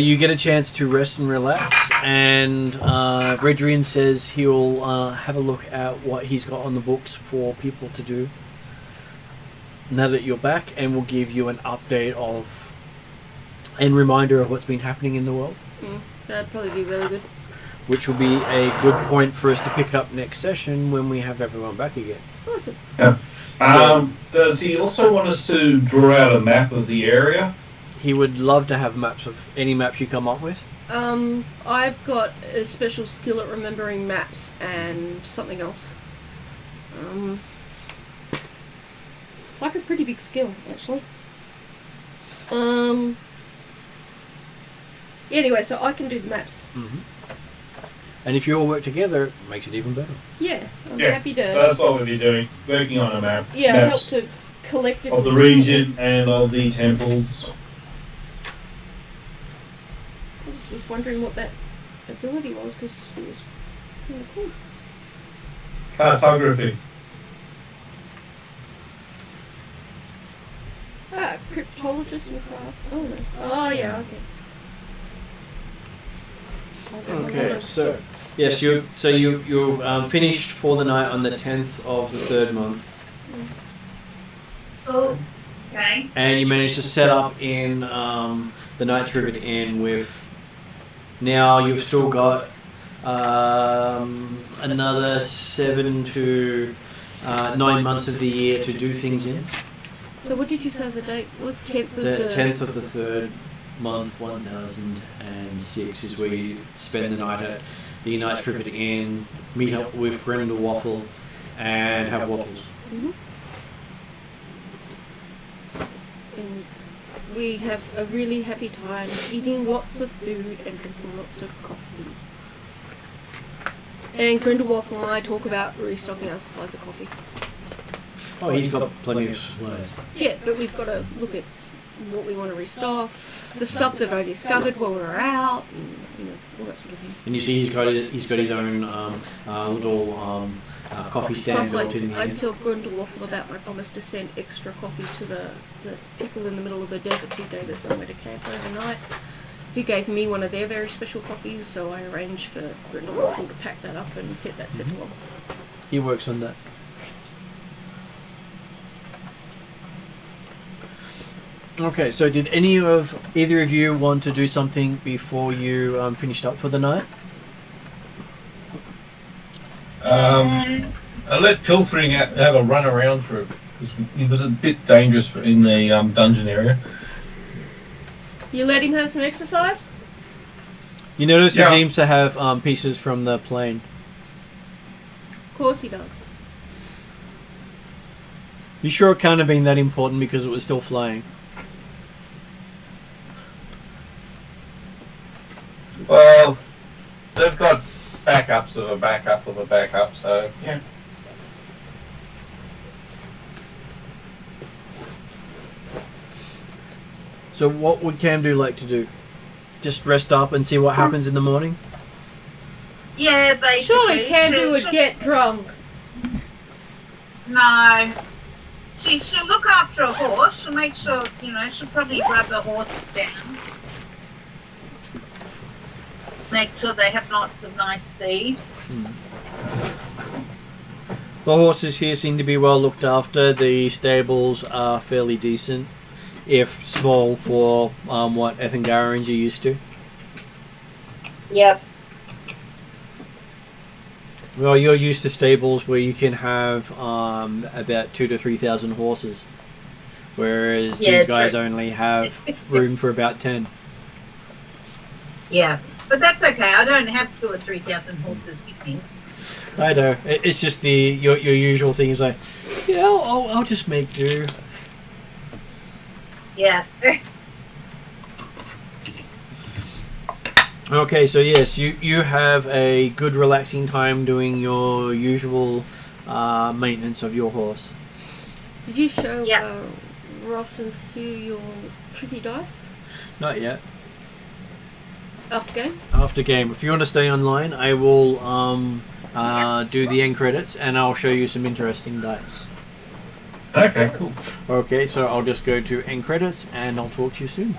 You get a chance to rest and relax, and Redrian says he'll have a look at what he's got on the books for people to do now that you're back, and will give you an update of and reminder of what's been happening in the world. That'd probably be really good. Which will be a good point for us to pick up next session when we have everyone back again. Awesome. Yeah. So- Does he also want us to draw out a map of the area? He would love to have maps of any maps you come up with. I've got a special skill at remembering maps and something else. It's like a pretty big skill, actually. Anyway, so I can do the maps. Mm-hmm. And if you all work together, it makes it even better. Yeah, I'm Yeah, happy to. That's what we'll be doing. Working on a map. Yeah, help Maps to collect it. of the region and of the temples. I just was wondering what that ability was, because it was kind of cool. Cartography. Ah, cryptologist and craft. Oh no. Oh yeah, okay. Oh, there's a lot Okay, of so yes, you're finished for the night on the 10th of the 3rd month, Cool. Okay. and you managed to set up in the Night Rivet Inn with. Now you've still got another 7 to 9 months of the year to do things in. So what did you say the date was? 10th of The 10th of the 3rd month, 1006 is where you spend the night at the Night Rivet Inn, meet up with Brenda Waffle, and have waffles. Mm-hmm. And we have a really happy time eating lots of food and drinking lots of coffee. And Grendel Waffle and I talk about restocking our supplies of coffee. Oh, he's got plenty of supplies. Yeah, but we've got to look at what we want to restock, the stuff that I discovered while we were out, and all that sort of thing. And you see he's got his own little coffee stand Plus, built in the I end. tell Grendel Waffle about my promise to send extra coffee to the people in the middle of the desert who gave us somewhere to camp overnight. Who gave me one of their very special coffees, so I arranged for Grendel Waffle to pack that up and get that sent along. He works on that. Okay, so did either of you want to do something before you finished up for the night? I let Pilfering have a run around for it, because it was a bit dangerous in the dungeon area. You let him have some exercise? You notice Yeah. he seems to have pieces from the plane. Of course he does. You sure it can't have been that important because it was still flying? Well, they've got backups of a backup of a backup, so yeah. So what would Camdo like to do? Just rest up and see what happens in the morning? Yeah, basically. Surely Candy would She'll- get drunk. No. She'll look after a horse. She'll make sure, she'll probably rub a horse down. Make sure they have lots of nice feed. The horses here seem to be well looked after. The stables are fairly decent, if small for what Ethengarans are used to. Yep. Well, you're used to stables where you can have about 2,000 to 3,000 horses, whereas Yeah, these guys true. only have room for about 10. Yeah. But that's okay. I don't have 2,000 or 3,000 horses with me. I know. It's just your usual thing is like, yeah, I'll just make do. Yeah. Okay, so yes, you have a good relaxing time doing your usual maintenance of your horse. Did you show Yeah. Ross and Sue your tricky dice Not yet. after game? After game, if you want to stay online, I will do the end credits and I'll show you some interesting dice. Okay, cool. Okay, so I'll just go to end credits and I'll talk to you soon.